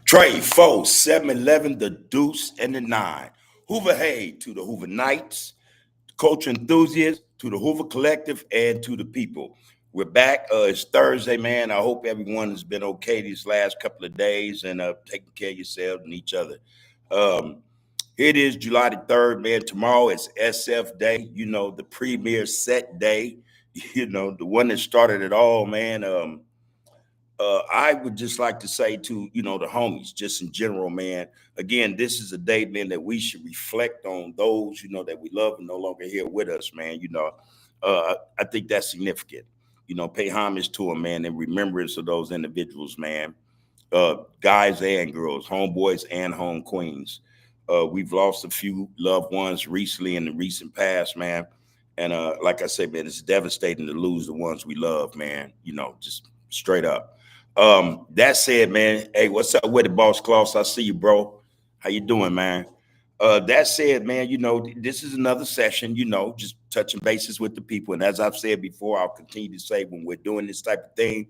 Trey, four, 7-11, the deuce, and the nine. Hoover Hay to the Hoover Knights, culture enthusiasts, to the Hoover Collective, and to the people. We're back. It's Thursday, man. I hope everyone has been okay these last couple of days and taking care of yourselves and each other. Um, Here it is, July the 3rd, man. Tomorrow is SF Day, the premier set day, the one that started it all, man. I would just like to say to, the homies, just in general, man, again, this is a day, man, that we should reflect on those, that we love and no longer here with us, man. I think that's significant. Pay homage to them, man, in remembrance of those individuals, man. Guys and girls, homeboys and home queens. We've lost a few loved ones recently in the recent past, man. And like I said, man, it's devastating to lose the ones we love, man, just straight up. That said, man, hey, what's up with it, Boss Claus? I see you, bro. How you doing, man? That said, man, this is another session, just touching bases with the people. And as I've said before, I'll continue to say when we're doing this type of thing,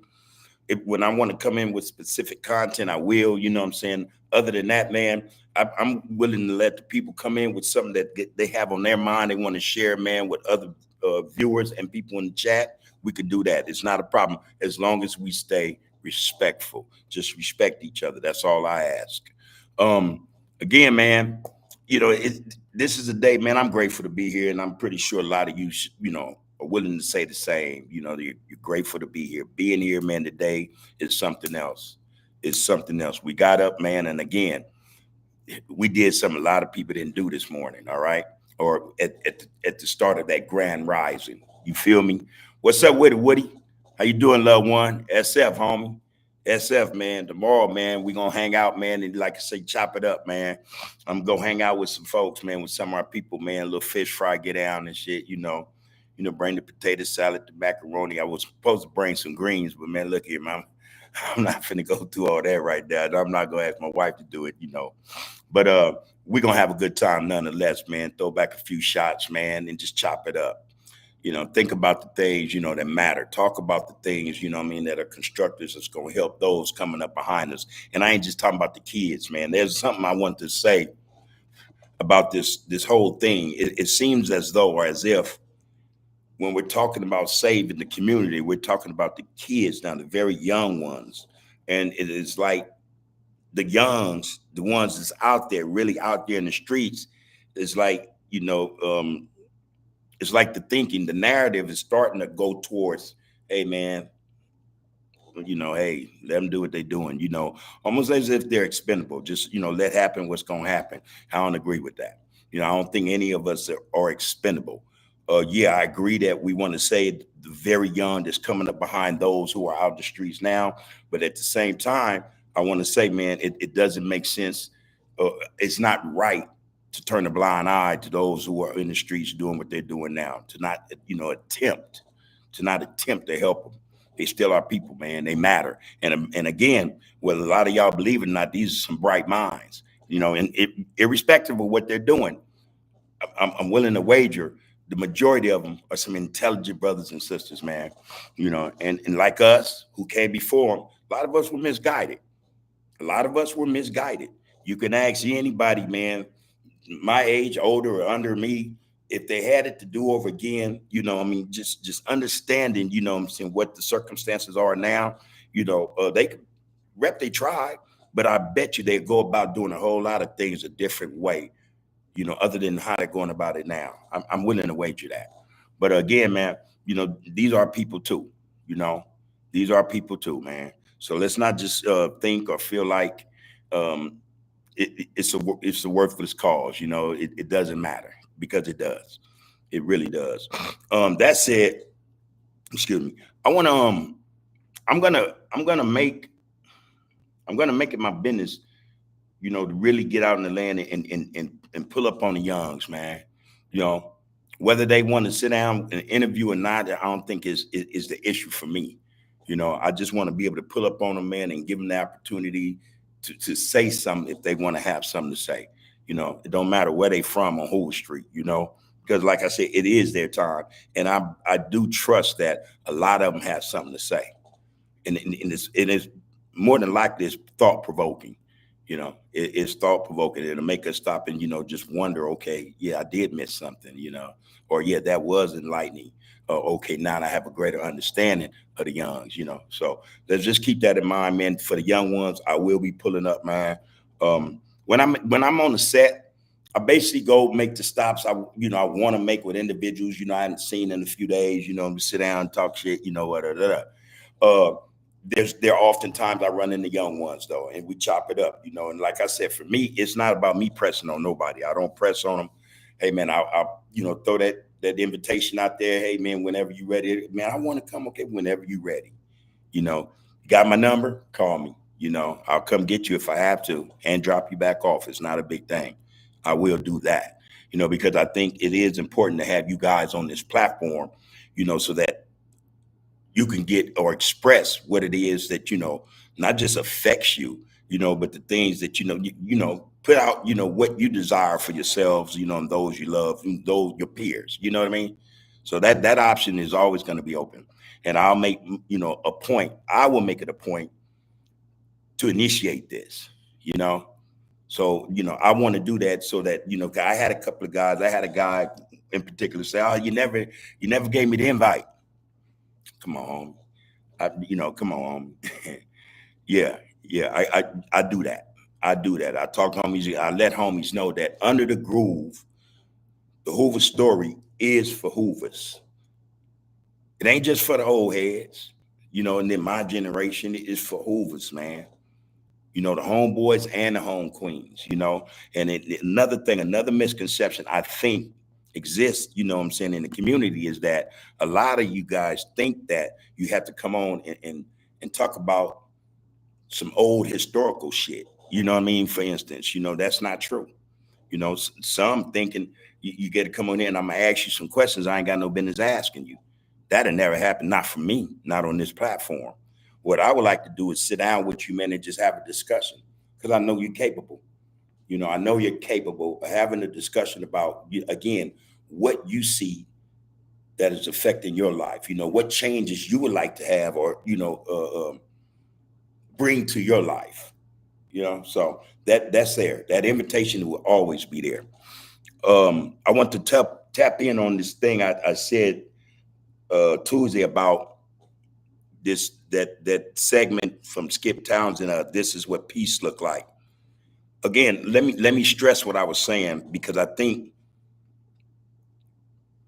when I want to come in with specific content, I will, you know what I'm saying? Other than that, man, I'm willing to let the people come in with something that they have on their mind. They want to share, man, with other viewers and people in the chat. We can do that. It's not a problem as long as we stay respectful. Just respect each other. That's all I ask. Again, man, this is a day, man, I'm grateful to be here, and I'm pretty sure a lot of you, are willing to say the same. You're grateful to be here. Being here, man, today is something else. It's something else. We got up, man, and again, we did something a lot of people didn't do this morning, all right? Or at the start of that grand rising. You feel me? What's up with it, Woody? How you doing, loved one? SF, homie. SF, man. Tomorrow, man, we gonna hang out, man, and like I say, chop it up, man. I'm gonna hang out with some folks, man, with some of our people, man. A little fish fry, get down and shit, bring the potato salad, the macaroni. I was supposed to bring some greens, but man, look here, man. I'm not finna go through all that right now. I'm not gonna ask my wife to do it, But we're gonna have a good time nonetheless, man. Throw back a few shots, man, and just chop it up. Think about the things, that matter. Talk about the things, that are constructors that's going to help those coming up behind us. And I ain't just talking about the kids, man. There's something I want to say about this whole thing. It seems as though, or as if, when we're talking about saving the community, we're talking about the kids now, the very young ones. And it is like the youngs, the ones that's out there, really out there in the streets, is like, it's like the narrative is starting to go towards, hey, man, hey, let them do what they're doing, almost as if they're expendable. Just, let happen what's going to happen. I don't agree with that. I don't think any of us are expendable. Yeah, I agree that we want to save the very young that's coming up behind those who are out the streets now. But at the same time, I want to say, man, it doesn't make sense. It's not right to turn a blind eye to those who are in the streets doing what they're doing now, to not, attempt to help them. They still are people, man. They matter. And again, whether a lot of y'all believe it or not, these are some bright minds, and irrespective of what they're doing, I'm willing to wager the majority of them are some intelligent brothers and sisters, man. And like us who came before them, a lot of us were misguided. You can ask anybody, man, my age, older or under me, if they had it to do over again, just understanding, what the circumstances are now, they could rep they tried, but I bet you they go about doing a whole lot of things a different way, other than how they're going about it now. I'm willing to wager that. But again, man, these are people too, these are people too, man. So let's not just think or feel like, it's a worthless cause. It doesn't matter, because it does. It really does. That said, excuse me. I want to. I'm gonna make it my business, to really get out in the land and pull up on the youngs, man. Whether they want to sit down and interview or not, I don't think is the issue for me. I just want to be able to pull up on them, man, and give them the opportunity to say something if they want to have something to say. It don't matter where they from on Hoover Street, because like I said, it is their time. And I do trust that a lot of them have something to say. And it's more than likely it's thought provoking. It's thought provoking. It'll make us stop and, just wonder, okay, yeah, I did miss something, or yeah, that was enlightening. Okay, now I have a greater understanding of the youngs, So let's just keep that in mind, man. For the young ones, I will be pulling up, man. When I'm on the set, I basically go make the stops I want to make with individuals, I hadn't seen in a few days, sit down, talk shit, uh, there are often times I run into young ones though, and we chop it up, And like I said, for me, it's not about me pressing on nobody. I don't press on them. Hey man, I'll throw that invitation out there. Hey man, whenever you ready, man, I want to come. Okay, whenever you ready, got my number, call me. I'll come get you if I have to and drop you back off. It's not a big thing. I will do that, because I think it is important to have you guys on this platform, so that you can get or express what it is that not just affects you, but the things that put out, what you desire for yourselves, and those you love, and those your peers. You know what I mean? So that option is always going to be open, and I'll make a point. I will make it a point to initiate this. You know, so I want to do that so that 'cause I had a couple of guys. I had a guy in particular say, "Oh, you never gave me the invite." Come on, come on. Yeah, yeah, I do that. I do that. I talk to homies. I let homies know that under the groove, the Hoover story is for Hoovers. It ain't just for the old heads, and then my generation is for Hoovers, man. The homeboys and the home queens, And another thing, another misconception I think exists, what I'm saying, in the community is that a lot of you guys think that you have to come on and talk about some old historical shit. You know what I mean? For instance, that's not true. Some thinking you get to come on in, I'm gonna ask you some questions I ain't got no business asking you. That'll never happen. Not for me, not on this platform. What I would like to do is sit down with you, man, and just have a discussion. Because I know you're capable. I know you're capable of having a discussion about, again, what you see that is affecting your life. What changes you would like to have or, bring to your life. So that's there. That invitation will always be there. I want to tap in on this thing I said Tuesday about that segment from Skip Townsend. This is what peace look like. Again, let me stress what I was saying because I think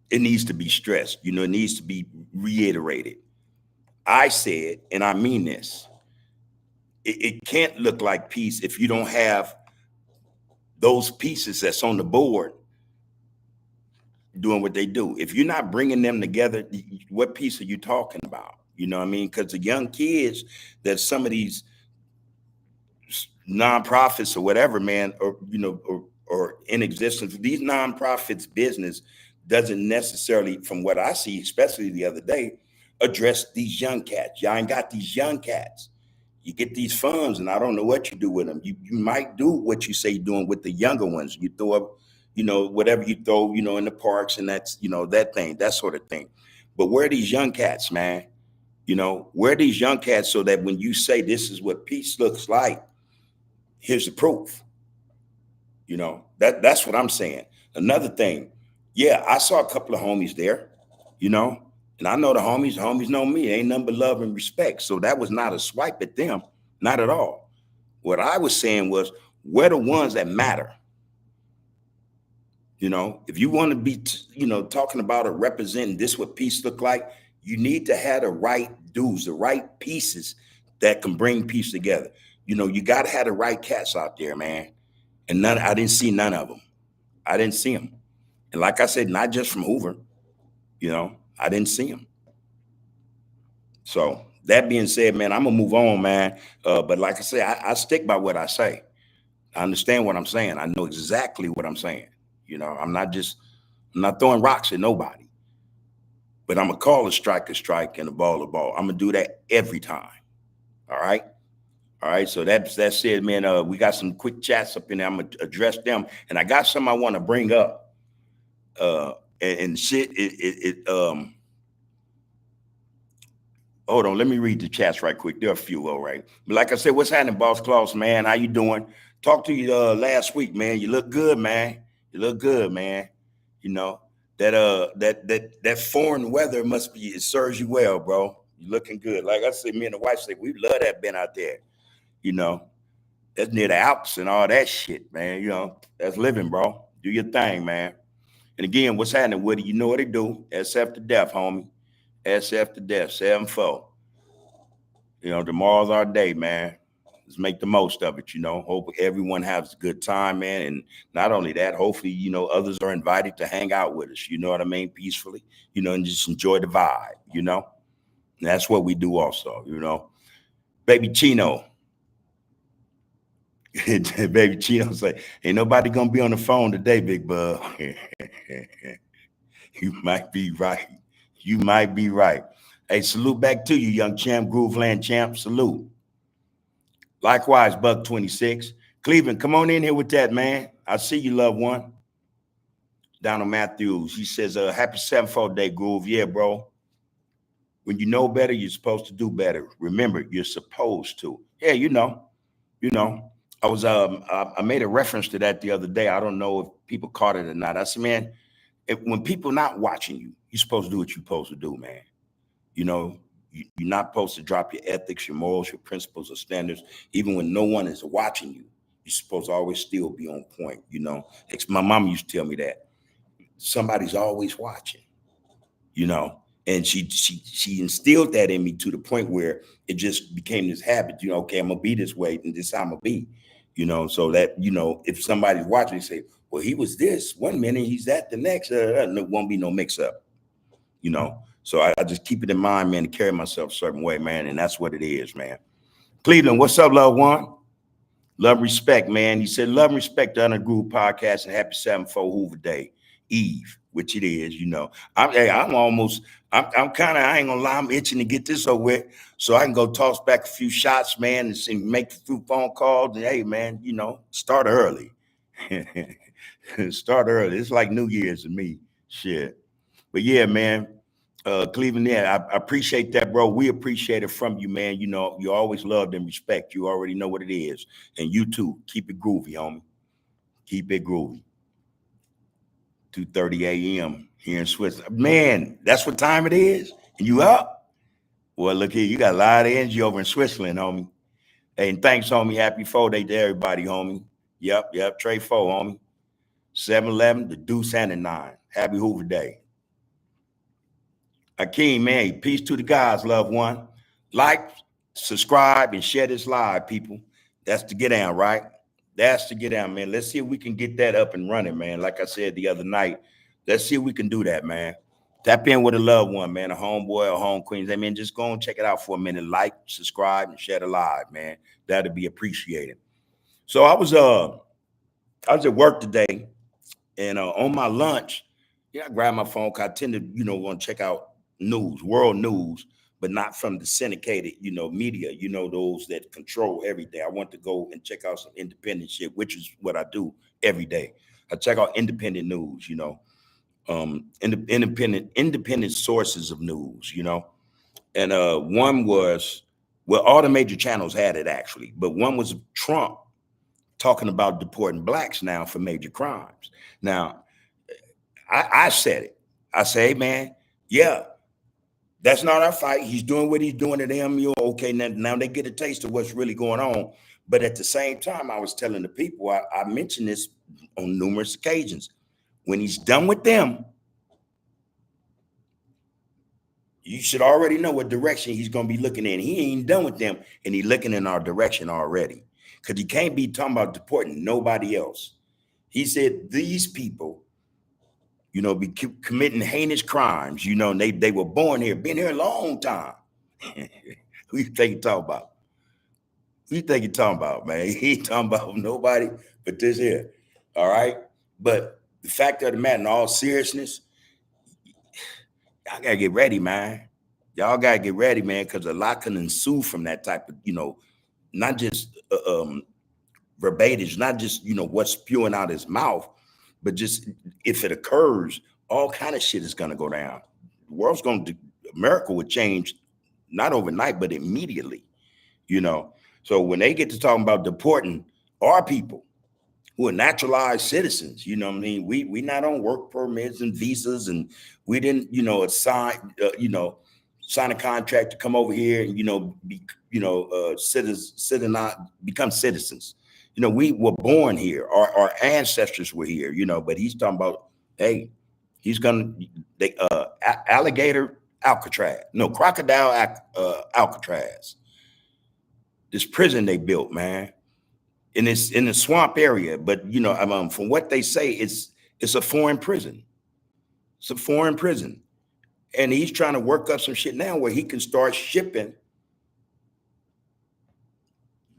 it needs to be stressed. It needs to be reiterated. I said, and I mean this. It can't look like peace if you don't have those pieces that's on the board doing what they do. If you're not bringing them together, what piece are you talking about? You know what I mean? Because the young kids that some of these nonprofits or whatever, man, or in existence, these nonprofits business doesn't necessarily, from what I see, especially the other day, address these young cats. Y'all ain't got these young cats. You get these funds, and I don't know what you do with them. You might do what you say you're doing with the younger ones. You throw up, whatever you throw, in the parks, and that's, that thing, that sort of thing. But where are these young cats, man? Where are these young cats so that when you say this is what peace looks like, here's the proof. That's what I'm saying. Another thing, yeah, I saw a couple of homies there, and I know the homies know me. Ain't nothing but love and respect. So that was not a swipe at them, not at all. What I was saying was, we're the ones that matter. If you want to be, talking about or representing this what peace look like, you need to have the right dudes, the right pieces that can bring peace together. You got to have the right cats out there, man. And I didn't see none of them. I didn't see them. And like I said, not just from Hoover, I didn't see them. So that being said, man, I'm gonna move on, man. But like I said, I stick by what I say. I understand what I'm saying. I know exactly what I'm saying. I'm not throwing rocks at nobody. But I'm gonna call a strike and a ball. I'm gonna do that every time. All right. All right. So that's it, man. We got some quick chats up in there. I'm gonna address them, and I got some I want to bring up. And shit, Hold on, let me read the chats right quick. There are a few, all right. But like I said, what's happening, Boss Claus, man? How you doing? Talked to you last week, man. You look good, man. You look good, man. You know that foreign weather must be, it serves you well, bro. You looking good. Like I said, me and the wife said we love that been out there. You know that's near the Alps and all that shit, man. You know that's living, bro. Do your thing, man. And again, what's happening with it? You know what they do? SF to death, homie. SF to death. 7-4. Tomorrow's our day, man. Let's make the most of it, Hope everyone has a good time, man. And not only that, hopefully, others are invited to hang out with us, you know what I mean? Peacefully, and just enjoy the vibe. And that's what we do also. Baby Chino. Baby Chino say, ain't nobody gonna be on the phone today, big bub. You might be right. You might be right. Hey, salute back to you, young champ, Grooveland champ. Salute. Likewise, Buck 26. Cleveland, come on in here with that, man. I see you, loved one. Donald Matthews, he says, happy 7-4 day, Groove. Yeah, bro. When you know better, you're supposed to do better. Remember, you're supposed to. Yeah, I was I made a reference to that the other day. I don't know if people caught it or not. I said, man, when people not watching you, you're supposed to do what you're supposed to do, man. You're not supposed to drop your ethics, your morals, your principles or standards, even when no one is watching you. You're supposed to always still be on point, My mom used to tell me that. Somebody's always watching, and she instilled that in me to the point where it just became this habit, okay, I'm gonna be this way and this how I'm gonna be, so that, if somebody's watching, they say, well, he was this one minute, he's that the next, there won't be no mix up, So I just keep it in mind, man, to carry myself a certain way, man. And that's what it is, man. Cleveland, what's up, loved one? Love and respect, man. He said, love and respect to Under Groove Podcast and happy 7-4 Hoover Day Eve, which it is, I'm kind of, I ain't gonna lie, I'm itching to get this over with so I can go toss back a few shots, man, and make a few phone calls. And hey, man, start early. Start early. It's like New Year's to me. Shit. But yeah, man. Cleveland, yeah, I appreciate that, bro. We appreciate it from you, man. You always loved and respect. You already know what it is. And you too. Keep it groovy, homie. Keep it groovy. 2:30 a.m. here in Switzerland. Man, that's what time it is? And you up? Well, look here, you got a lot of energy over in Switzerland, homie. Hey, and thanks, homie. Happy 4-day to everybody, homie. Yep. Trey 4, homie. 7-11, the Deuce and the 9. Happy Hoover Day. Akeem, man, peace to the guys, loved one. Like, subscribe, and share this live, people. That's to get down, right? That's to get down, man. Let's see if we can get that up and running, man. Like I said the other night, let's see if we can do that, man. Tap in with a loved one, man, a homeboy or home queens. I mean, just go and check it out for a minute. Like, subscribe, and share the live, man. That'd be appreciated. So I was at work today, and on my lunch, I grabbed my phone because I tend to, want to check out news, world news, but not from the syndicated, media, those that control everything. I want to go and check out some independent shit, which is what I do every day. I check out independent news, independent sources of news, and one was, well, all the major channels had it actually, but one was Trump talking about deporting blacks now for major crimes. Now, I said it. I say, hey, man, yeah, that's not our fight. He's doing what he's doing to them. Okay, now they get a taste of what's really going on. But at the same time, I was telling the people, I mentioned this on numerous occasions. When he's done with them, you should already know what direction he's going to be looking in. He ain't done with them, and he's looking in our direction already. Because he can't be talking about deporting nobody else. He said these people, be committing heinous crimes. They were born here, been here a long time. Who you think you talking about? Who you think you talking about, man? He ain't talking about nobody but this here. All right? But the fact of the matter, in all seriousness, y'all gotta get ready, man. Y'all gotta get ready, man, because a lot can ensue from that type of, not just verbatim, not just, what's spewing out his mouth, but just if it occurs, all kind of shit is gonna go down. The world's America would change not overnight, but immediately, you know. So when they get to talking about deporting our people who are naturalized citizens, you know what I mean? We not on work permits and visas, and we didn't, sign a contract to come over here and, be, become citizens. You know, we were born here. Our ancestors were here, but he's talking about, hey, he's gonna they alligator Alcatraz, no, crocodile Alcatraz. This prison they built, man, and it's in the swamp area. But from what they say, it's a foreign prison. It's a foreign prison, and he's trying to work up some shit now where he can start shipping.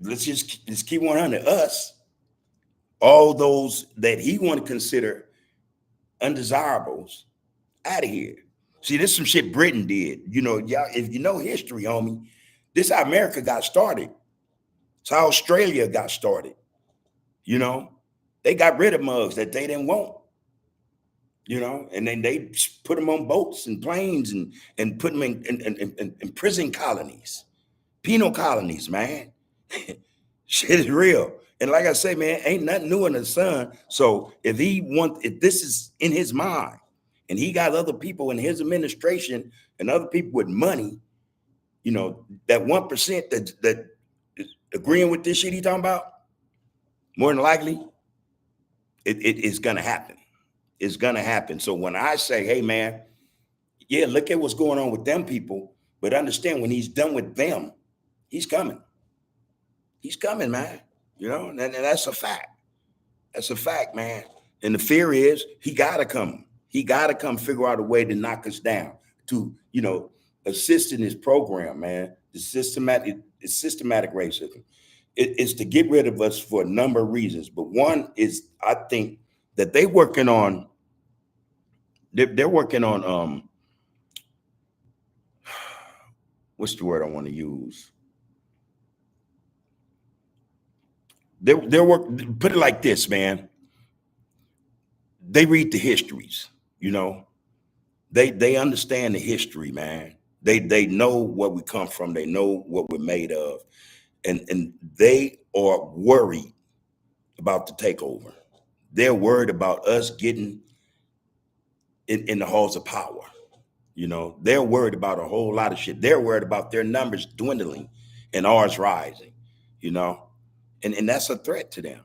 Let's keep 100 us, all those that he want to consider undesirables, out of here. See, this is some shit Britain did. Y'all, if you know history, homie, this is how America got started. It's how Australia got started. They got rid of mugs that they didn't want. And then they put them on boats and planes and put them in prison colonies, penal colonies, man. Shit is real. And like I say, man, ain't nothing new in the sun. So if this is in his mind, and he got other people in his administration and other people with money, that 1% that is agreeing with this shit he talking about, more than likely, it is gonna happen. It's gonna happen. So when I say, hey man, yeah, look at what's going on with them people, but understand when he's done with them, he's coming. He's coming, man. And that's a fact. That's a fact, man. And the fear is he gotta come. He gotta come figure out a way to knock us down, to assist in his program, man. The systematic racism. It's to get rid of us for a number of reasons. But one is, I think that they're working on what's the word I want to use? Put it like this, man. They read the histories, They understand the history, man. They know where we come from. They know what we're made of. And they are worried about the takeover. They're worried about us getting in the halls of power. They're worried about a whole lot of shit. They're worried about their numbers dwindling and ours rising, and that's a threat to them.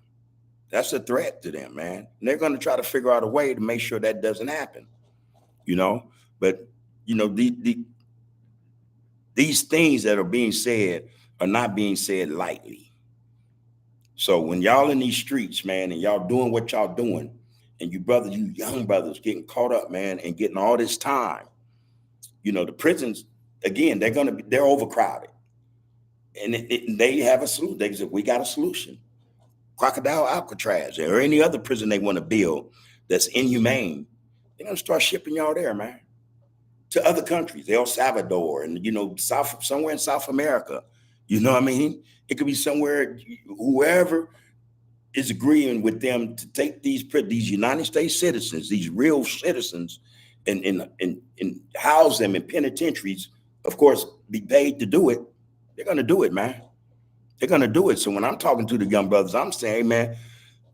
That's a threat to them, man. And they're going to try to figure out a way to make sure that doesn't happen, but these things that are being said are not being said lightly. So when y'all in these streets, man, and y'all doing what y'all doing, and you young brothers getting caught up, man, and getting all this time, the prisons, again, they're overcrowded. And they have a solution. They said, we got a solution. Crocodile Alcatraz or any other prison they want to build that's inhumane, they're going to start shipping y'all there, man, to other countries, El Salvador, and, somewhere in South America. You know what I mean? It could be somewhere, whoever is agreeing with them to take these United States citizens, these real citizens, and house them in penitentiaries, of course, be paid to do it. They're going to do it, man. They're going to do it. So when I'm talking to the young brothers, I'm saying, hey, man,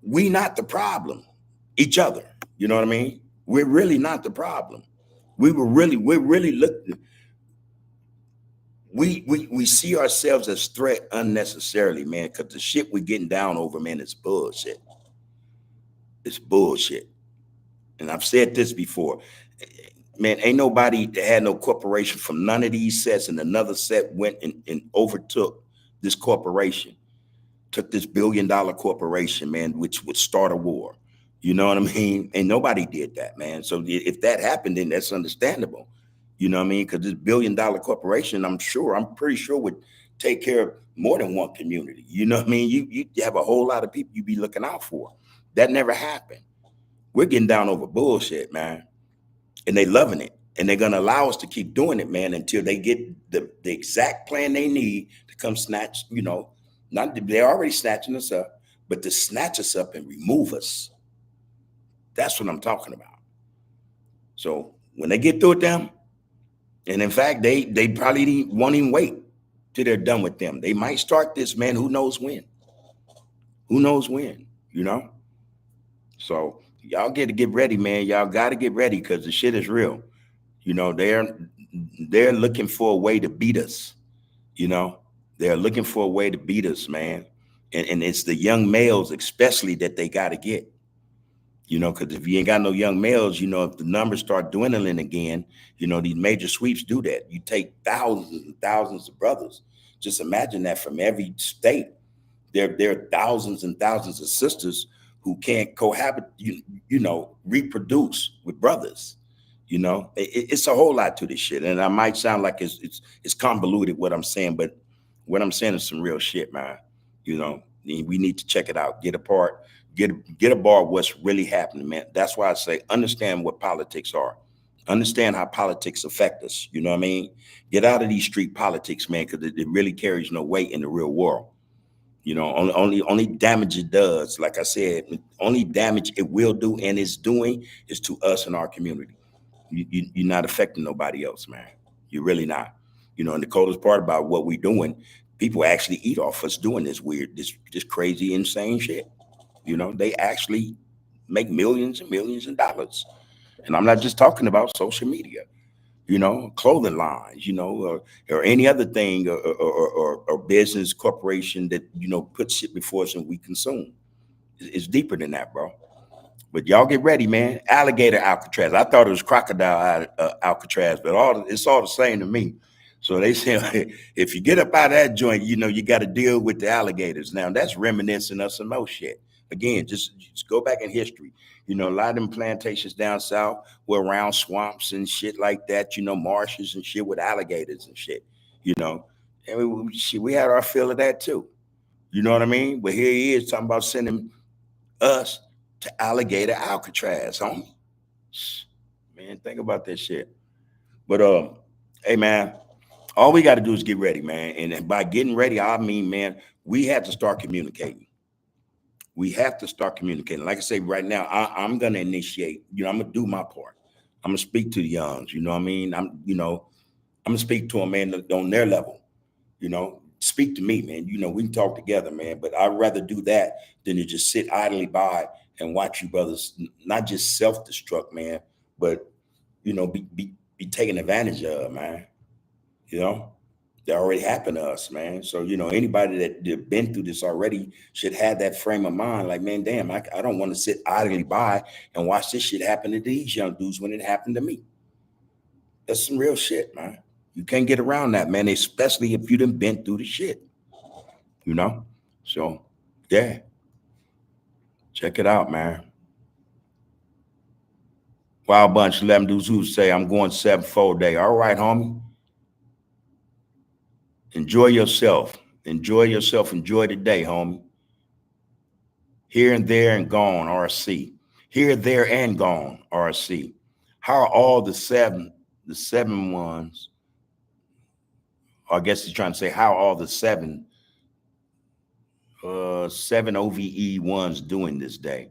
we not the problem, each other. You know what I mean? We're really not the problem. We're really looking. We see ourselves as threat unnecessarily, man, because the shit we're getting down over, man, is bullshit. It's bullshit. And I've said this before. Man, ain't nobody that had no corporation from none of these sets, and another set went and overtook this corporation, took this $1 billion corporation, man, which would start a war. You know what I mean? And nobody did that, man. So if that happened, then that's understandable. You know what I mean? Because this $1 billion corporation, I'm pretty sure would take care of more than one community. You know what I mean? You have a whole lot of people you be looking out for. That never happened. We're getting down over bullshit, man. And they loving it. And they're going to allow us to keep doing it, man, until they get the exact plan they need to come snatch, they're already snatching us up, but to snatch us up and remove us. That's what I'm talking about. So when they get through with them, And in fact, they probably won't even wait till they're done with them. They might start this, man. Who knows when? Who knows when? You know. So y'all get ready, man. Y'all got to get ready because the shit is real. You know, they're looking for a way to beat us. You know, they're looking for a way to beat us, man. And it's the young males especially that they got to get. You know, because if you ain't got no young males, you know, if the numbers start dwindling again, you know, these major sweeps do that. You take thousands and thousands of brothers. Just imagine that from every state. There are thousands and thousands of sisters who can't cohabit, you know, reproduce with brothers. You know, it's a whole lot to this shit. And I might sound like it's convoluted what I'm saying, but what I'm saying is some real shit, man. You know, we need to check it out, get a part, get a bar of what's really happening, man. That's why I say understand what politics are. Understand how politics affect us. You know what I mean? Get out of these street politics, man, because it really carries no weight in the real world. You know, only damage it does, like I said, only damage it will do and is doing is to us and our community. You're not affecting nobody else, man. You're really not. You know, and the coldest part about what we're doing, people actually eat off us doing this weird, this crazy, insane shit. You know, they actually make millions and millions of dollars. And I'm not just talking about social media, you know, clothing lines, you know, or any other thing or business corporation that, you know, puts shit before us and we consume. It's deeper than that, bro. But y'all get ready, man. Alligator Alcatraz. I thought it was crocodile Alcatraz, but it's all the same to me. So they say if you get up out of that joint, you know you got to deal with the alligators. Now that's reminiscent of some old shit. Again, just go back in history. You know, a lot of them plantations down south were around swamps and shit like that. You know, marshes and shit with alligators and shit. You know, and we had our fill of that too. You know what I mean? But here he is talking about sending us to alligator Alcatraz, homie. Man, think about that shit. But hey man, all we got to do is get ready, man. And by getting ready, I mean, man, we have to start communicating. We have to start communicating. Like I say, right now, I'm gonna initiate. You know, I'm gonna do my part. I'm gonna speak to the youngs. You know what I mean? I'm gonna speak to them, man, on their level. You know, speak to me, man. You know, we can talk together, man. But I'd rather do that than to just sit idly by and watch you brothers not just self-destruct, man, but you know, be taken advantage of, man. You know, that already happened to us, man. So, you know, anybody that been through this already should have that frame of mind. Like, man, damn, I don't want to sit idly by and watch this shit happen to these young dudes when it happened to me. That's some real shit, man. You can't get around that, man, especially if you done been through the shit, you know? So, yeah, check it out, man. Wild Bunch, 11 dudes who say, I'm going 7-4 day. All right, homie. Enjoy yourself. Enjoy yourself. Enjoy the day, homie. Here and there and gone, RC. Here, there, and gone, RC. How are all the seven ones? I guess he's trying to say how are all the seven OVE ones doing this day?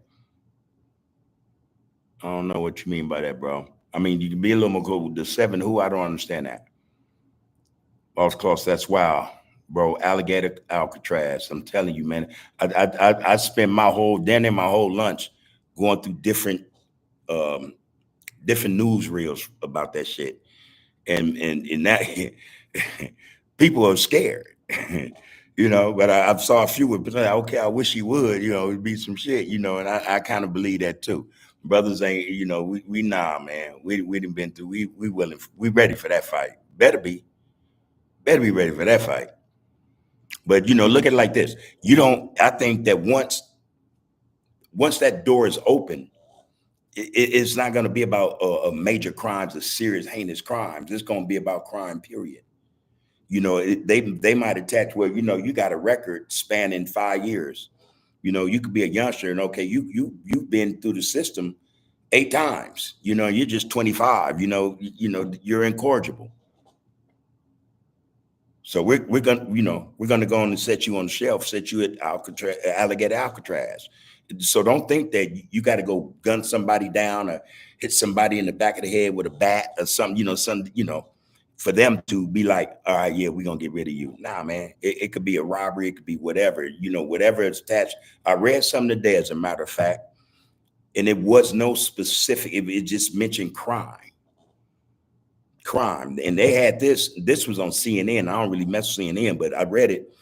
I don't know what you mean by that, bro. I mean, you can be a little more cool. The seven who? I don't understand that. Lost Cost, that's wild, bro. Alligator Alcatraz. I'm telling you, man. I spent my whole dinner, my whole lunch going through um, different news reels about that shit, and that people are scared, you know. But I saw a few with like, okay, I wish he would, you know, it'd be some shit, you know, and I kind of believe that too. Brothers ain't, you know, we nah, man. We done been through. We willing. We ready for that fight. Better be ready for that fight. But you know, look at it like this. You don't. I think that once that door is open, it's not going to be about major crimes or serious heinous crimes. It's going to be about crime. Period. You know, they might attach where you know you got a record spanning 5 years. You know, you could be a youngster and okay, you've been through the system 8 times. You know, you're just 25. You know, you're incorrigible. So we're gonna, you know, we're gonna go on and set you on the shelf, set you at Alcatraz, alligator Alcatraz. So don't think that you got to go gun somebody down or hit somebody in the back of the head with a bat or something, you know, for them to be like, all right, yeah, we're gonna get rid of you. Nah, man, it could be a robbery, it could be whatever, whatever is attached. I read something today, as a matter of fact, and it was no specific, it just mentioned crime. And they had this was on CNN. I don't really mess with CNN, but I read it,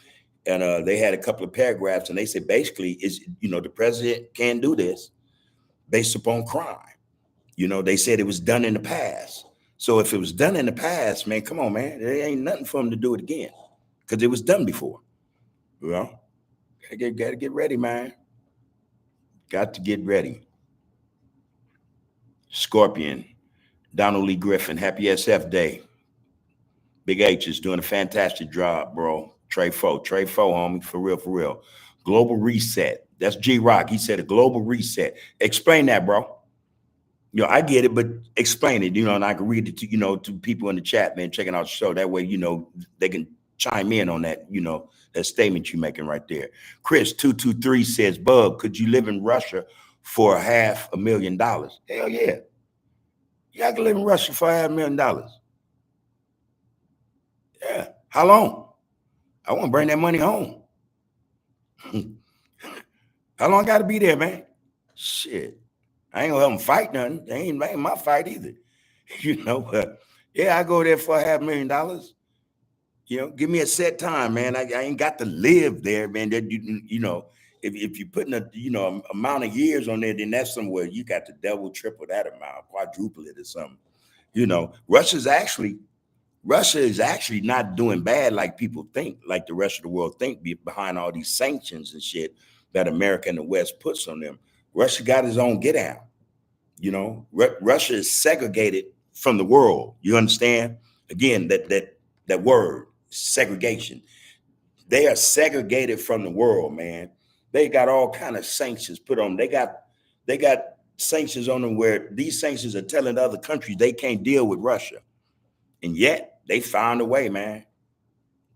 and they had a couple of paragraphs, and they said basically is the president can do this based upon crime. They said it was done in the past. So if it was done in the past, man, come on, man, there ain't nothing for them to do it again because it was done before. Well, gotta get ready, man. Got to get ready. Scorpion, Donald Lee Griffin, happy SF Day. Big H is doing a fantastic job, bro. Trey Fo, homie, for real, for real. Global reset. That's G Rock. He said a global reset. Explain that, bro. I get it, but explain it, and I can read it to people in the chat, man, checking out the show. That way, they can chime in on that, that statement you're making right there. Chris 223 says, Bub, could you live in Russia for $500,000? Hell yeah. Yeah, I can live in Russia for $500,000. Yeah. How long? I want to bring that money home. How long I got to be there, man? Shit. I ain't gonna help them fight nothing. They ain't my fight either. But yeah, I go there for $500,000. Give me a set time, man. I ain't got to live there, man. That if you're putting a amount of years on there, then that's somewhere you got to double, triple that amount, quadruple it or something. Russia is actually not doing bad like people think, like the rest of the world think, behind all these sanctions and shit that America and the West puts on them. Russia got his own get out. Russia is segregated from the world. You understand? Again, that word, segregation. They are segregated from the world, man. They got all kind of sanctions put on. They got sanctions on them where these sanctions are telling other countries they can't deal with Russia. And yet they found a way, man.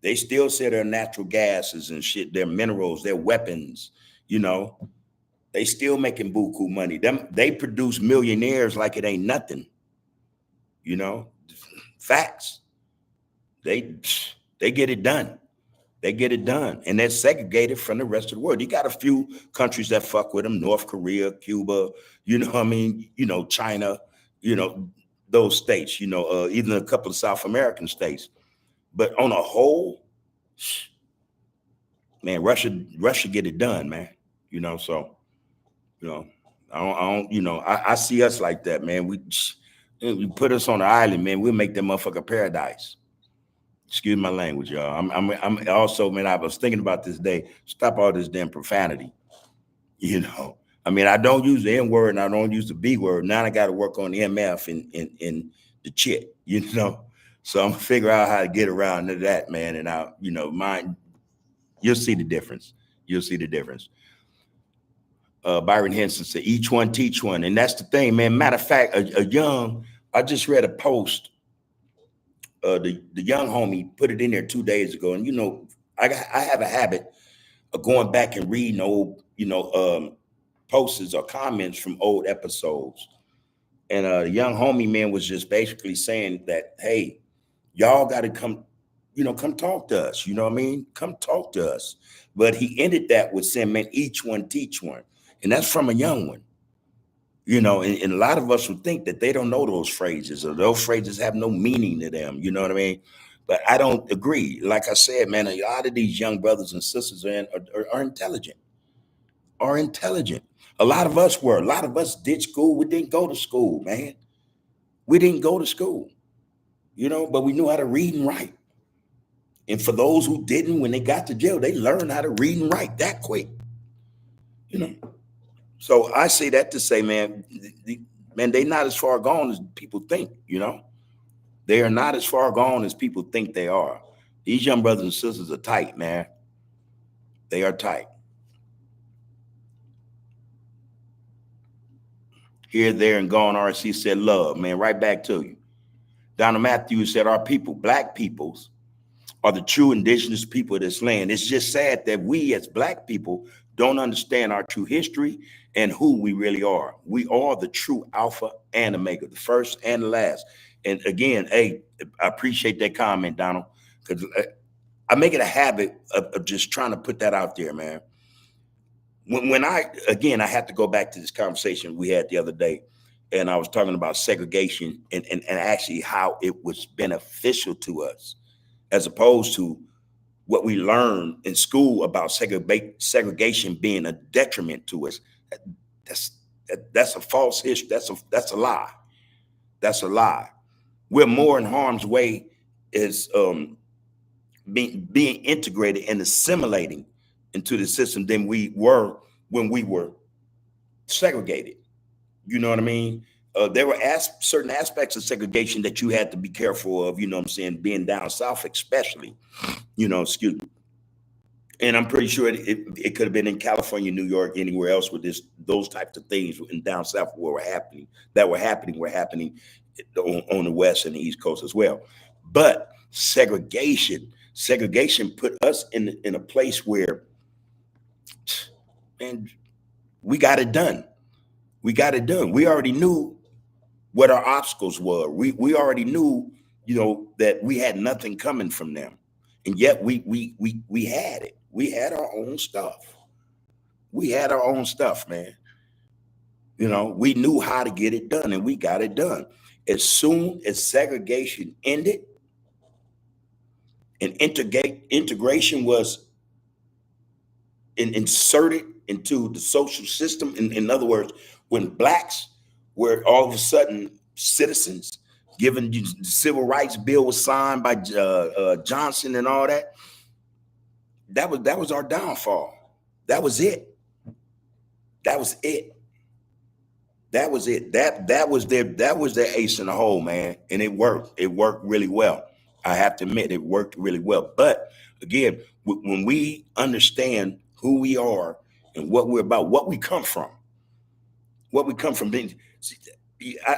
They still say their natural gases and shit, their minerals, their weapons, They still making buku money. They produce millionaires like it ain't nothing. Facts. They get it done. They get it done. And they're segregated from the rest of the world. You got a few countries that fuck with them, North Korea, Cuba, China, those states, even a couple of South American states. But on a whole, man, Russia get it done, man. So. I don't, I see us like that, man. We put us on the island, man. We'll make that motherfucker paradise. Excuse my language, y'all. I'm also, man, I was thinking about this day. Stop all this damn profanity. I don't use the N word and I don't use the B word. Now I got to work on the MF and the chit, So I'm gonna figure out how to get around to that, man. And mine, you'll see the difference. You'll see the difference. Byron Henson said, each one teach one. And that's the thing, man. Matter of fact, I just read a post. The young homie put it in there 2 days ago. And, I have a habit of going back and reading old, posts or comments from old episodes. And the young homie, man, was just basically saying that, hey, y'all got to come talk to us. You know what I mean? Come talk to us. But he ended that with saying, man, each one teach one. And that's from a young one, and a lot of us would think that they don't know those phrases or those phrases have no meaning to them. You know what I mean? But I don't agree. Like I said, man, a lot of these young brothers and sisters are intelligent, A lot of us were. A lot of us did school. We didn't go to school, man. We didn't go to school, but we knew how to read and write. And for those who didn't, when they got to jail, they learned how to read and write that quick, So I say that to say, man, they're not as far gone as people think, They are not as far gone as people think they are. These young brothers and sisters are tight, man. They are tight. Here, there, and gone, RC said love, man, right back to you. Donna Matthews said our people, Black peoples, are the true indigenous people of this land. It's just sad that we as Black people don't understand our true history and who we really are. We are the true Alpha and Omega, the first and the last. And again, hey, I appreciate that comment, Donald, because I make it a habit of just trying to put that out there, man. When I have to go back to this conversation we had the other day, and I was talking about segregation and actually how it was beneficial to us as opposed to what we learned in school about segregation being a detriment to us. That's that's a false history. That's a lie. That's a lie. We're more in harm's way is being integrated and assimilating into the system than we were when we were segregated. You know what I mean? There were certain aspects of segregation that you had to be careful of. You know what I'm saying? Being down south, especially. Excuse me. And I'm pretty sure it could have been in California, New York, anywhere else with those types of things in down south were happening on the west and the east coast as well. But segregation put us in a place where, man, we got it done. We got it done. We already knew what our obstacles were. We already knew, that we had nothing coming from them, and yet we had it. We had our own stuff. We had our own stuff, man. We knew how to get it done, and we got it done. As soon as segregation ended and integration was inserted into the social system, in other words, when blacks were all of a sudden citizens, given the civil rights bill was signed by Johnson and all that, that was our downfall. That was it. That was it. That was it. That was their ace in the hole, man. And it worked. It worked really well. I have to admit, it worked really well. But again, when we understand who we are and what we're about, what we come from, I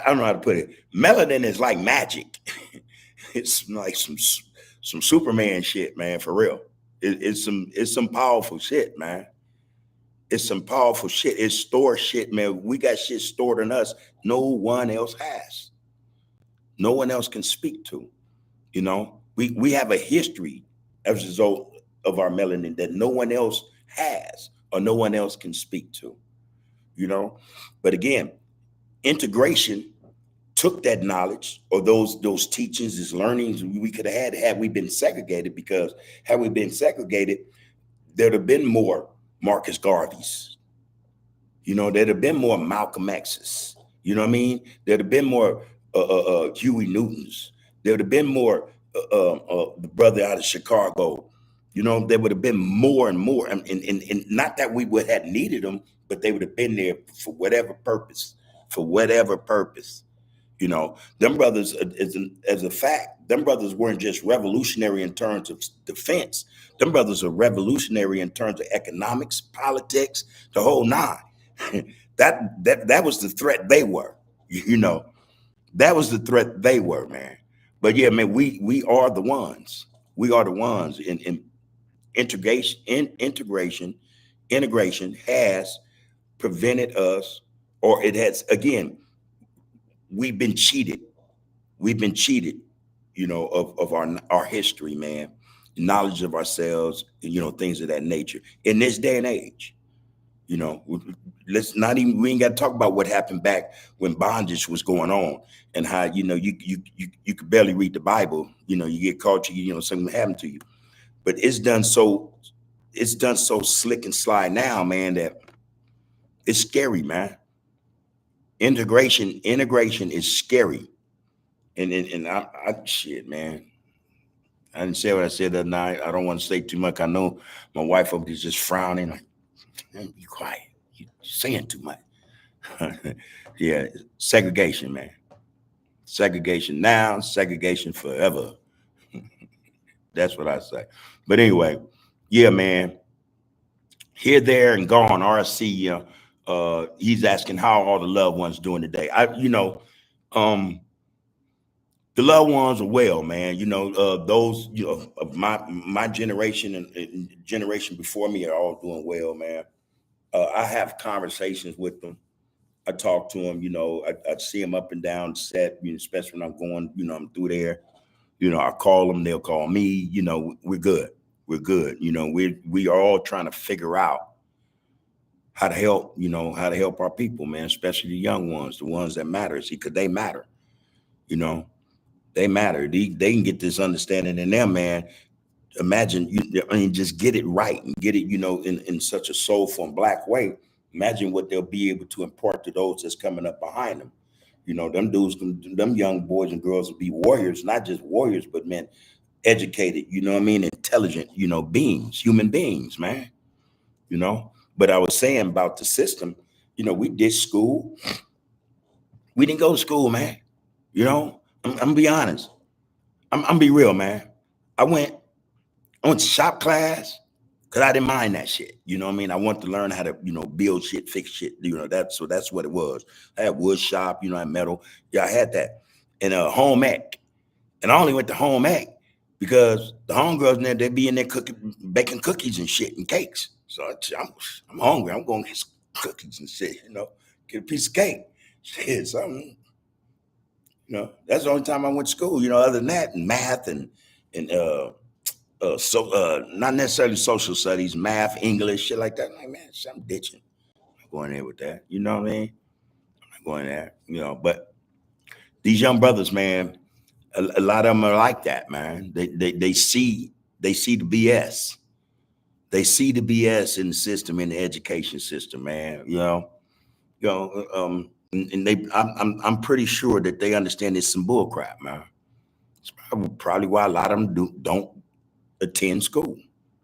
don't know how to put it. Melanin is like magic. It's like some Superman shit, man, for real. It's some powerful shit, man. It's some powerful shit. It's stored shit, man. We got shit stored in us no one else has. No one else can speak to. We have a history as a result of our melanin that no one else has or no one else can speak to. But again, integration took that knowledge or those teachings, these learnings we could have had we been segregated, because had we been segregated, there'd have been more Marcus Garveys. There'd have been more Malcolm X's. You know what I mean? There'd have been more Huey Newtons. There'd have been more the brother out of Chicago. There would have been more and more. And not that we would have needed them, but they would have been there for whatever purpose. For whatever purpose. Them brothers, as a fact, them brothers weren't just revolutionary in terms of defense. Them brothers are revolutionary in terms of economics, politics, the whole nine. That was the threat they were. That was the threat they were, man. But yeah, man, we are the ones. We are the ones in integration. Integration has prevented us, or it has, again, we've been cheated. We've been cheated, of our history, man, knowledge of ourselves, things of that nature. In this day and age, let's not even, we ain't got to talk about what happened back when bondage was going on and how, you could barely read the Bible, you get caught, something happened to you. But it's done so slick and sly now, man, that it's scary, man. Integration is scary. And I shit, man. I didn't say what I said that night. I don't want to say too much. I know my wife over there's just frowning, like, man, be quiet. You're saying too much. Yeah, segregation, man. Segregation now, segregation forever. That's what I say. But anyway, yeah, man. Here, there, and gone. RC, he's asking how all the loved ones doing today. The loved ones are well, man. Those of my generation and generation before me are all doing well, man. I have conversations with them I talk to them, I see them up and down set, especially when I'm going, I'm through there. I call them, they'll call me, we're good. We're good. We are all trying to figure out how to help our people, man, especially the young ones, the ones that matter. See, because they matter, you know, they matter. They can get this understanding in them, man. Imagine, just get it right and get it, in such a soulful and black way. Imagine what they'll be able to impart to those that's coming up behind them. Them dudes, them young boys and girls will be warriors, not just warriors, but man, educated, intelligent, beings, human beings, man, you know. But I was saying about the system, we did school. We didn't go to school, man. I'm gonna be honest. I'm be real, man. I went I went to shop class because I didn't mind that shit. You know what I mean? I wanted to learn how to, build shit, fix shit. That's what it was. I had wood shop, I had metal. Yeah, I had that. And home ec. And I only went to home ec because the homegirls in there, they be in there cooking, baking cookies and shit and cakes. So I'm hungry. I'm going to get some cookies and shit, get a piece of cake. Shit, something. That's the only time I went to school. Other than that, and math and not necessarily social studies, math, English, shit like that. Like, man, I'm ditching. I'm going there with that. You know what I mean? I'm going there. But these young brothers, man, a lot of them are like that, man. They see the BS. They see the BS in the system, in the education system, man. And I'm pretty sure that they understand it's some bull crap, man. It's probably why a lot of them don't attend school.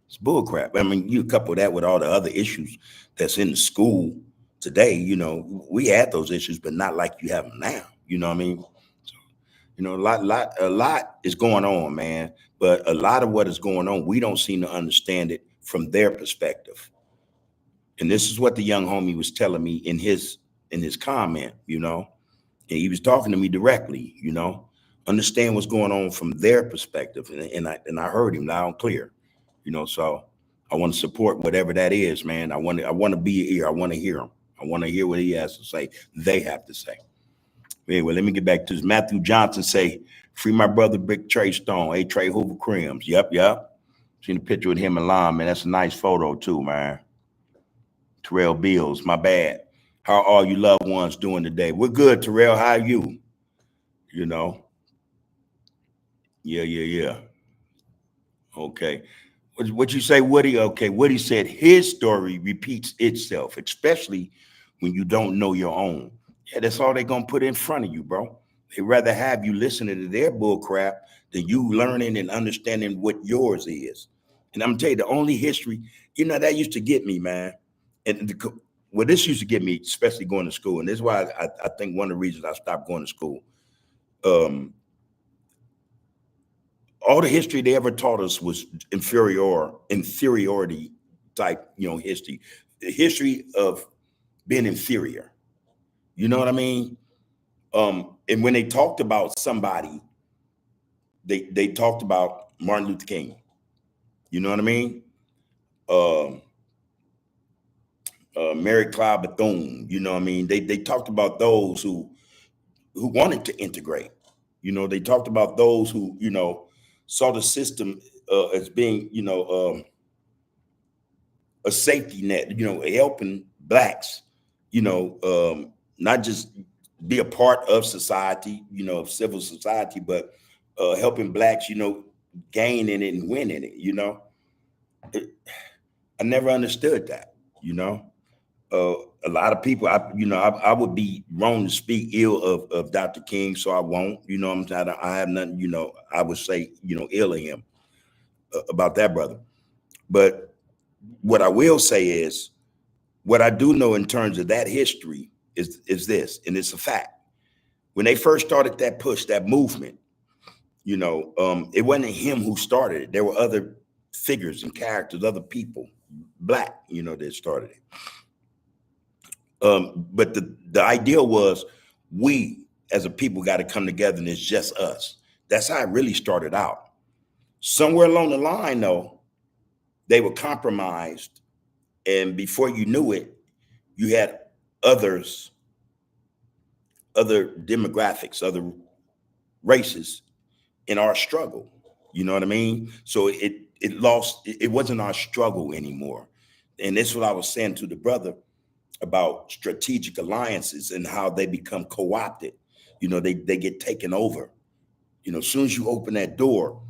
It's bull crap. I mean, you couple that with all the other issues that's in the school today, we had those issues, but not like you have them now. You know what I mean? So, a lot is going on, man. But a lot of what is going on, we don't seem to understand it from their perspective. And this is what the young homie was telling me in his comment, and he was talking to me directly, understand what's going on from their perspective. And I heard him loud and clear, so I want to support whatever that is, man. I want to be here. I want to hear him. I want to hear what he has to say. They have to say. Anyway, let me get back to this. Matthew Johnson say, free my brother Big Trey Stone. Hey, Trey Hoover Crims. Yep. Seen a picture with him and Lon, man. That's a nice photo too, man. Terrell Bills, my bad. How are all you loved ones doing today? We're good, Terrell. How are you? Yeah. Okay. What you say, Woody? Okay, Woody said his story repeats itself, especially when you don't know your own. Yeah, that's all they're gonna put in front of you, bro. They'd rather have you listening to their bull crap than you learning and understanding what yours is. And I'm gonna tell you, the only history, that used to get me, man. And this used to get me, especially going to school. And this is why I think one of the reasons I stopped going to school. All the history they ever taught us was inferiority type, history. The history of being inferior. You know what I mean? And when they talked about somebody, they talked about Martin Luther King. You know what I mean? Um, Mary Clyde Bethune. You know what I mean? They talked about those who wanted to integrate. They talked about those who, saw the system as being, a safety net, helping blacks, not just be a part of society, of civil society, but helping blacks, gain in it and win in it. I never understood that, a lot of people, I would be wrong to speak ill of Dr. King, so I won't. I'm saying I have nothing. I would say ill of him about that brother. But what I will say is, what I do know in terms of that history is this, and it's a fact. When they first started that push, that movement, it wasn't him who started it. There were other figures and characters, other people, black, that started it. But the idea was we as a people got to come together and it's just us. That's how it really started out. Somewhere along the line, though, they were compromised. And before you knew it, you had others other demographics, other races in our struggle. You know what I mean? So it lost, it wasn't our struggle anymore. And that's what I was saying to the brother about strategic alliances and how they become co-opted. They get taken over. As soon as you open that door,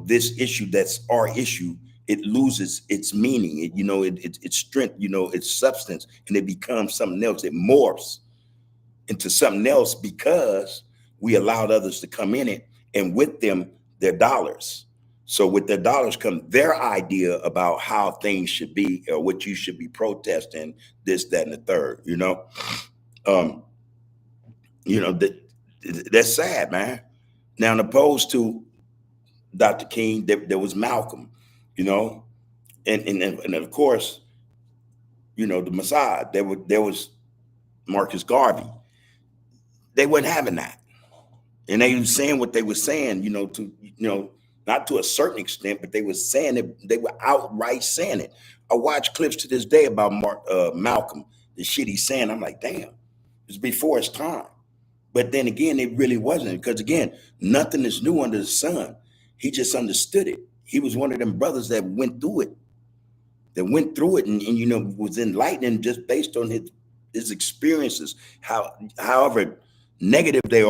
this issue that's our issue, it loses its meaning. Its strength, its substance, and it becomes something else. It morphs into something else because we allowed others to come in it, and with them, their dollars. So with their dollars come their idea about how things should be or what you should be protesting, this, that, and the third. Um, that that's sad, man. Now, opposed to Dr. King, there was Malcolm, and of course, the Messiah. There was Marcus Garvey. They weren't having that. And they were saying what they were saying, not to a certain extent, but they were saying it, they were outright saying it. I watch clips to this day about Malcolm, the shit he's saying. I'm like, damn, it's before its time. But then again, it really wasn't, because again, nothing is new under the sun. He just understood it. He was one of them brothers that went through it, and was enlightening just based on his experiences. However negative they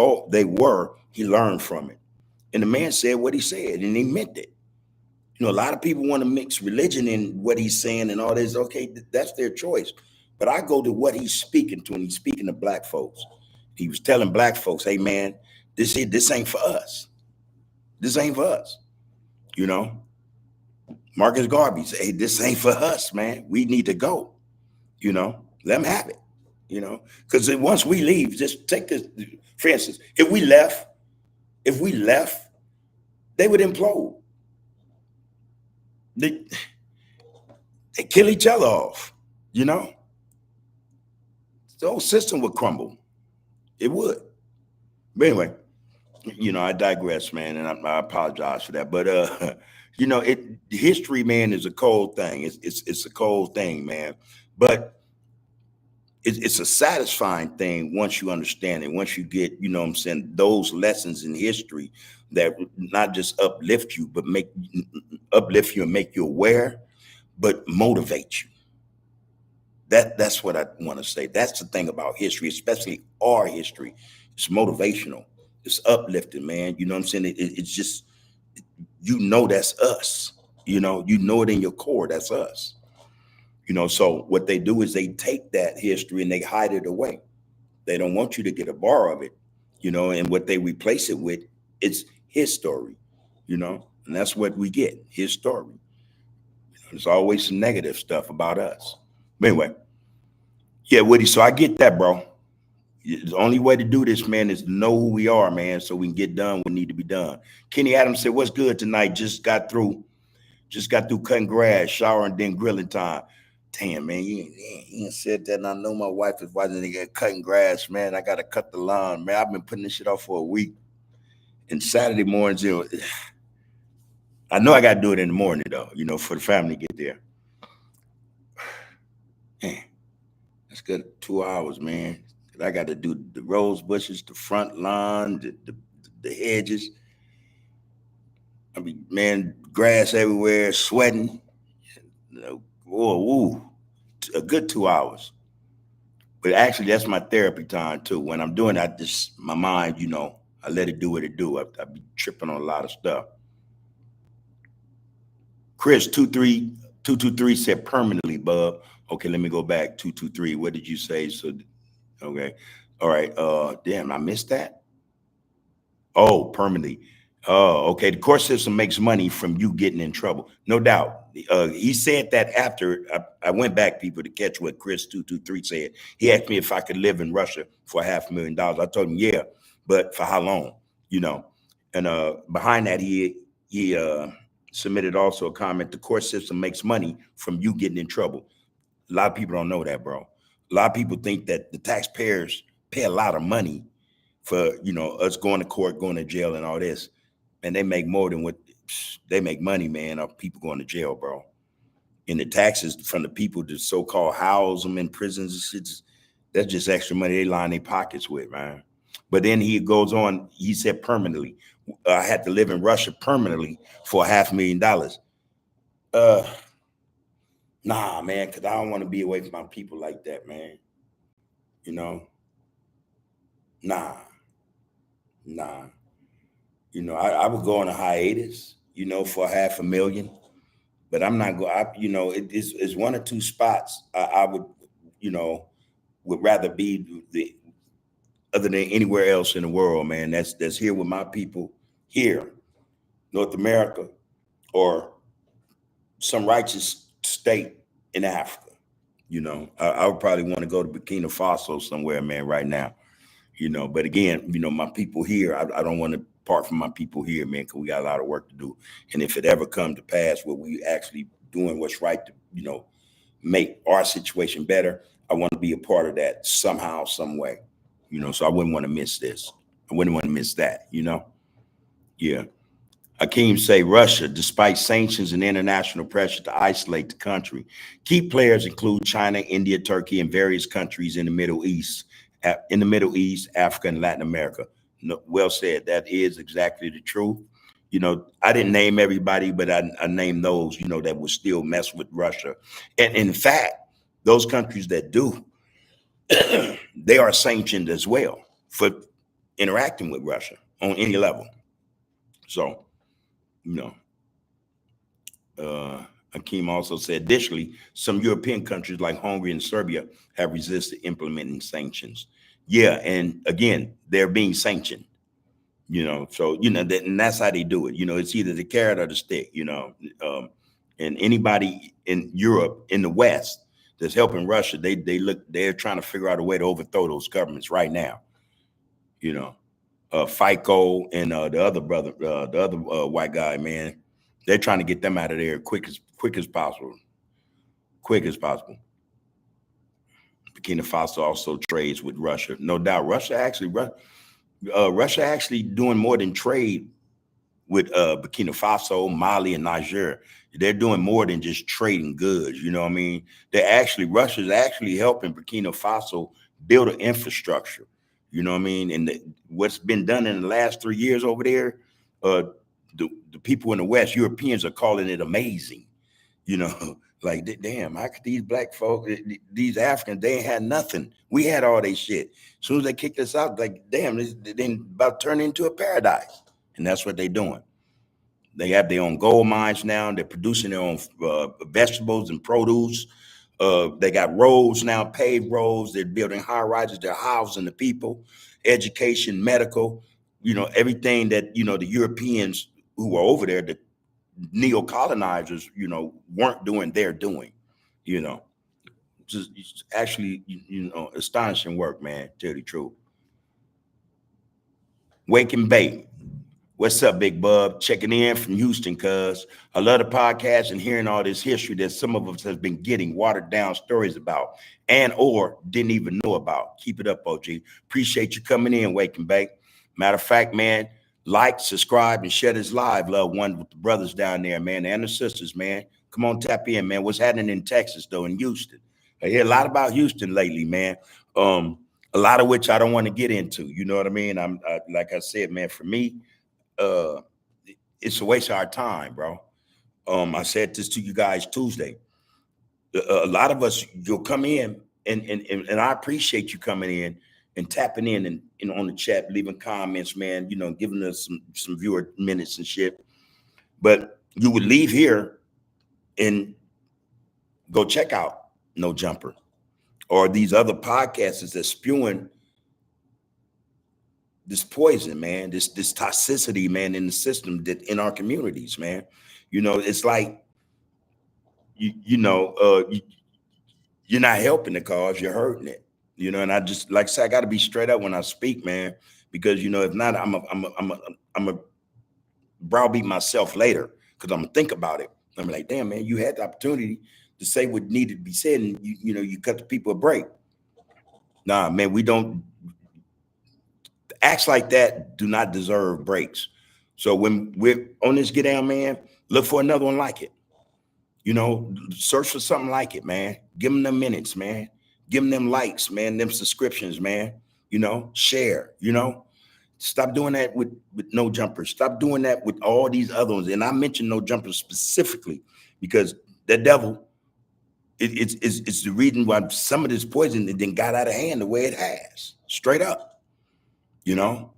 were, he learned from it. And the man said what he said, and he meant it. A lot of people want to mix religion in what he's saying and all this. Okay, that's their choice. But I go to what he's speaking to, and he's speaking to black folks. He was telling black folks, hey man, this ain't for us. This ain't for us. Marcus Garvey said, hey, this ain't for us, man. We need to go. Let them have it. Because once we leave, just take this, for instance, if we left, they would implode. They kill each other off, The whole system would crumble. It would. But anyway, I digress, man, and I apologize for that. But history, man, is a cold thing. It's a cold thing, man. But it's a satisfying thing once you understand it, once you get, those lessons in history that not just uplift you, but uplift you and make you aware, but motivate you. That's what I want to say. That's the thing about history, especially our history. It's motivational. It's uplifting, man. You know what I'm saying? It's just, that's us. You know it in your core. That's us. So what they do is they take that history and they hide it away. They don't want you to get a bar of it, and what they replace it with, it's his story, and that's what we get, his story. There's always some negative stuff about us. But anyway, yeah, Woody, so I get that, bro. The only way to do this, man, is to know who we are, man, so we can get done what need to be done. Kenny Adams said, what's good tonight? Just got through cutting grass, showering, then grilling time. Damn, man, you ain't said that. And I know my wife is watching cutting grass, man. I got to cut the lawn, man. I've been putting this shit off for a week. And Saturday mornings, I know I got to do it in the morning, though, for the family to get there. Man, that's good. 2 hours, man. I got to do the rose bushes, the front lawn, the hedges. I mean, man, grass everywhere, sweating. A good 2 hours. But actually, that's my therapy time too. When I'm doing that, my mind, I let it do what it do. I be tripping on a lot of stuff. Chris 223 said permanently, bub. Okay, let me go back. 223. What did you say? So, okay, all right. Damn, I missed that. Oh, permanently. Oh, okay. The court system makes money from you getting in trouble. No doubt. He said that after I went back, people, to catch what Chris 223 said. He asked me if I could live in Russia for $500,000. I told him, yeah, but for how long? And behind that, he submitted also a comment. The court system makes money from you getting in trouble. A lot of people don't know that, bro. A lot of people think that the taxpayers pay a lot of money for, us going to court, going to jail and all this. And they make more than what they make money, man, of people going to jail, bro. And the taxes from the people to so-called house them in prisons, That's just extra money they line their pockets with, man. But then he goes on, he said permanently. I had to live in Russia permanently for $500,000. Uh, nah, man, because I don't want to be away from my people like that, man. You know, nah, nah. I would go on a hiatus, for $500,000, but I'm not going. It's one or two spots I would, you know, would rather be the other than anywhere else in the world, man. That's here with my people here, North America, or some righteous state in Africa. I would probably want to go to Burkina Faso somewhere, man, right now. But again, my people here, I don't want to part from my people here, man, because we got a lot of work to do. And if it ever come to pass where we actually doing what's right to, make our situation better, I want to be a part of that somehow, some way. So I wouldn't want to miss this. I wouldn't want to miss that, Yeah. Akeem say Russia, despite sanctions and international pressure to isolate the country, key players include China, India, Turkey, and various countries in the Middle East, Africa, and Latin America. No, well said. That is exactly the truth. I didn't name everybody, but I named those, that would still mess with Russia. And in fact, those countries that do, they are sanctioned as well for interacting with Russia on any level. So, you know, Akeem also said, additionally, some European countries like Hungary and Serbia have resisted implementing sanctions. Yeah, and again, they're being sanctioned. So and that's how they do it. It's either the carrot or the stick. And anybody in Europe, in the West, that's helping Russia, they're trying to figure out a way to overthrow those governments right now. FICO and the other brother, the other white guy, man, they're trying to get them out of there quick as possible. Quick as possible. Burkina Faso also trades with Russia, no doubt. Russia actually doing more than trade with Burkina Faso, Mali, and Niger. They're doing more than just trading goods. You know what I mean? Russia's actually helping Burkina Faso build an infrastructure. You know what I mean? And what's been done in the last 3 years over there, the people in the West, Europeans, are calling it amazing. Like, damn, how could these black folk, these Africans, they ain't had nothing. We had all their shit. As soon as they kicked us out, like, damn, they about to turn into a paradise. And that's what they're doing. They have their own gold mines now. They're producing their own vegetables and produce. They got roads now, paved roads. They're building high rises. They're housing the people, education, medical, everything that, the Europeans who were over there, the neo-colonizers, weren't doing, they're doing, just actually, astonishing work, man, tell you the truth. Wake and bake. What's up, Big Bub? Checking in from Houston, cuz I love the podcast and hearing all this history that some of us has been getting watered down stories about and or didn't even know about. Keep it up, OG. Appreciate you coming in, Wake and Bake. Matter of fact, man, like, subscribe, and share this live, loved one, with the brothers down there, man, and the sisters, man. Come on, tap in, man. What's happening in Texas, though, in Houston? I hear a lot about Houston lately, man. A lot of which I don't want to get into. You know what I mean? Like I said, man, for me, it's a waste of our time, bro. I said this to you guys Tuesday. A lot of us, you'll come in, and I appreciate you coming in and tapping in and on the chat, leaving comments, man. Giving us some viewer minutes and shit. But you would leave here and go check out No Jumper or these other podcasters that's spewing this poison, man, this toxicity, man, in the system, that in our communities, man. It's like you're not helping the cause, you're hurting it. And I just, like I said, I got to be straight up when I speak, man, because if not, I'm a browbeat myself later, because I'm gonna think about it. I'm like, damn, man, you had the opportunity to say what needed to be said, and you cut the people a break. Nah, man, we don't. Acts like that do not deserve breaks. So when we're on this get down, man, look for another one like it. Search for something like it, man. Give them the minutes, man. Give them likes, man, them subscriptions, man. Share, Stop doing that with no jumpers. Stop doing that with all these other ones. And I mentioned no jumpers specifically because the devil, it's the reason why some of this poison it then got out of hand the way it has. Straight up, you know.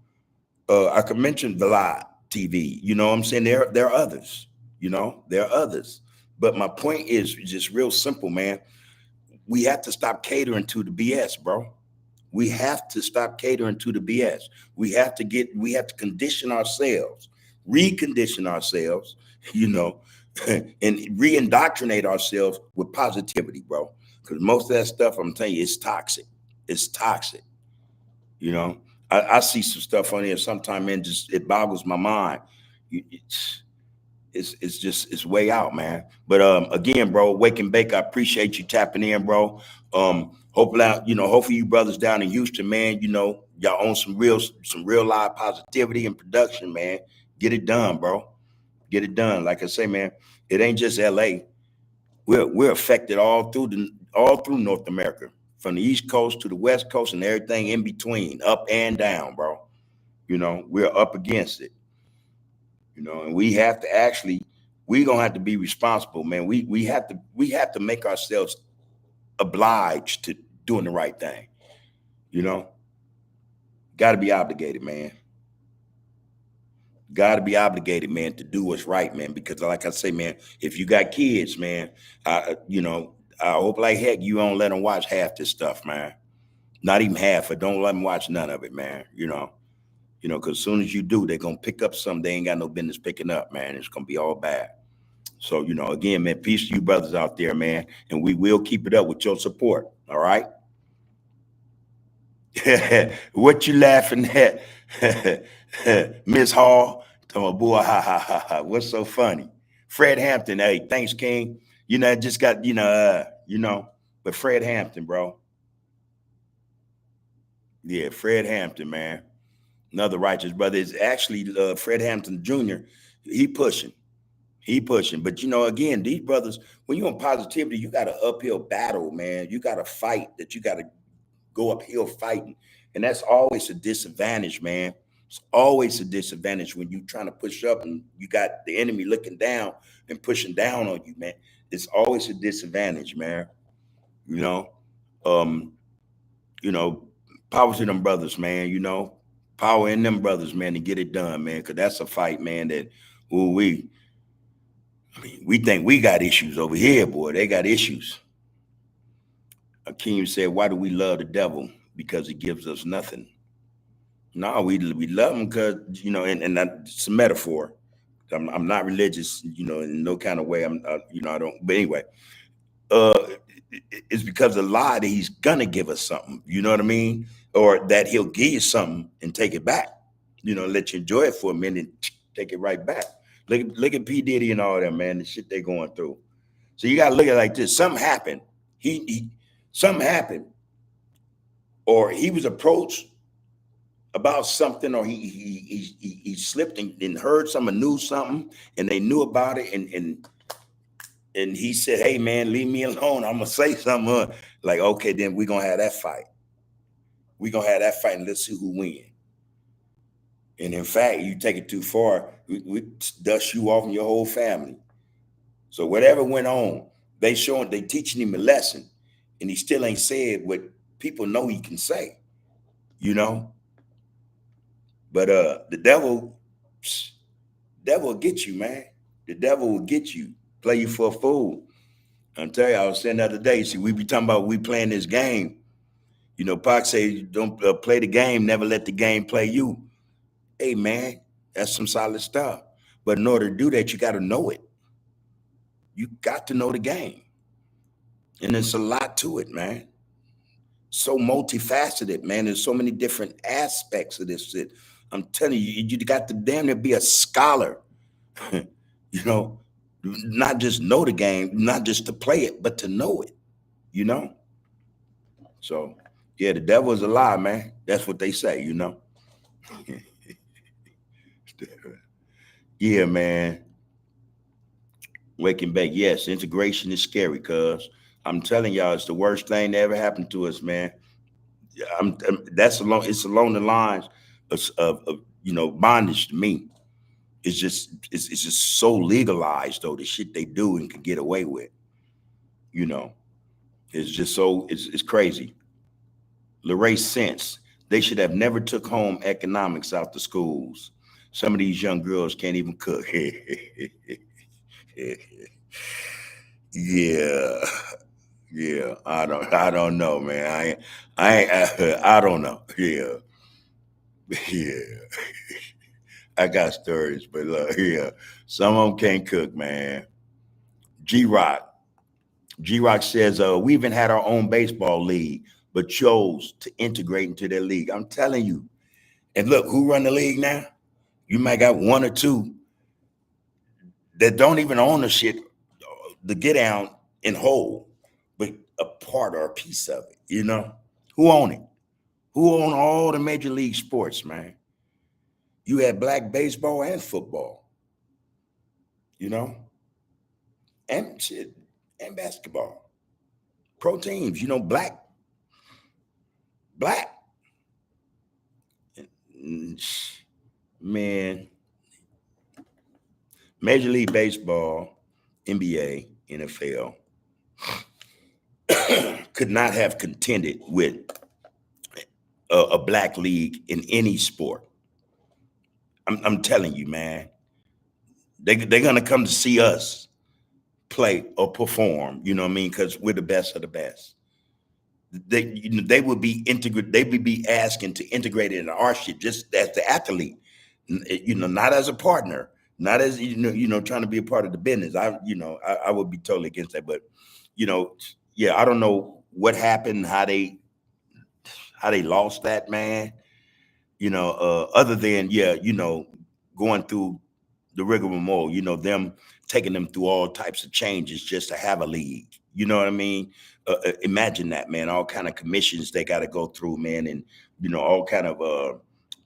I could mention Vlad TV. You know what I'm saying? There are others. There are others. But my point is just real simple, man. We have to stop catering to the BS, bro. We have to stop catering to the BS. We have to condition ourselves, recondition ourselves, and re-indoctrinate ourselves with positivity, bro. Because most of that stuff, I'm telling you, it's toxic. It's toxic. I see some stuff on here sometimes, man, just it boggles my mind. It's way out, man. But again, bro, Wake and Bake, I appreciate you tapping in, bro. Hopefully you brothers down in Houston, man, y'all own some real live positivity and production, man. Get it done, bro. Get it done. Like I say, man, it ain't just LA. We're affected all through North America, from the East Coast to the West Coast and everything in between, up and down, bro. We're up against it. And we're gonna have to be responsible, man. We have to make ourselves obliged to doing the right thing. Got to be obligated, man. Got to be obligated, man, to do what's right, man. Because like I say, man, if you got kids, man, I hope like heck you don't let them watch half this stuff, man. Not even half, but don't let them watch none of it, man. Because as soon as you do, they're gonna pick up something they ain't got no business picking up, man. It's gonna be all bad. So, again, man, peace to you brothers out there, man. And we will keep it up with your support. All right. What you laughing at, Miss Hall? Tell my boy, ha ha ha ha. What's so funny? Fred Hampton, hey, thanks, King. Just got, but Fred Hampton, bro. Yeah, Fred Hampton, man. Another righteous brother. Is actually Fred Hampton Jr. He pushing. But again, these brothers, when you're in positivity, you got an uphill battle, man. You got to fight, that you got to go uphill fighting. And that's always a disadvantage, man. It's always a disadvantage when you're trying to push up and you got the enemy looking down and pushing down on you, man. It's always a disadvantage, man. Um, Power to them brothers, man, power in them brothers, man, to get it done, man. Cause that's a fight, man, that we think we got issues over here, boy. They got issues. Akeem said, why do we love the devil? Because he gives us nothing. No, we love him because, and that's a metaphor. I'm not religious, in no kind of way. I don't, but anyway, it's because of the lie that he's gonna give us something, you know what I mean? Or that he'll give you something and take it back, let you enjoy it for a minute and take it right back. Look at P. Diddy and all that, man, the shit they're going through. So you gotta look at it like this. Something happened. Something happened. Or he was approached about something, or he slipped and heard something, knew something, and they knew about it, and he said, hey man, leave me alone. I'm gonna say something. Like, okay, then we're gonna have that fight. We're gonna have that fight and let's see who wins. And in fact, you take it too far, we dust you off and your whole family. So whatever went on, they teaching him a lesson, and he still ain't said what people know he can say, But the devil will get you, man. The devil will get you, play you for a fool. I'm telling you, I was saying the other day, see, we be talking about we playing this game. Pac say, don't play the game, never let the game play you. Hey, man, that's some solid stuff. But in order to do that, you got to know it. You got to know the game. And there's a lot to it, man. So multifaceted, man. There's so many different aspects of this shit. I'm telling you, you got to damn near be a scholar, not just know the game, not just to play it, but to know it, So, yeah, the devil is a lie, man. That's what they say, Yeah, man. Wake and bake. Yes, integration is scary, cuz I'm telling y'all, it's the worst thing that ever happened to us, man. That's along. It's along the lines of bondage to me. It's just so legalized though. The shit they do and can get away with. You know, it's just so it's crazy. Larae Sense. They should have never took home economics out the schools. Some of these young girls can't even cook. Yeah, yeah. I don't know, man. I don't know. Yeah, yeah. I got stories, but yeah, some of them can't cook, man. G Rock. G Rock says, we even had our own baseball league, but chose to integrate into their league. I'm telling you. And look, who run the league now? You might got one or two that don't even own the shit, the get down in whole, but a part or a piece of it, you know? Who own it? Who own all the major league sports, man? You had black baseball and football, you know? And shit, and basketball. Pro teams, black. Man, Major League Baseball, NBA, NFL could not have contended with a black league in any sport. I'm telling you, man. They're gonna come to see us play or perform. You know what I mean? Because we're the best of the best. They would be integrate. They would be asking to integrate it in our shit just as the athlete. Not as a partner, not as trying to be a part of the business. I would be totally against that. But you know, yeah, I don't know what happened, how they lost that, man. Other than going through the rigmarole, them taking them through all types of changes just to have a league. You know what I mean? Imagine that, man. All kind of commissions they got to go through, man, and all kind of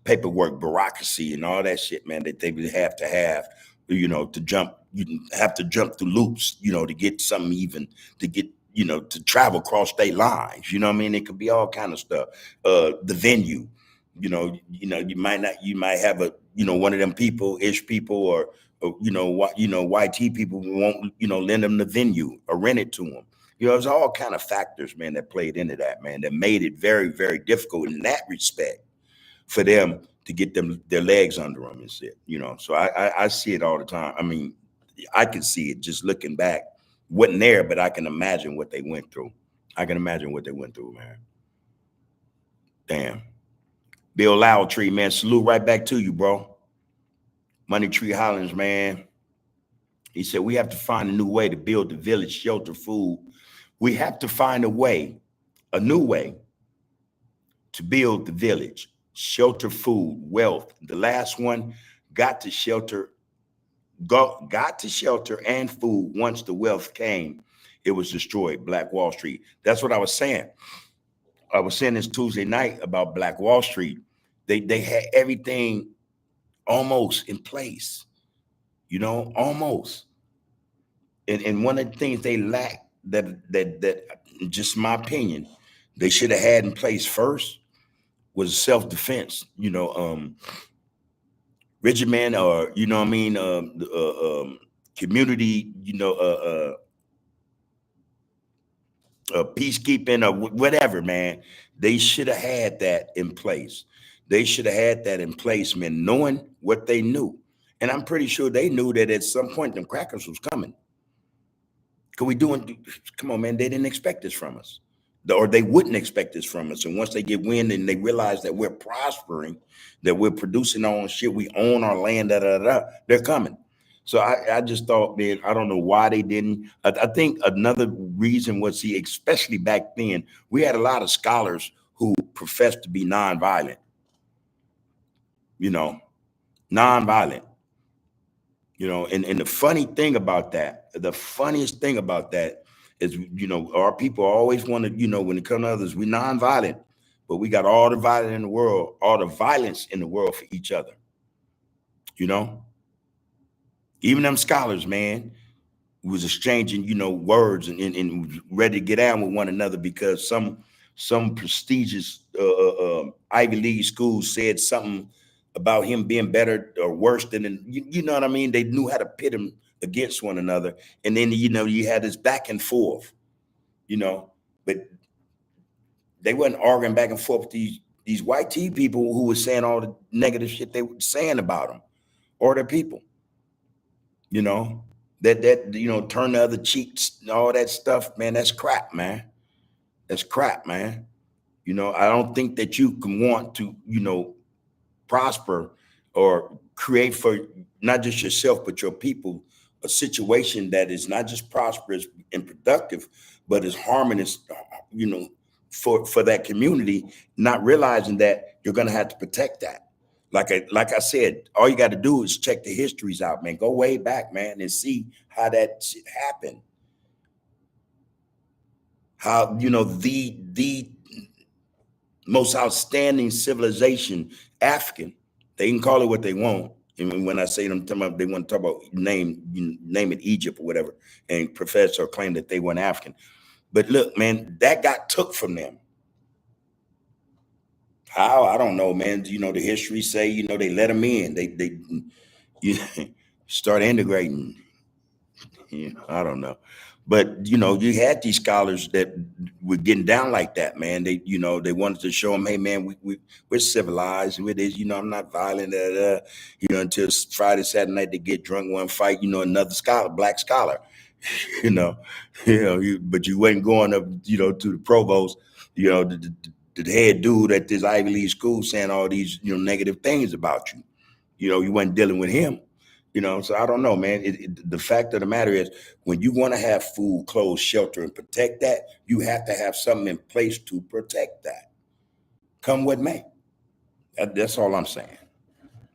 paperwork, bureaucracy, and all that shit, man. That they would have to have, to jump. You have to jump through loops, to get something even to get. To travel across state lines. You know what I mean? It could be all kind of stuff. The venue, you might have one of them ish people or YT people who won't lend them the venue or rent it to them. There's all kind of factors, man, that played into that, man, that made it very, very difficult in that respect for them to get their legs under them and shit. So I see it all the time. I mean, I can see it just looking back. Wasn't there, but I can imagine what they went through. I can imagine what they went through, man. Damn. Bill Loudtree, man, salute right back to you, bro. Money Tree Hollins, man. He said, we have to find a new way to build the village, shelter, food. We have to find a new way to build the village, shelter, food, wealth. The last one, got to shelter and food. Once the wealth came, it was destroyed. Black Wall Street. That's what I was saying. I was saying this Tuesday night about Black Wall Street. They had everything almost in place, almost. And one of the things they lack that just my opinion, they should have had in place first was self-defense. Regimen, or what I mean, community, peacekeeping or whatever, man. They should have had that in place. They should have had that in place, man, knowing what they knew. And I'm pretty sure they knew that at some point them crackers was coming. Come on, man, they didn't expect this from us. Or they wouldn't expect this from us. And once they get wind and they realize that we're prospering, that we're producing our own shit, we own our land, they're coming. So I just thought, man, I don't know why they didn't. I think another reason was, especially back then, we had a lot of scholars who professed to be nonviolent, nonviolent. And the funniest thing about that is, our people always want to, when it comes to others, we nonviolent, but we got all the violence in the world, all the violence in the world for each other. Even them scholars, man. was exchanging, words and ready to get on with one another because some prestigious Ivy League schools said something about him being better or worse than, you know what I mean? They knew how to pit him against one another. And then, you had this back and forth, but they wasn't arguing back and forth with these white tea people who were saying all the negative shit they were saying about them or their people, you know, that turn the other cheeks and all that stuff, man. That's crap, man. That's crap, man. I don't think that you can want to, prosper or create for not just yourself but your people a situation that is not just prosperous and productive, but is harmonious, you know, for that community. Not realizing that you're going to have to protect that. Like I said, all you got to do is check the histories out, man. Go way back, man, and see how that shit happened. How the most outstanding civilization, African. They can call it what they want. And when I say them, they want to talk about name it Egypt or whatever, and profess or claim that they weren't African. But look, man, that got took from them. How? I don't know, man. The history say, they let them in. They you start integrating. I don't know. But you had these scholars that were getting down like that, man. They wanted to show them, hey, man, we're civilized. With this, I'm not violent. Until Friday, Saturday night, they get drunk, one fight. Another scholar, black scholar. you know, but you wasn't going up, to the provost, the head dude at this Ivy League school saying all these, negative things about you. You wasn't dealing with him. So I don't know, man. The fact of the matter is, when you want to have food, clothes, shelter, and protect that, you have to have something in place to protect that. Come with me. That's all I'm saying.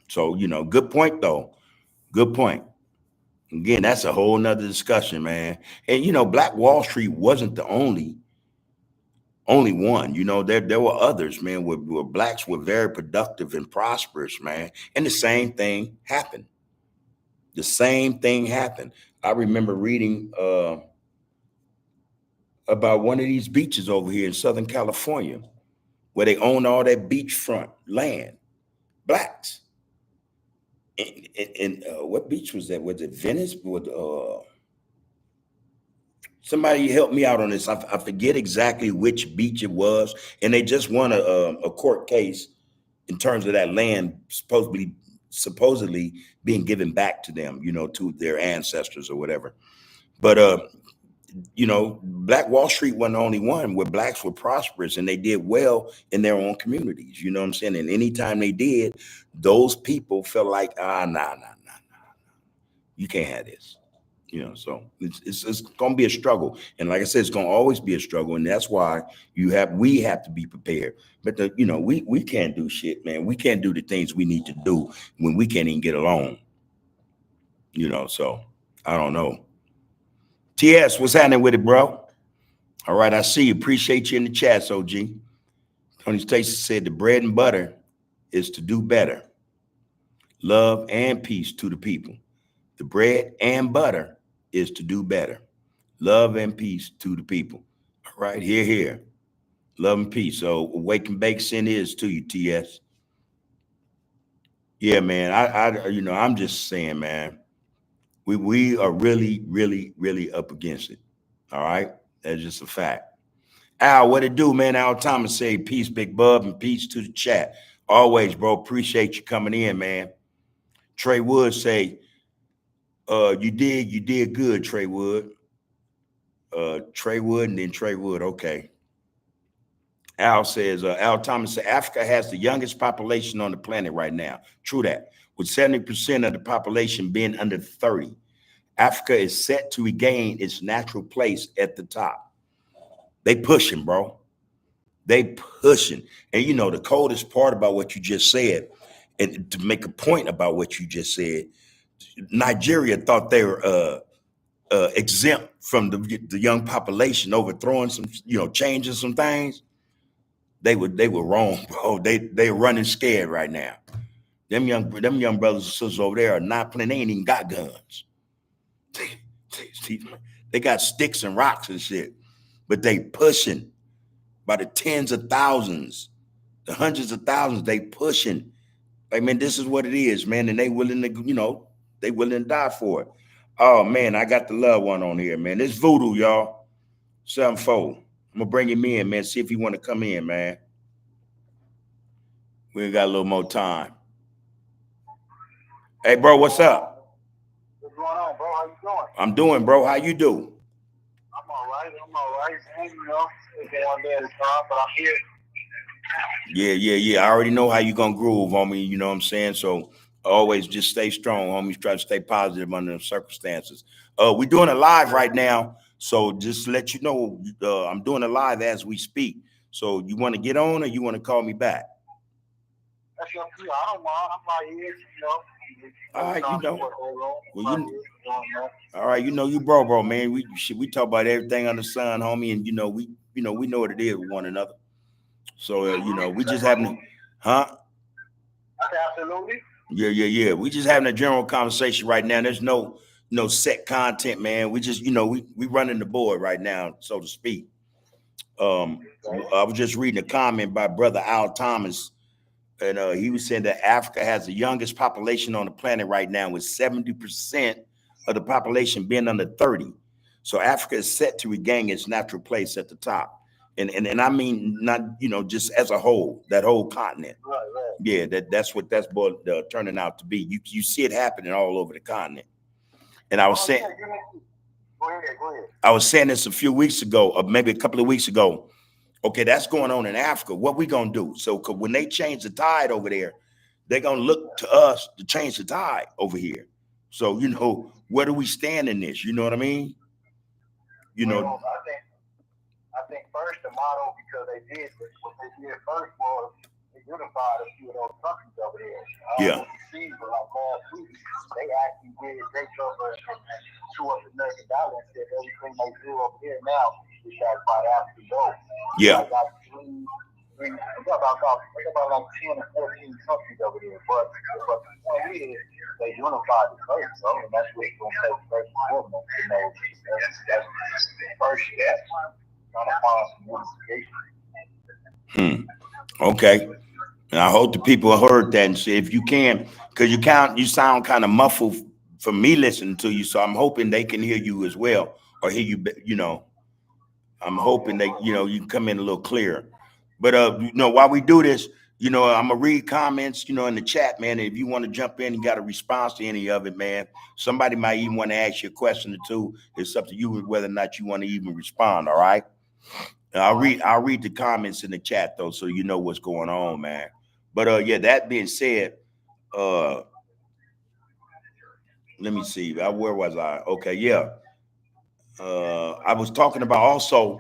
So, good point, though. Good point. Again, that's a whole nother discussion, man. And, Black Wall Street wasn't the only one. There were others, man, where blacks were very productive and prosperous, man. And the same thing happened. The same thing happened. I remember reading about one of these beaches over here in Southern California where they own all that beachfront land, blacks. And what beach was that? Was it Venice? Somebody help me out on this. I forget exactly which beach it was. And they just won a court case in terms of that land supposedly being given back to them, to their ancestors or whatever. But Black Wall Street wasn't the only one where blacks were prosperous and they did well in their own communities. You know what I'm saying? And anytime they did, those people felt like, nah, you can't have this. So it's going to be a struggle. And like I said, it's going to always be a struggle. And that's why we have to be prepared. But we can't do shit, man. We can't do the things we need to do when we can't even get along. So I don't know. TS, what's happening with it, bro? All right, I see you. Appreciate you in the chat, OG. Tony Stacy said the bread and butter is to do better. Love and peace to the people. The bread and butter is to do better. Love and peace to the people. All right, here. Love and peace. So wake and bake sin is to you, TS. Yeah, man. I'm just saying, man. We are really, really, really up against it. All right, that's just a fact. Al, what it do, man? Al Thomas say peace, Big Bub, and peace to the chat. Always, bro. Appreciate you coming in, man. Trey Wood say, you did good, Trey Wood. Trey Wood and then Trey Wood. Okay. Al says, Al Thomas says, Africa has the youngest population on the planet right now. True that. With 70% of the population being under 30, Africa is set to regain its natural place at the top. They pushing, bro. They pushing. And the coldest part about what you just said, and to make a point about what you just said, Nigeria thought they were exempt from the young population, overthrowing some, changing some things. They were wrong, bro. They running scared right now. Them young brothers and sisters over there are not playing. They ain't even got guns. They got sticks and rocks and shit, but they pushing by the tens of thousands, the hundreds of thousands. They pushing. Like, man, this is what it is, man, and they willing to, they willing to die for it. Oh man, I got the loved one on here, man. This Voodoo, y'all. 7-4. I'm gonna bring him in, man. See if he want to come in, man. We got a little more time. Hey, bro, what's up? What's going on, bro? How you doing? I'm doing, bro. How you do? I'm all right. And, it's one day at a time, but I'm here. Yeah. I already know how you gonna groove, homie. You know what I'm saying? So always just stay strong, homies. Try to stay positive under the circumstances. We're doing it live right now. So just to let you know, I'm doing it live as we speak. So you want to get on or you want to call me back? That's up to you. I don't mind. I'm right here, All right, all right, you bro, man. We talk about everything under the sun, homie, and we know what it is with one another. So we just having, huh? Absolutely. Yeah. We just having a general conversation right now. There's no set content, man. We just we running the board right now, so to speak. I was just reading a comment by Brother Al Thomas. And he was saying that Africa has the youngest population on the planet right now, with 70% of the population being under 30. So Africa is set to regain its natural place at the top. And I mean, not, just as a whole, that whole continent. Right. Yeah, that's what that's turning out to be. You see it happening all over the continent. And I was saying, Go ahead. I was saying this a few weeks ago, or maybe a couple of weeks ago. Okay, that's going on in Africa. What we gonna do? So when they change the tide over there, they're gonna look to us to change the tide over here. So where do we stand in this? You know what I mean? Well, I think first the model, because what they did first was they unified a few of those countries over there. Yeah. See, but like last week, they actually did take over $200 million and said everything they do over here now is that by African gold. Yeah. Like about like 10 or 14 countries over there. But the point is, they unified the first, bro, and that's what's going to take first and foremost. That's the first step. Trying to find some unification. Okay. And I hope the people heard that and say, if you can, because you sound kind of muffled for me listening to you. So I'm hoping they can hear you as well, or hear you, I'm hoping that, you come in a little clearer. But, while we do this, I'm going to read comments, in the chat, man. And if you want to jump in and got a response to any of it, man, somebody might even want to ask you a question or two. It's up to you whether or not you want to even respond. All right. I'll read the comments in the chat, though, so you know what's going on, man. But, that being said, let me see. Where was I? Okay, yeah. I was talking about also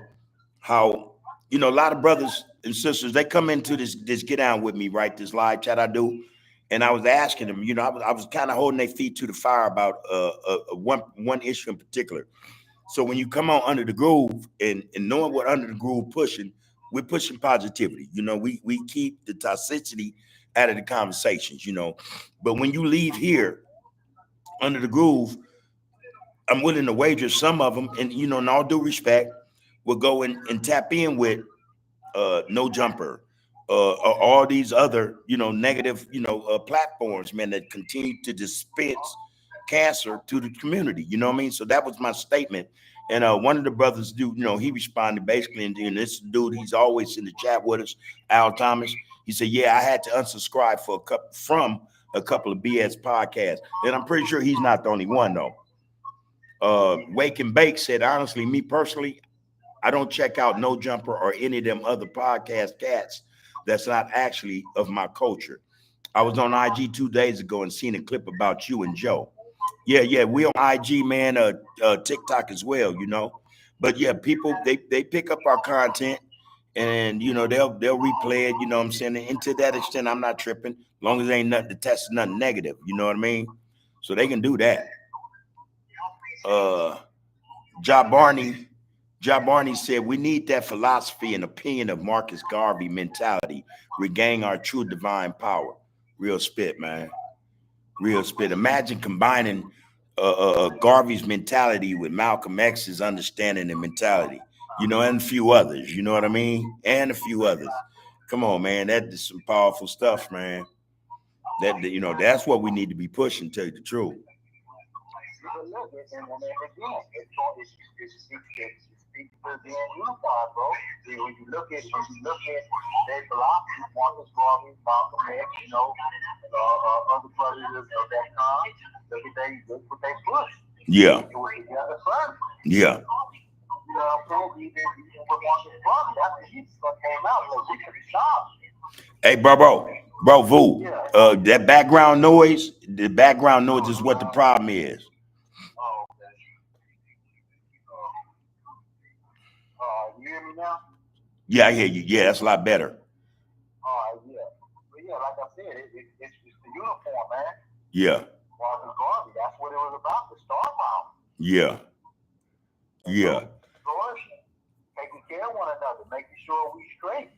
how, a lot of brothers and sisters, they come into this get down with me, right? This live chat I do. And I was asking them, I was kind of holding their feet to the fire about one issue in particular. So when you come on Under the Groove and knowing what Under the Groove pushing, we're pushing positivity. We keep the toxicity out of the conversations, But when you leave here, Under the Groove, I'm willing to wager some of them, and in all due respect, will go and tap in with No Jumper, all these other negative platforms, man, that continue to dispense cancer to the community. You know what I mean? So that was my statement. And one of the brothers, he responded basically, and this dude, he's always in the chat with us, Al Thomas. He said, "Yeah, I had to unsubscribe from a couple of BS podcasts," and I'm pretty sure he's not the only one though. Wake and Bake said, "Honestly, me personally, I don't check out No Jumper or any of them other podcast cats that's not actually of my culture. I was on IG 2 days ago and seen a clip about you and Joe." Yeah, we on IG, man, TikTok as well, But yeah, people they pick up our content and they'll replay it, you know what I'm saying? And to that extent, I'm not tripping, as long as there ain't nothing to test, nothing negative, you know what I mean? So they can do that. Ja Barney said, "We need that philosophy and opinion of Marcus Garvey mentality, regain our true divine power." Real spit, man. Real spit. Imagine combining Garvey's mentality with Malcolm X's understanding and mentality, and a few others, you know what I mean? And a few others. Come on, man. That is some powerful stuff, man. That's what we need to be pushing, tell you the truth. But look, and then again, it speaks to being unified, bro. See, when you look at their philosophy, Marcus Garvey, Malcolm X, other brothers of that time, look what they pushed. Yeah. It was together first. Yeah. You know what I'm saying? Even with Marcus Garvey, after he came out, like, we could stop. Hey, bro, Vu, that background noise is what the problem is. Oh, okay. You hear me now? Yeah, I hear you. Yeah, that's a lot better. Yeah. But yeah, like I said, it's the uniform, man. Yeah. Marcus Garvey, that's what it was about, the star power. Yeah. Yeah. Flourishing, taking care of one another, making sure we straight.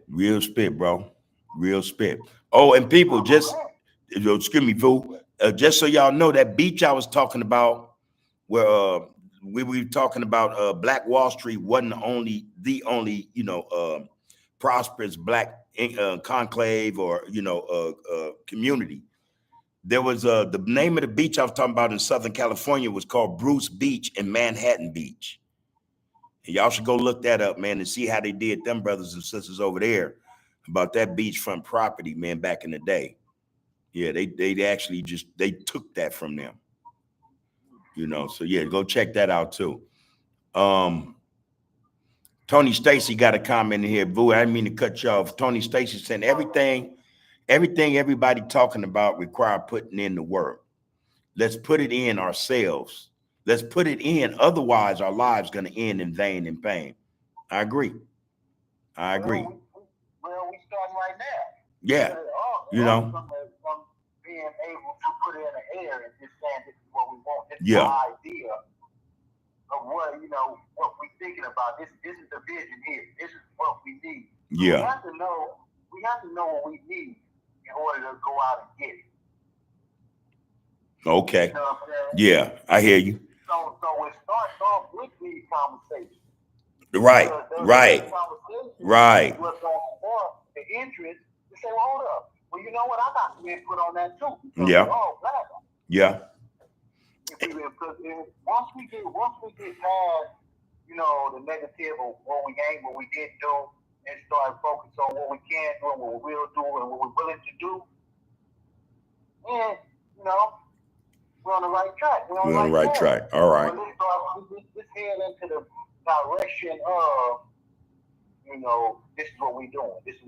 Real spit, bro. Real spit. Oh, and people, excuse me, Vu, just so y'all know, that beach I was talking about, where we were talking about Black Wall Street wasn't the only prosperous black conclave or community. There was the name of the beach I was talking about in Southern California was called Bruce Beach and Manhattan Beach. And y'all should go look that up, man, and see how they did them brothers and sisters over there about that beachfront property, man, back in the day. Yeah, they actually they took that from them. So yeah, go check that out too. Tony Stacy got a comment in here. Boo, I didn't mean to cut you off. Tony Stacy saying everything everybody talking about require putting in the work. Let's put it in ourselves. Let's put it in. Otherwise, our lives going to end in vain and pain. I agree. Well, we starting right now. Yeah. From being able to put it in the air and just saying this is what we want. This is Yeah. the idea of what we're thinking about. This is the vision here. This is what we need. Yeah. We have to know what we need in order to go out and get it. Okay. You know what I'm saying? Yeah, I hear you. So it starts off with these conversations. Right. Right. What's going on? The interest to say, well, hold up. Well, you know what? I got some input on that too. Yeah. Yeah. Because once we get past, the negative of what we ain't, what we didn't do, and start focusing on what we can do and what we will do and what we're willing to do, and we're on the right track. We're on the right track. All right. Let's head into the direction of, this is what we're doing. This is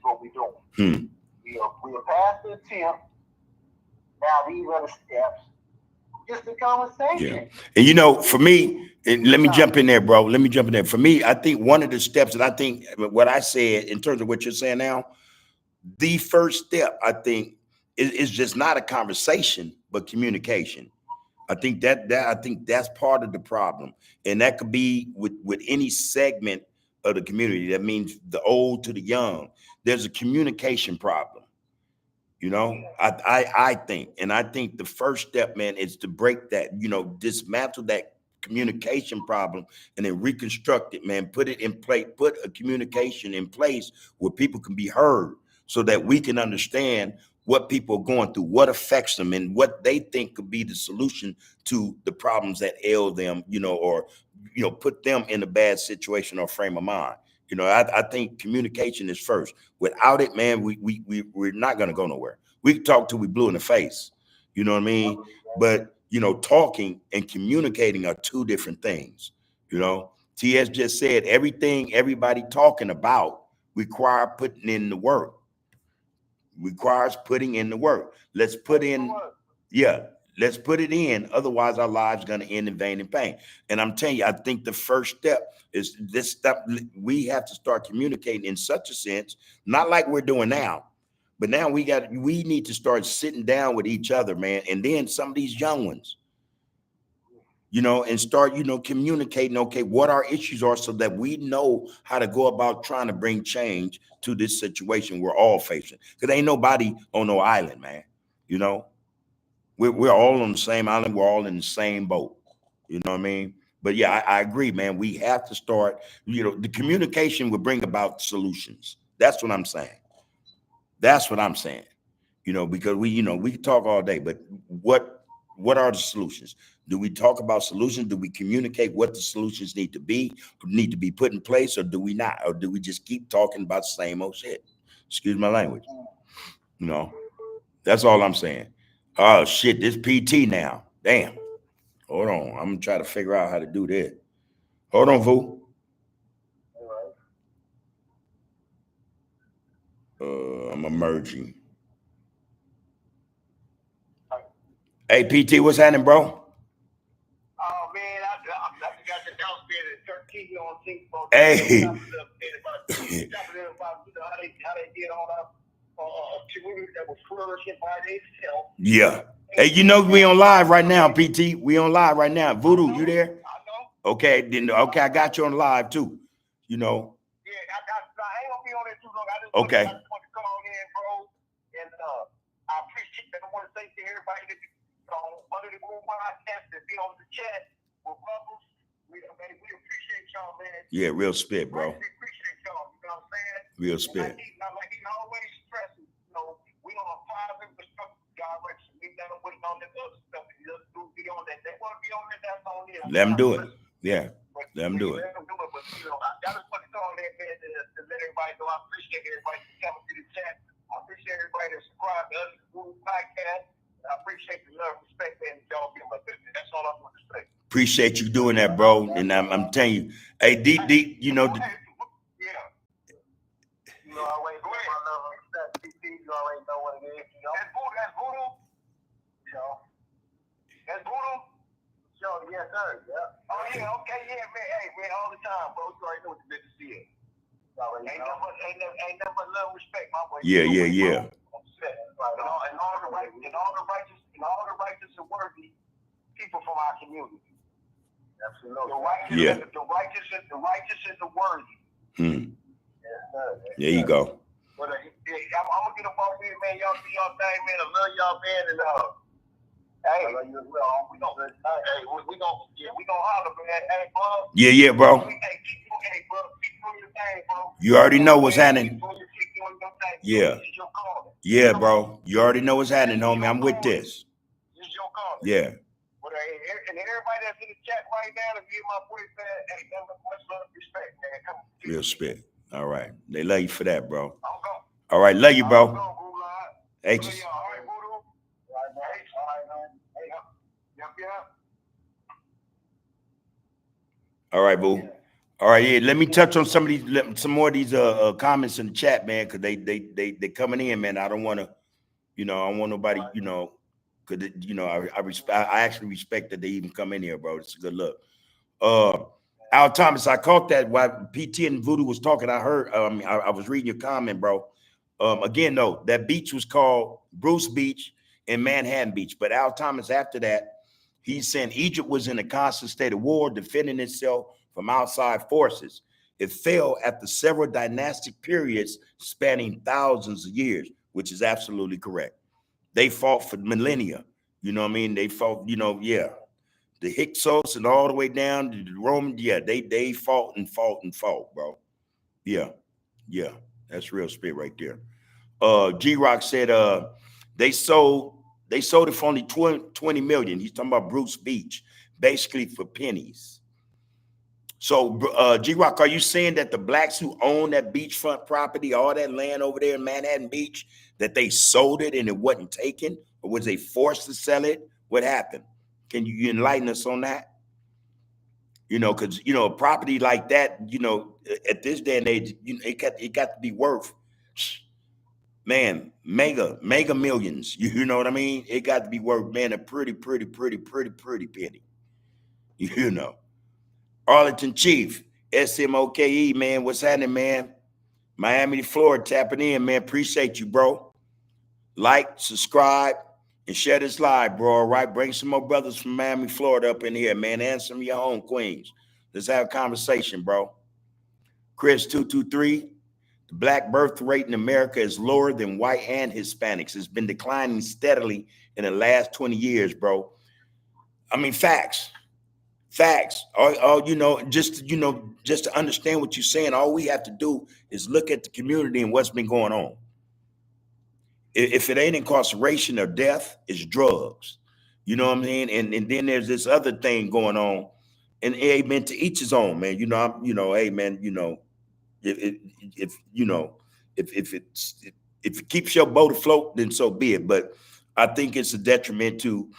what we're doing. We are past the attempt. Now these are the steps. Just a conversation. Yeah. And for me, let me jump in there, bro. Let me jump in there. For me, I think one of the steps that I think what I said in terms of what you're saying now, the first step, I think, is just not a conversation, but communication. I think that's part of the problem. And that could be with any segment of the community. That means the old to the young. There's a communication problem. I think, and I think the first step, man, is to break that, dismantle that communication problem and then reconstruct it, man, put it in place, put a communication in place where people can be heard so that we can understand what people are going through, what affects them, and what they think could be the solution to the problems that ail them, or put them in a bad situation or frame of mind. I think communication is first. Without it, man, we're not going to go nowhere. We can talk till we blue in the face. You know what I mean? But, talking and communicating are two different things. TS just said everything everybody talking about requires putting in the work. Let's put in, let's put it in. Otherwise, our lives going to end in vain and pain. And I'm telling you, I think the first step is this step. We have to start communicating in such a sense, not like we're doing now, but now we need to start sitting down with each other, man. And then some of these young ones, and start, communicating, okay, what our issues are so that we know how to go about trying to bring change to this situation we're all facing. Because ain't nobody on no island, man, We're all on the same island. We're all in the same boat. You know what I mean? But yeah, I agree, man. We have to start, the communication will bring about solutions. That's what I'm saying. That's what I'm saying. Because we can talk all day, but what are the solutions? Do we talk about solutions? Do we communicate what the solutions need to be put in place, or do we not? Or do we just keep talking about the same old shit? Excuse my language. You know, that's all I'm saying. Oh shit, this PT now. Damn. Hold on. I'm gonna try to figure out how to do that. Hold on, Vu. I'm emerging. Hey, PT, what's happening, bro? Oh man, I got the house bed at 13 on TV. Hey. How they did all that community that was flourishing by themselves. Yeah. Hey, we on live right now, PT. We on live right now. Voodoo, you there? I know. Okay, then I got you on live too. Yeah, I ain't gonna be on there too long. I just want to come on in, bro. And I appreciate that. I want to say to everybody that under the Blue Podcast that be on the chat with brothers. We appreciate y'all, man. Yeah, real spit, bro. We appreciate y'all. You know what I'm saying? Real spit. Like he always stresses, we on a positive constructive direction. We never waiting on this other stuff. Just do be on that. They want to be on that. That's on them. Let them do it. Yeah. Let them do it. Let them do it. But I just want to call that, man, to let everybody know. I appreciate everybody coming to the chat. I appreciate everybody that subscribed to the Blue Podcast. I appreciate the love, respect, and y'all being my business. That's all I want to say. Appreciate you doing that, bro. And I'm telling you, hey, deep, yeah. You always go ahead. My love and respect, PT. You already know what it is. That's voodoo. That's voodoo. Sure, yes, sir. Yeah. Oh yeah, okay, yeah, man. Hey, man, all the time, bro. You already know what the business is. Ain't nothing but love, respect, my boy. Yeah. And all the righteous and worthy people from our community. Absolutely. The righteous and the worthy. Yes, sir. There you go. But I'm gonna get up off here, man. Y'all do y'all thing, man. I love y'all, man. And hey, I love you as well. We gonna holler, man. Hey, bro. Yeah, bro. Hey, keep doing your thing, bro. You already know what's happening. Keep doing your thing. Yeah. This is your calling. Yeah, bro. You already know what's happening, homie. I'm with this. This is your calling. Yeah. But and everybody that's in the chat right now, to give my voice, man, hey, much love, respect, man. Come on. Real spit. All right. They love you for that, bro. I'm going. All right. Love you, bro. Hey, just. all right, Voodoo. All right, man. Hey, yep. All right, boo. Yeah. All right, yeah. Let me touch on some more of these comments in the chat, man, because they coming in, man. I don't want to, I don't want nobody, because I actually respect that they even come in here, bro. It's a good look. Al Thomas, I caught that while PT and Voodoo was talking. I heard, I was reading your comment, bro. Again, no, that beach was called Bruce Beach and Manhattan Beach. But Al Thomas, after that, he's saying Egypt was in a constant state of war, defending itself from outside forces. It fell after several dynastic periods spanning thousands of years, which is absolutely correct. They fought for millennia. You know what I mean? They fought, the Hyksos and all the way down to the Romans. Yeah, they fought, bro. Yeah. That's real spit right there. G-Rock said they sold it for only 20 million. He's talking about Bruce Beach, basically for pennies. So G-Rock, are you saying that the blacks who own that beachfront property, all that land over there in Manhattan Beach, that they sold it and it wasn't taken? Or was they forced to sell it? What happened? Can you enlighten us on that? Because a property like that, at this day and age, it got to be worth, man, mega millions. You know what I mean? It got to be worth, man, a pretty penny. Arlington Chief, SMOKE, man, what's happening, man? Miami, Florida, tapping in, man. Appreciate you, bro. Like, subscribe, and share this live, bro. All right, bring some more brothers from Miami, Florida up in here, man. And some of your home queens. Let's have a conversation, bro. Chris 223, The black birth rate in America is lower than white and Hispanics. It's been declining steadily in the last 20 years, bro. I mean, facts. Facts. All just to understand what you're saying, all we have to do is look at the community and what's been going on. If it ain't incarceration or death, it's drugs. You know what I mean? And then there's this other thing going on. And amen, to each his own, man. Hey man, if, if you know, if it keeps your boat afloat, then so be it. But I think it's a detriment to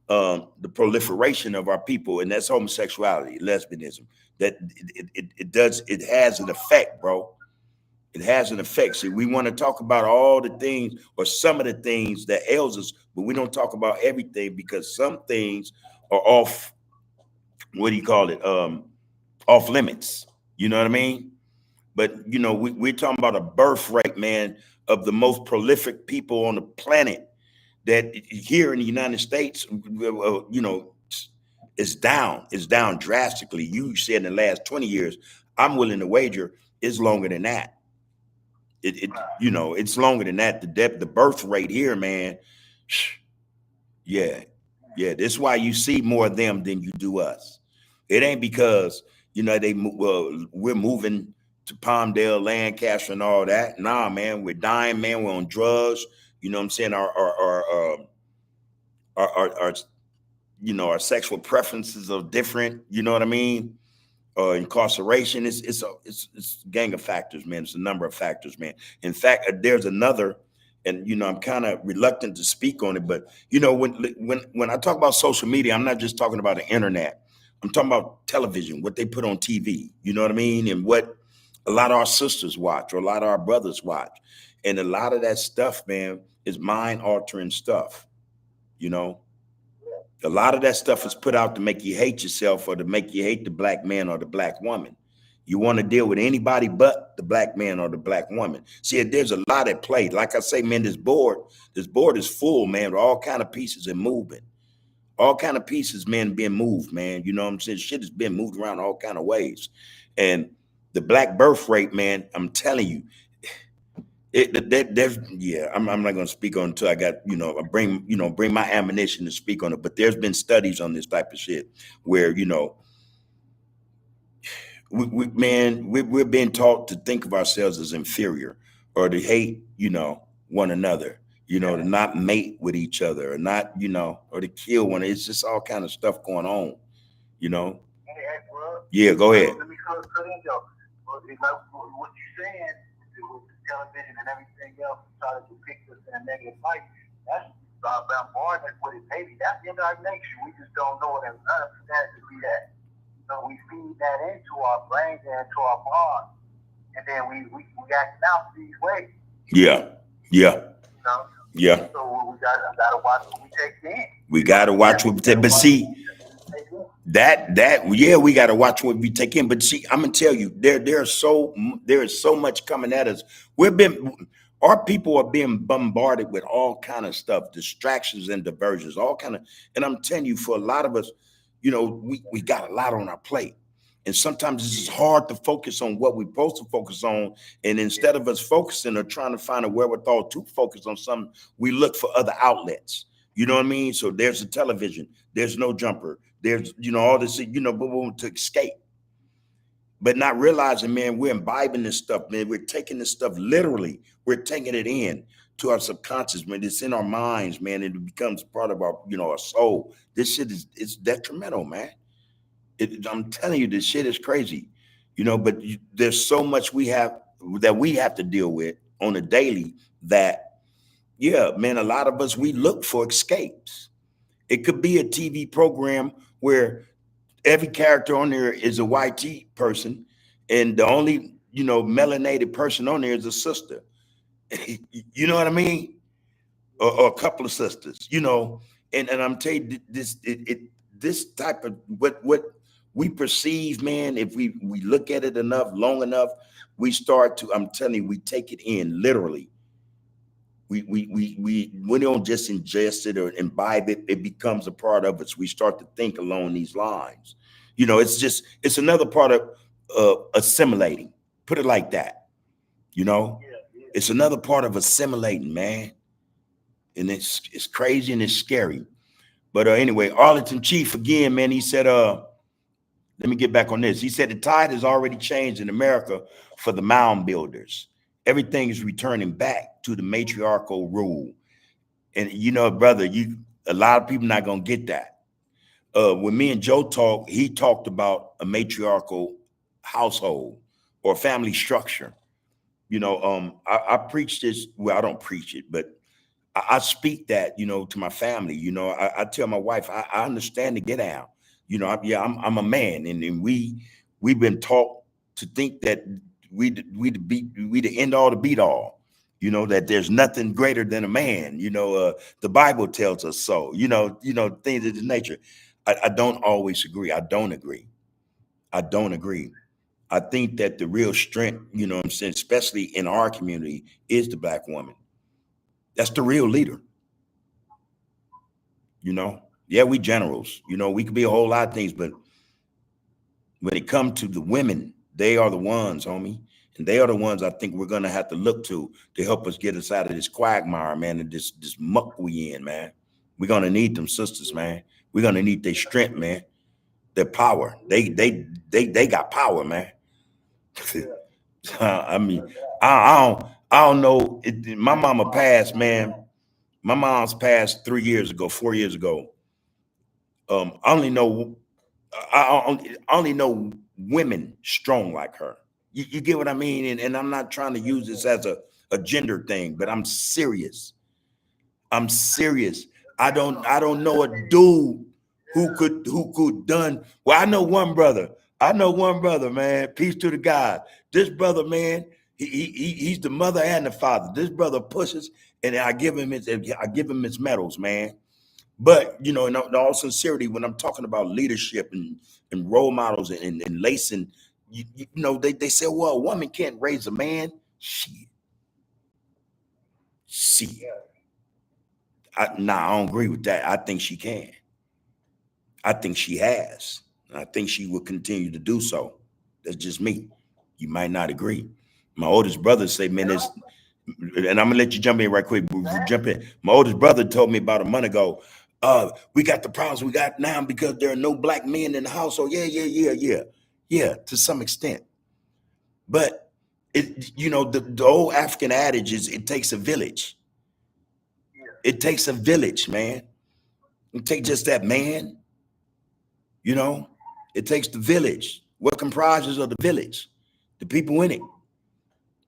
the proliferation of our people, and that's homosexuality, lesbianism. That it has an effect, bro. It has an effect. See, we want to talk about all the things or some of the things that ails us, but we don't talk about everything because some things are off. What do you call it? Off limits. You know what I mean? But we're talking about a birth rate, man, of the most prolific people on the planet. That here in the United States, is down. It's down drastically. You said in the last 20 years. I'm willing to wager it's longer than that. It's longer than that. The birth rate here, man. Yeah, yeah. That's why you see more of them than you do us. It ain't because we're moving to Palmdale, Lancaster, and all that. Nah, man, we're dying, man. We're on drugs. You know what I'm saying? Our sexual preferences are different. You know what I mean? Incarceration. It's a gang of factors, man. It's a number of factors, man. In fact, there's another, and I'm kind of reluctant to speak on it, but when I talk about social media, I'm not just talking about the internet. I'm talking about television, what they put on TV. You know what I mean? And what a lot of our sisters watch, or a lot of our brothers watch, and a lot of that stuff, man, is mind altering stuff. You know, a lot of that stuff is put out to make you hate yourself or to make you hate the black man or the black woman. You want to deal with anybody but the black man or the black woman. See, there's a lot at play. Like I say, man, this board is full, man, with all kind of pieces and movement. All kind of pieces, man, being moved, man. You know what I'm saying? Shit is being moved around all kind of ways. And the black birth rate, man, I'm telling you, I'm not going to speak on it until I got, I bring my ammunition to speak on it. But there's been studies on this type of shit where, we're being taught to think of ourselves as inferior or to hate, one another, to not mate with each other or not, or to kill one. It's just all kind of stuff going on, you know. Hey, bro. Yeah, go ahead. Let me cut in though. Like what you're saying with the television and everything else, try to depict us in a negative light. That's bombardment with it, baby. That's in our nature. We just don't know it and understand it to be that. So we feed that into our brains and into our minds, and then we act out these ways. Yeah, yeah, yeah. So we gotta watch what we take in. We gotta watch what we take. But see, we gotta watch what we take in. But see, I'm gonna tell you, there is so much coming at us. Our people are being bombarded with all kind of stuff, distractions and diversions, all kind of. And I'm telling you, for a lot of us, we got a lot on our plate. And sometimes it's just hard to focus on what we're supposed to focus on. And instead of us focusing or trying to find a wherewithal to focus on something, we look for other outlets. You know what I mean? So there's the television, there's No Jumper, there's, all this, boom, to escape. But not realizing, man, we're imbibing this stuff, man. We're taking this stuff literally. We're taking it in to our subconscious, man. It's in our minds, man. It becomes part of our, our soul. This shit it's detrimental, man. I'm telling you, this shit is crazy, but there's so much we have to deal with on a daily that, yeah, man, a lot of us, we look for escapes. It could be a TV program where every character on there is a YT person, and the only, melanated person on there is a sister. You know what I mean? Or a couple of sisters, and I'm telling you, this type of what we perceive, man, if we look at it long enough, we start to, I'm telling you, we take it in literally. We don't just ingest it or imbibe it, it becomes a part of us. We start to think along these lines. It's another part of assimilating. Put it like that. You know, it's another part of assimilating, man. And it's crazy and it's scary. But anyway, Arlington Chief again, man, he said, let me get back on this. He said the tide has already changed in America for the mound builders. Everything is returning back to the matriarchal rule. And you know, brother, a lot of people not gonna get that. When me and Joe talked, he talked about a matriarchal household or family structure. You know, I preach this. Well, I don't preach it, but I speak that, to my family. I tell my wife, I understand the get out. I'm a man, and we've been taught to think that we the end all, the beat all. That there's nothing greater than a man. The Bible tells us so. Things of this nature. I don't always agree. I don't agree. I don't agree. I think that the real strength, what I'm saying, especially in our community, is the Black woman. That's the real leader. Yeah, we generals. We could be a whole lot of things, but when it comes to the women, they are the ones, homie. And they are the ones I think we're gonna have to look to help us get us out of this quagmire, man, and this muck we in, man. We're gonna need them sisters, man. We're gonna need their strength, man. Their power. They got power, man. I mean, I don't know. My mama passed, man. My mom's passed 3 years ago, 4 years ago. I only know women strong like her. You get what I mean? And I'm not trying to use this as a gender thing, but I'm serious. I'm serious. I don't know a dude who could done. Well, I know one brother. Man. Peace to the God. This brother, man, he's the mother and the father. This brother pushes, and I give him his medals, man. But in all sincerity, when I'm talking about leadership and role models and lacing, they say, well, a woman can't raise a man. She, I don't agree with that. I think she can. I think she has. I think she will continue to do so. That's just me. You might not agree. My oldest brother say, man, and I'm gonna let you jump in right quick. Jump in. My oldest brother told me about a month ago. We got the problems we got now because there are no Black men in the house. So yeah, to some extent. But the old African adage is it takes a village. It takes a village, man. It takes just that man. It takes the village. What comprises of the village? The people in it.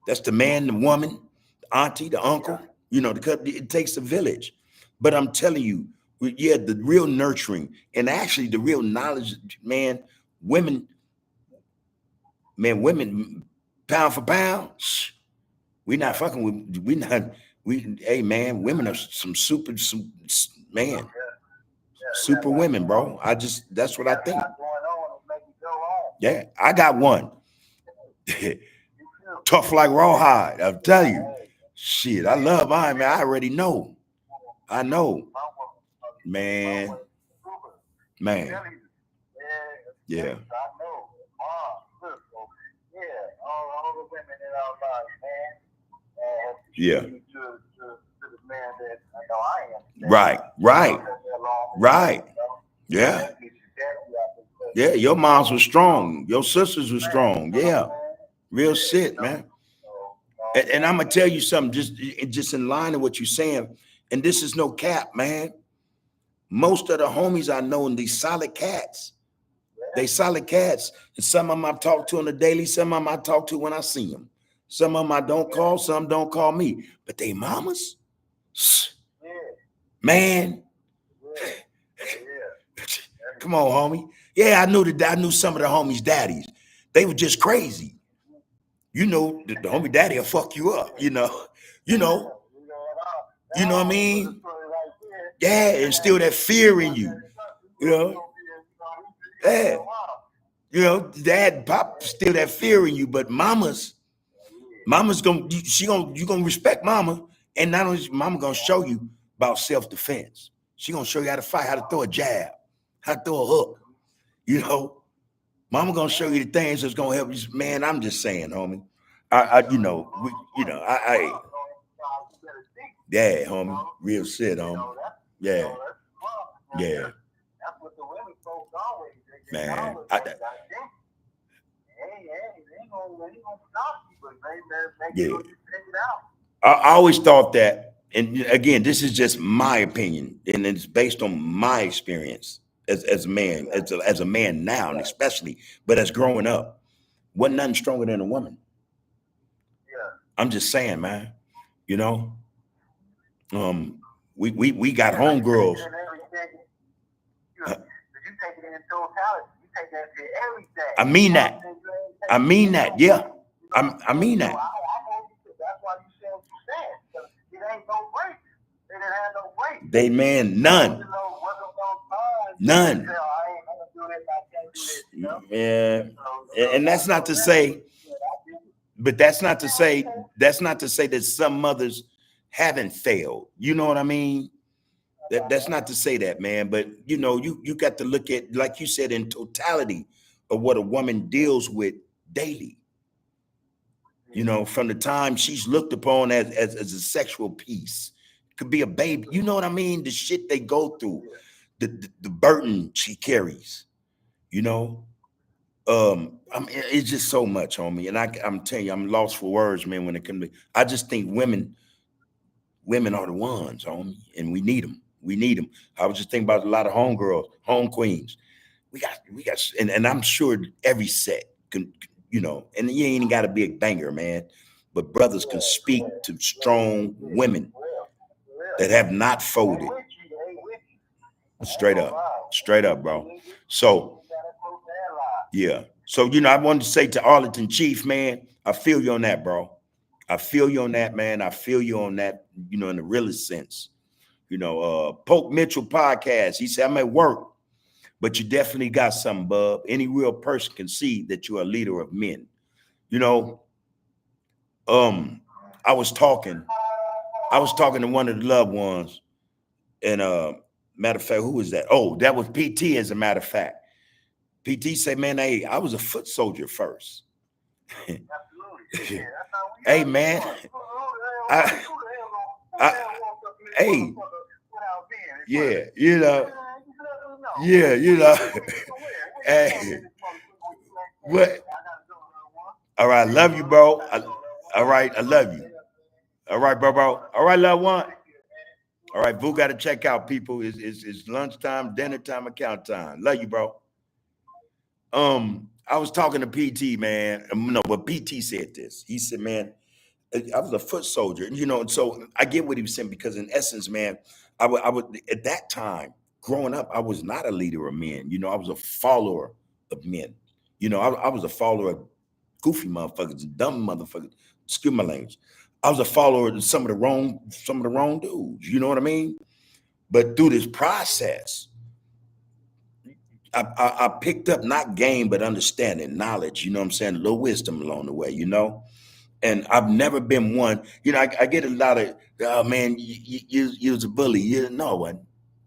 That's the man, the woman, the auntie, the uncle. It takes a village. But I'm telling you, the real nurturing and actually the real knowledge, man, women, pound for pound, we not fucking with, hey man, women are man, super women, bro. That's what I think. Yeah, I got one. Tough like rawhide. I'll tell you. Shit, I love Iron Man. I already know. I know. Man. Man. Yeah. Yeah. Right. Yeah. Yeah, your moms were strong. Your sisters were strong. Yeah. Real shit, man. And I'm gonna tell you something, just in line with what you're saying, and this is no cap, man. Most of the homies I know in these solid cats, they solid cats, and some of them I talk to on the daily, some of them I talk to when I see them. Some of them I don't call, some don't call me, but they mamas, man. Come on, homie. Yeah, I knew some of the homies' daddies. They were just crazy. The homie daddy will fuck you up. You know what I mean? Yeah, instill that fear in you. Yeah. Dad, pop, still that fear in you, but mama's you gonna respect mama, and not only is mama gonna show you about self-defense. She gonna show you how to fight, how to throw a jab, how to throw a hook. Mama gonna show you the things that's gonna help you. Man, I'm just saying, homie. Yeah, homie, real shit, homie. Yeah, yeah, That's what the women folks always think. They man. always think that they ain't gonna stop you, but they make Yeah, sure you take it out. I always thought that, and again, this is just my opinion, and it's based on my experience as a man, as a man now, and especially, but as growing up, wasn't nothing stronger than a woman. Yeah. I'm just saying, man. You know, um, we got Yeah, you take it homegirls. in everything. Uh, You take it in totality. You take that to everything. I You mean know what that. I'm saying? You ain't I taking it mean in no that. way. Yeah, You know what I'm I saying? mean So that. I know you. That's why you said what you said. It ain't no break. They didn't have no break. They man, none, Wasn't no time. none. Say, oh, I ain't gonna do this. I can't do this. You know. Yeah, So and that's not to say, but that's not to say that some mothers haven't failed. You know what I mean? That's not to say that, man. But you got to look at, like you said, in totality of what a woman deals with daily. From the time she's looked upon as a sexual piece, could be a baby. You know what I mean? The shit they go through, the burden she carries. You know, I mean, it's just so much, homie. And I'm telling you, I'm lost for words, man. When it comes to, I just think women are the ones, homie, and we need them. We need them. I was just thinking about a lot of homegirls, home queens. We got, and I'm sure every set can, and you ain't got to be a banger, man. But brothers can speak to strong women that have not folded. Straight up, straight up, bro. So yeah. So I wanted to say to Arlington Chief, man, I feel you on that, bro. I feel you on that, man. I feel you on that, in the realest sense. Poke Mitchell podcast. He said, I'm at work, but you definitely got something, bub. Any real person can see that you're a leader of men. You know, um, I was talking, to one of the loved ones, and matter of fact, who was that? Oh, that was PT, as a matter of fact. PT said, man, hey, I was a foot soldier first. Hey, man. I, hey, yeah, yeah, hey, what? All right, I love you, bro. All right, I love you. All right, bro. All right, loved one. All right, Boo got to check out, people. It's lunchtime, dinner time, account time. Love you, bro. I was talking to PT, man. No, but PT said this. He said, man, I was a foot soldier, and so I get what he was saying, because in essence, man, I would at that time growing up, I was not a leader of men. I was a follower of men. I was a follower of goofy motherfuckers, dumb motherfuckers. Excuse my language. I was a follower of some of the wrong dudes. You know what I mean? But through this process, I picked up not game, but understanding, knowledge. You know what I'm saying? A little wisdom along the way. And I've never been one. I get a lot of, oh man, you was a bully. No, I wasn't.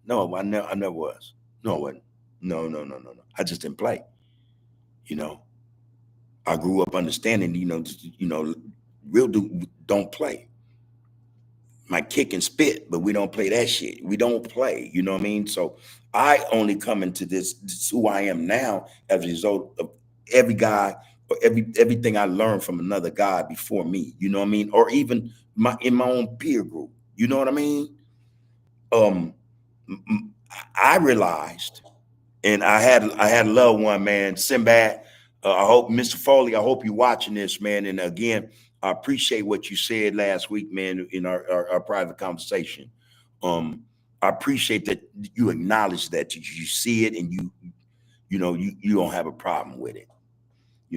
No, I never was. No, I wasn't. No, no, no, no, no. I just didn't play. You know, I grew up understanding. Real don't play. Might kick and spit, but we don't play that shit. We don't play. You know what I mean? So I only come into this who I am now as a result of every guy or everything I learned from another guy before me. You know what I mean? Or even in my own peer group. You know what I mean? Um, I realized, and I had a loved one, man, Sinbad. I hope, Mr. Foley, I hope you're watching this, man. And again, I appreciate what you said last week, man, in our private conversation. I appreciate that you acknowledge that you see it, and you don't have a problem with it.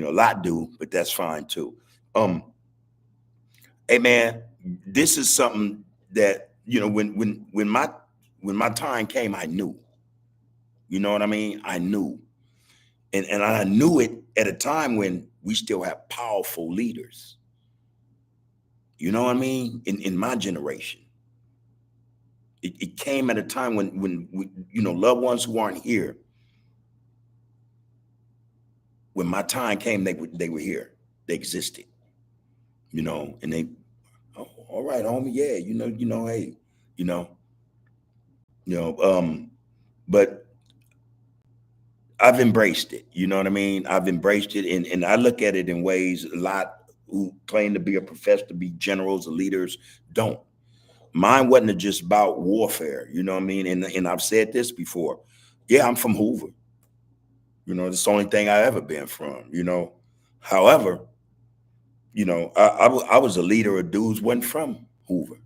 A lot do, but that's fine too. Um, hey man, this is something that when my time came, I knew. You know what I mean? I knew. And I knew it at a time when we still have powerful leaders. You know what I mean? In my generation, it came at a time when loved ones who aren't here. When my time came, they were here. They existed. And they, oh, all right, homie, yeah, hey, you know, you know, but I've embraced it. You know what I mean? I've embraced it, and I look at it in ways a lot who claim to be a professor, to be generals or leaders, don't. Mine wasn't just about warfare. You know what I mean? And I've said this before. Yeah, I'm from Hoover. It's the only thing I ever been from. However, I was a leader of dudes wasn't from Hoover.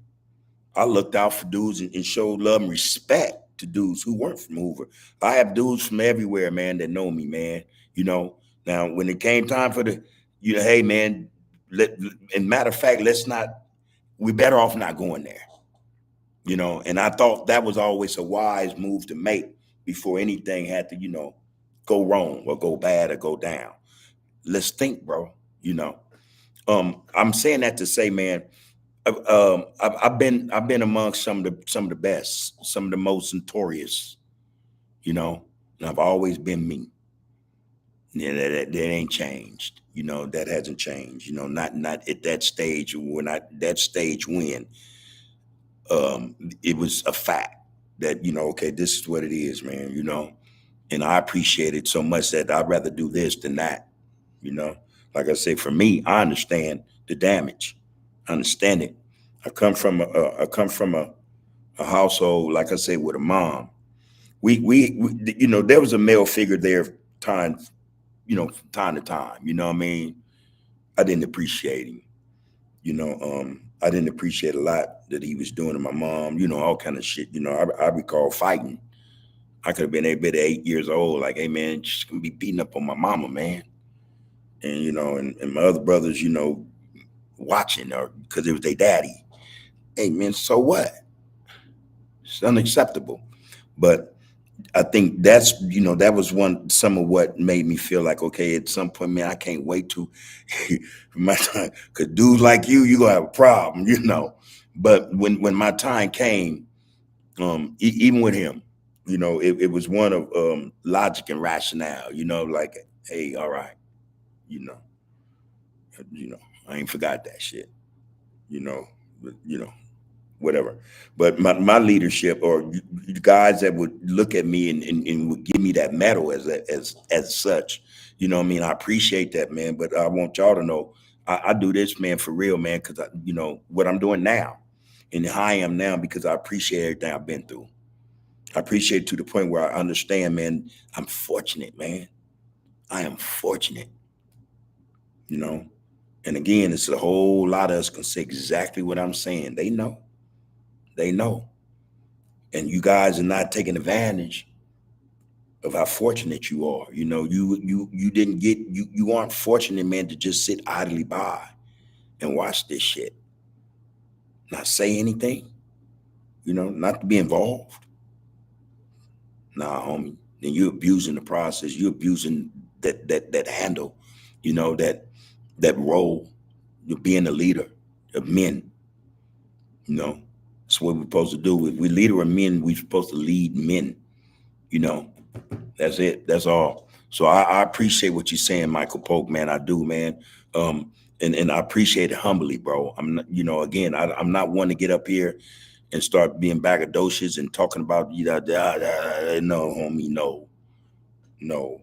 I looked out for dudes and showed love and respect to dudes who weren't from Hoover. I have dudes from everywhere, man, that know me, man. You know, now when it came time for hey, man, and matter of fact, let's not, we better off not going there, and I thought that was always a wise move to make before anything had to, go wrong or go bad or go down. Let's think, bro, you know. I'm saying that to say, man, I've been amongst some of the best, some of the most notorious, and I've always been me. Yeah, that ain't changed. That hasn't changed. Not at that stage. When I that stage when it was a fact that okay, this is what it is, man. And I appreciate it so much that I'd rather do this than that. You know, like I say, for me, I understand the damage. I understand it. I come from a household, like I say, with a mom. We there was a male figure there time, from time to time. You know what I mean? I didn't appreciate him. I didn't appreciate a lot that he was doing to my mom. All kind of shit. I recall fighting. I could have been a bit 8 years old. Like, hey man, just gonna be beating up on my mama, man. And and my other brothers, watching or because it was their daddy. Hey man, so what? It's unacceptable. But I think that was some of what made me feel like, okay, at some point, man, I can't wait to my time, because dudes like you gonna have a problem. But when my time came, even with him, it was one of logic and rationale. Like, hey, all right, you know, you know, I ain't forgot that shit. You know, whatever. But my leadership, or you guys that would look at me and would give me that medal as such, what I mean? I appreciate that, man. But I want y'all to know I do this, man, for real, man, because what I'm doing now and how I am now, because I appreciate everything I've been through. I appreciate it to the point where I understand, man, I'm fortunate, man. I am fortunate, you know. And again, it's a whole lot of us can say exactly what I'm saying. They know. They know. And you guys are not taking advantage of how fortunate you are. You didn't get you aren't fortunate, man, to just sit idly by and watch this shit, not say anything, not to be involved. Nah, homie. Then you're abusing the process. You're abusing that handle, that role. You're being a leader of men. That's what we're supposed to do. If we're leader of men, we're supposed to lead men. You know, That's it. That's all. So I appreciate what you're saying, Michael Polk, man. I do, man. And I appreciate it humbly, bro. I'm not, again, I'm not one to get up here and start being braggadocious and talking about no, homie, no.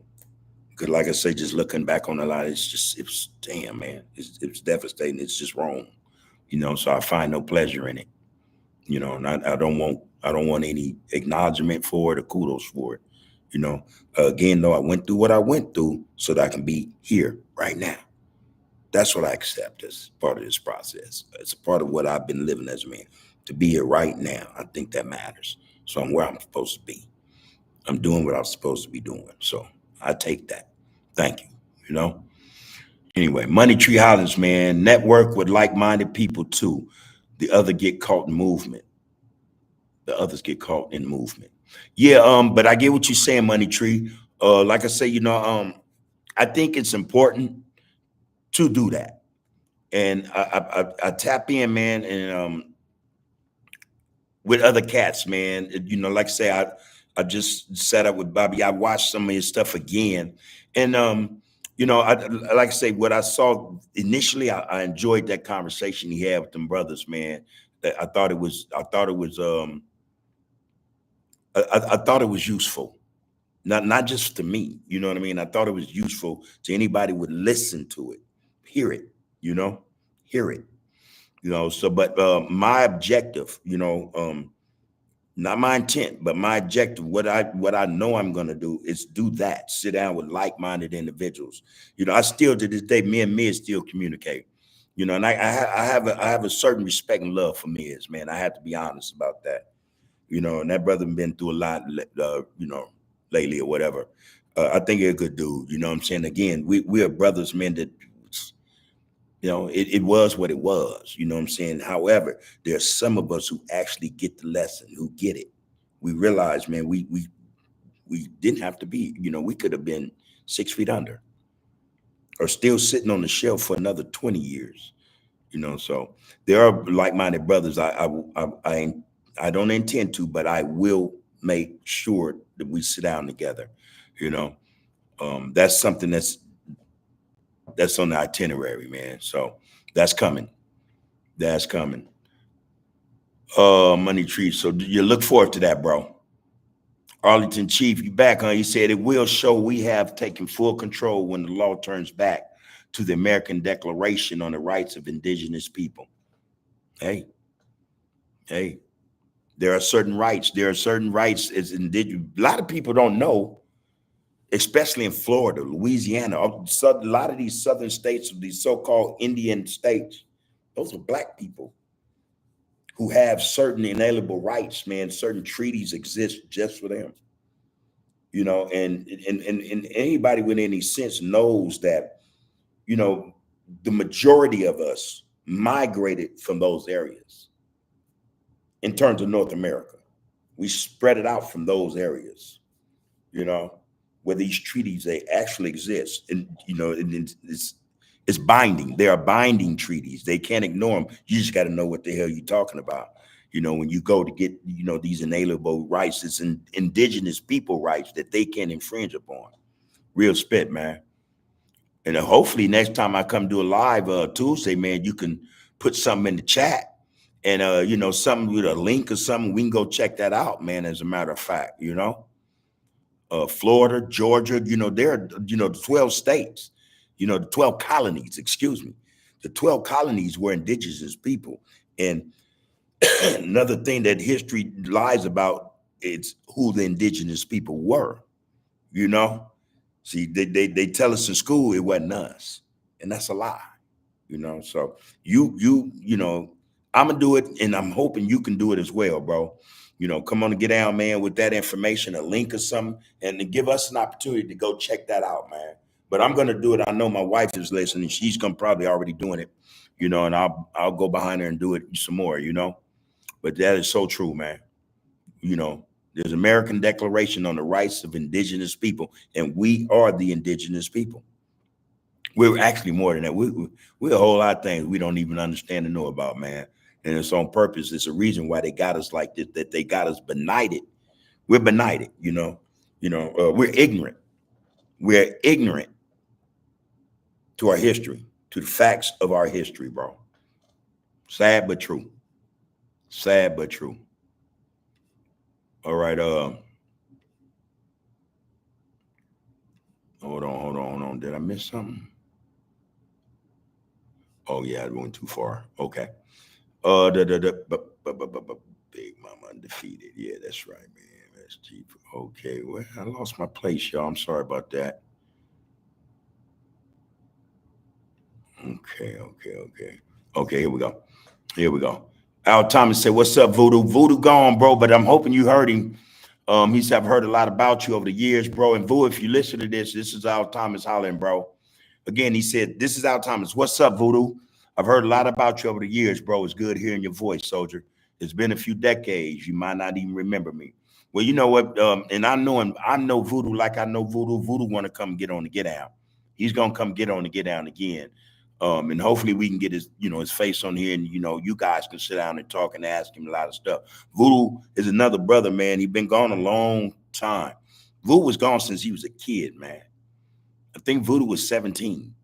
Because like I say, just looking back on a lot, it's damn, man. It's devastating. It's just wrong, So I find no pleasure in it, and I don't want any acknowledgement for it or kudos for it. You know, Again, though, I went through what I went through so that I can be here right now. That's what I accept as part of this process. It's a part of what I've been living as a man. To be here right now, I think that matters. So I'm where I'm supposed to be. I'm doing what I'm supposed to be doing. So I take that. Thank you. You know. Anyway, Money Tree Hollins, man. Network with like-minded people too. The other get caught in movement. The others get caught in movement. Yeah, but I get what you're saying, Money Tree. Like I say, I think it's important to do that. And I tap in, man, and with other cats, man. Like I say, I just set up with Bobby. I watched some of his stuff again, and Like I say, what I saw initially, I enjoyed that conversation he had with them brothers, man. I thought it was useful, not just to me. You know what I mean? I thought it was useful to anybody who would listen to it, hear it. You know, hear it. So, but my objective, not my intent, but my objective, what I know I'm gonna do is do that. Sit down with like-minded individuals. I still to this day, me and Miz still communicate. And I have a certain respect and love for Miz, man. I have to be honest about that. And that brother been through a lot, lately or whatever. I think he's a good dude. You know what I'm saying? Again, we are brothers, man. That it was what it was. You know what I'm saying? However, there's some of us who actually get the lesson, who get it. We realize, man, we didn't have to be. We could have been 6 feet under, or still sitting on the shelf for another 20 years. So there are like-minded brothers. I don't intend to, but I will make sure that we sit down together. You know, that's something that's on the itinerary, man. So that's coming. That's coming. Money Tree. So you look forward to that, bro. Arlington Chief, you back, huh? He said it will show we have taken full control when the law turns back to the American Declaration on the Rights of Indigenous People. Hey, hey, there are certain rights. There are certain rights as indigenous. A lot of people don't know, especially in Florida, Louisiana, a lot of these southern states, these so-called Indian states, those are black people who have certain inalienable rights, man. Certain treaties exist just for them. And anybody with any sense knows that, you know, the majority of us migrated from those areas in terms of North America. We spread it out from those areas, you know, where these treaties they actually exist. And it's binding. They are binding treaties. They can't ignore them. You just got to know what the hell you're talking about. When you go to get, these inalienable rights, it's indigenous people rights that they can't infringe upon. Real spit, man. And hopefully next time I come do a live Tuesday, man, you can put something in the chat and something with a link or something. We can go check that out, man. As a matter of fact, Florida, Georgia, there are, the 12 states, the 12 colonies, excuse me. The 12 colonies were indigenous people. And another thing that history lies about is who the indigenous people were, you know? See, they tell us in school it wasn't us. And that's a lie, So I'm gonna do it and I'm hoping you can do it as well, bro. Come on and get down, man, with that information, a link or something, and to give us an opportunity to go check that out, man. But I'm gonna do it. I know my wife is listening. She's gonna probably already doing it, and I'll go behind her and do it some more. But that is so true, man. There's American Declaration on the Rights of Indigenous People, and we are the indigenous people. We're actually more than that. We're a whole lot of things we don't even understand and know about, man. And it's on purpose. It's a reason why they got us like this, that they got us benighted. We're benighted, we're ignorant. We're ignorant to our history, to the facts of our history, bro. Sad but true. Sad but true. All right. Hold on. Did I miss something? Oh yeah, I went too far. Okay. Big Mama undefeated. Yeah, that's right, man. That's cheap. Okay. Well, I lost my place, y'all. I'm sorry about that. Okay. Okay, here we go. Here we go. Al Thomas said, "What's up, Voodoo? Voodoo gone, bro, but I'm hoping you heard him. He said, I've heard a lot about you over the years, bro. And Voodoo, if you listen to this is Al Thomas hollering, bro. Again, he said, this is Al Thomas. What's up, Voodoo? I've heard a lot about you over the years, bro. It's good hearing your voice, soldier. It's been a few decades. You might not even remember me. Well, you know what? And I know him. I know Voodoo like I know Voodoo. Voodoo want to come get on the get down. He's gonna come get on the get down again. And hopefully we can get his face on here, and you guys can sit down and talk and ask him a lot of stuff. Voodoo is another brother, man. He's been gone a long time. Voodoo was gone since he was a kid, man. I think Voodoo was 17.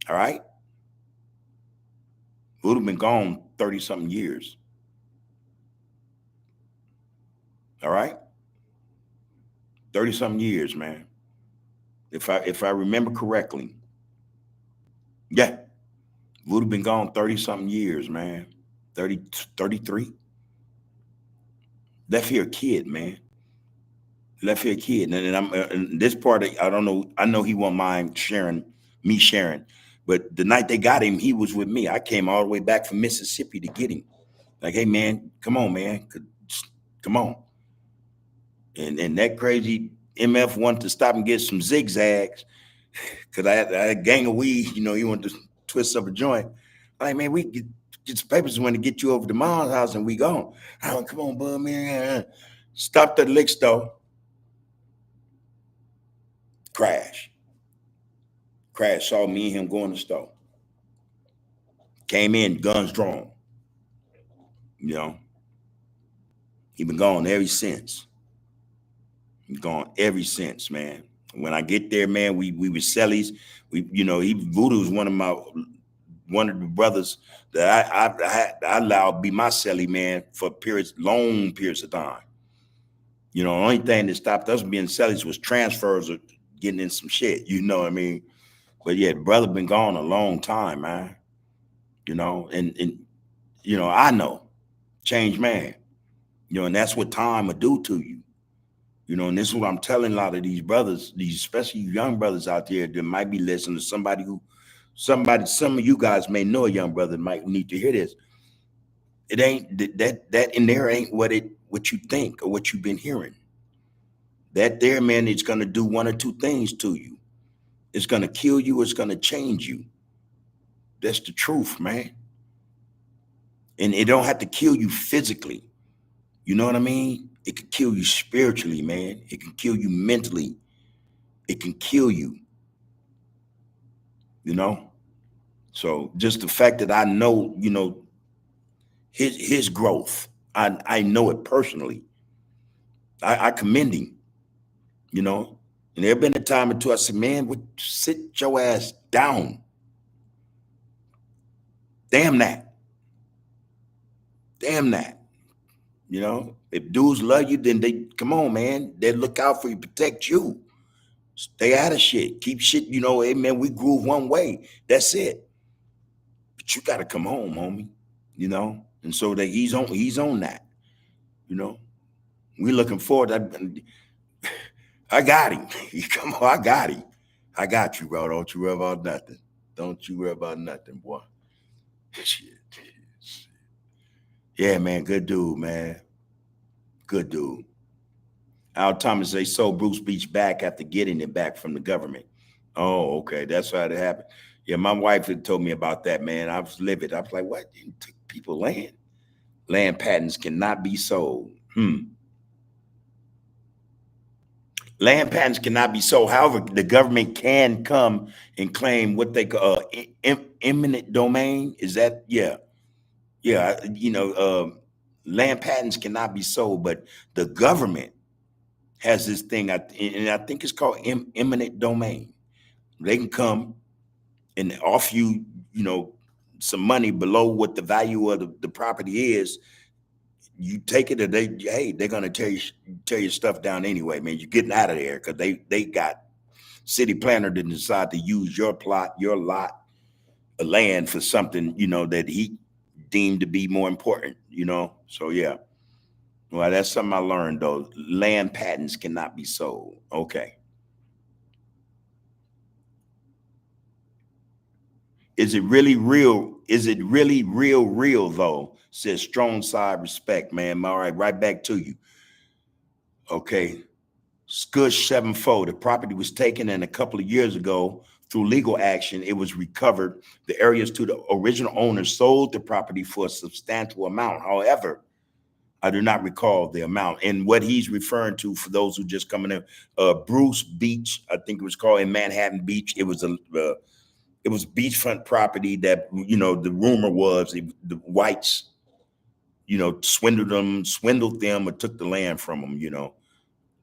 All right. Voodoo been gone 30 something years. All right. 30 something years, man. If I remember correctly. Yeah. Voodoo been gone 30 something years, man. 30, 33. Left here a kid, man. Left here a kid. And I'm and this part, I don't know. I know he won't mind me sharing. But the night they got him, he was with me. I came all the way back from Mississippi to get him. Like, hey, man, come on, man. Come on. And that crazy MF wanted to stop and get some zigzags because I had a gang of weed. He wanted to twist up a joint. I'm like, man, we get some papers when to get you over to mom's house and we gone. I went, come on, bud, man. Stopped at the liquor store. Crash. Crash saw me and him go in the store. Came in, guns drawn. You know, he been gone ever since. He gone ever since, man. When I get there, man, we were cellies. He Voodoo was one of the brothers that I allowed be my celly, man, for long periods of time. The only thing that stopped us being cellies was transfers or getting in some shit. You know what I mean? But yeah, the brother been gone a long time, man. And I know, changed man. And that's what time will do to you. And this is what I'm telling a lot of these brothers, these especially young brothers out there that might be listening to some of you guys may know a young brother that might need to hear this. It ain't that in there ain't what you think or what you've been hearing. That there, man, it's gonna do one or two things to you. It's gonna kill you, it's gonna change you. That's the truth, man. And it don't have to kill you physically. You know what I mean? It can kill you spiritually, man. It can kill you mentally. It can kill you. So just the fact that I know, his growth, I know it personally. I commend him, And there have been a time or two I said, man, sit your ass down. Damn that. Damn that. If dudes love you, then they come on, man. They look out for you, protect you. Stay out of shit. Keep shit, hey man, we groove one way. That's it. But you gotta come home, homie. And so that he's on that. We looking forward. I got him. Come on, I got him. I got you, bro. Don't you worry about nothing. Don't you worry about nothing, boy. Shit. Yeah, man. Good dude, man. Good dude. Al Thomas, they sold Bruce Beach back after getting it back from the government. Oh, okay. That's how it happened. Yeah, my wife had told me about that, man. I was livid. I was like, what? You took people land? Land patents cannot be sold. Land patents cannot be sold. However, the government can come and claim what they call eminent domain. Is that, yeah. Yeah, land patents cannot be sold, but the government has this thing, and I think it's called eminent domain. They can come and offer you, some money below what the value of the property is. You take it, or they're gonna tear your stuff down anyway, man. You're getting out of there because they got city planner to decide to use your plot, your lot of land for something, that he deemed to be more important, So yeah. Well, that's something I learned though. Land patents cannot be sold. Okay. Is it really real? Is it really real though? Says strong side respect, man. All right back to you. Okay. Scush 7-4. The property was taken, and a couple of years ago, through legal action, it was recovered. The areas to the original owner sold the property for a substantial amount. However, I do not recall the amount. And what he's referring to, for those who just coming in, Bruce Beach, I think it was called, in Manhattan Beach. It was beachfront property that, the rumor was the whites, swindled them or took the land from them,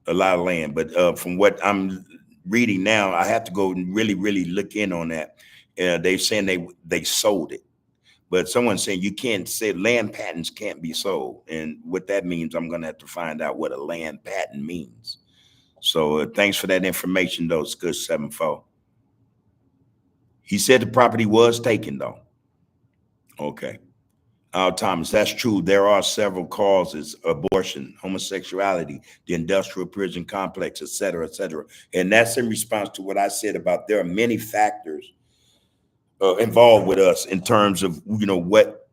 a lot of land. But from what I'm reading now. I have to go and really look in on that. They're saying they sold it, but someone's saying you can't say land patents can't be sold, and what that means, I'm gonna have to find out what a land patent means. So thanks for that information, though. It's good 7-4. He said the property was taken, though. Okay. Thomas, that's true. There are several causes: abortion, homosexuality, the industrial prison complex, et cetera, et cetera. And that's in response to what I said about there are many factors involved with us in terms of, what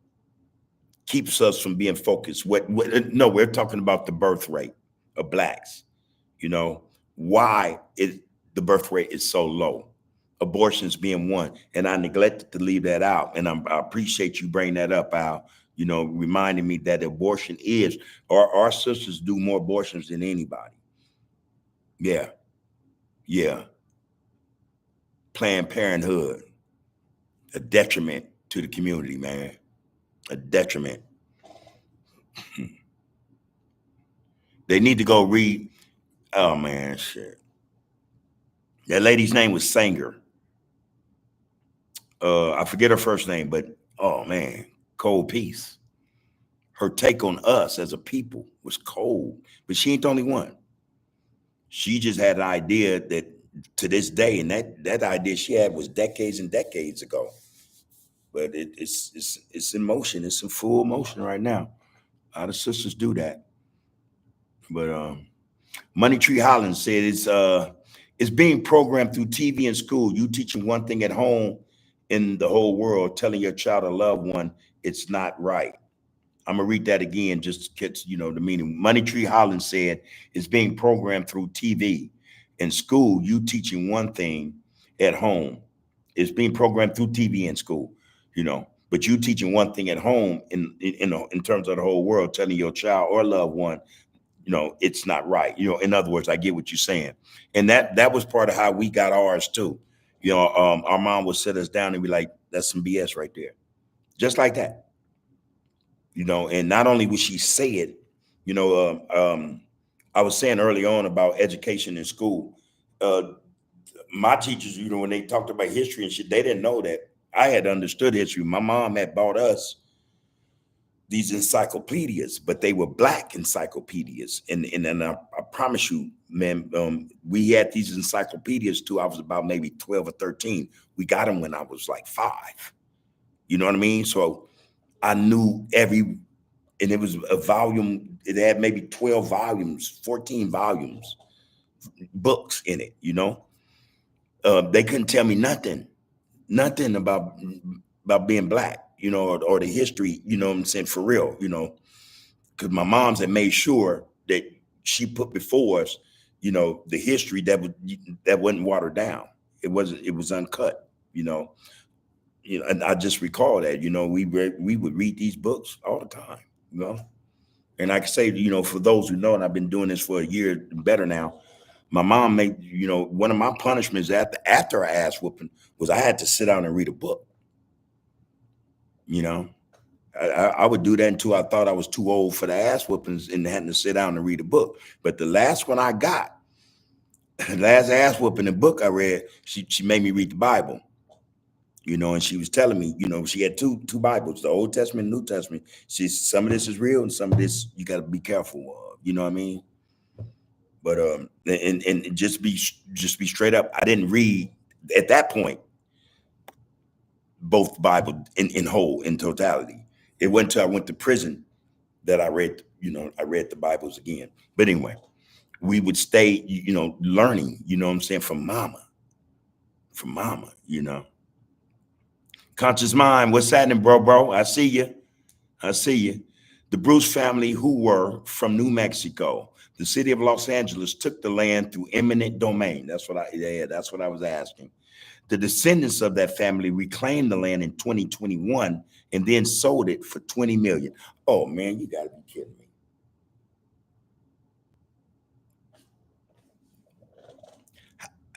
keeps us from being focused. No, we're talking about the birth rate of blacks. You know, why is the birth rate is so low? Abortions being one, and I neglected to leave that out. And I appreciate you bringing that up, Al. Reminding me that abortion is, our sisters do more abortions than anybody. Yeah, yeah. Planned Parenthood, a detriment to the community, man. A detriment. They need to go read. Oh man, shit. That lady's name was Sanger. I forget her first name, but oh man, cold piece. Her take on us as a people was cold, but she ain't the only one. She just had an idea that to this day, and that idea she had was decades and decades ago. But it's in motion. It's in full motion right now. A lot of sisters do that. But Money Tree Holland said it's being programmed through TV and school. You teaching one thing at home in the whole world, telling your child or loved one it's not right. I'm gonna read that again just to get the meaning. Money Tree Holland said it's being programmed through TV. In school, you teaching one thing at home. It's being programmed through TV in school, but you teaching one thing at home in terms of the whole world, telling your child or loved one, it's not right. In other words, I get what you're saying. And that was part of how we got ours too. Our mom would sit us down and be like, that's some BS right there. Just like that. And not only would she say it, I was saying early on about education in school. My teachers, when they talked about history and shit, they didn't know that I had understood history. My mom had bought us these encyclopedias, but they were black encyclopedias. And I promise you, man, we had these encyclopedias too. I was about maybe 12 or 13. We got them when I was like 5. You know what I mean? So I knew and it was a volume. It had maybe 12 volumes, 14 volumes, books in it. They couldn't tell me nothing about being black, or the history. What I'm saying, for real, because my mom's had made sure that she put before us, the history that wasn't watered down. It was uncut. And I just recall that, we would read these books all the time, And I can say, for those who know, and I've been doing this for a year better now, my mom made, one of my punishments after I ass whooping was I had to sit down and read a book. You know, I would do that until I thought I was too old for the ass whoopings and having to sit down and read a book. But the last one I got, the last ass whooping the book I read, she made me read the Bible. And she was telling me, she had two Bibles, the Old Testament and New Testament. Some of this is real and some of this you got to be careful of. You know what I mean? But and just be straight up. I didn't read at that point both Bible in whole, in totality. It went till I went to prison that I read the Bibles again. But anyway, we would stay, learning, what I'm saying, from mama. Conscious mind, what's happening, bro? I see you. I see you. The Bruce family, who were from New Mexico, the city of Los Angeles, took the land through eminent domain. That's what I was asking. The descendants of that family reclaimed the land in 2021 and then sold it for 20 million. Oh man, you gotta be kidding me.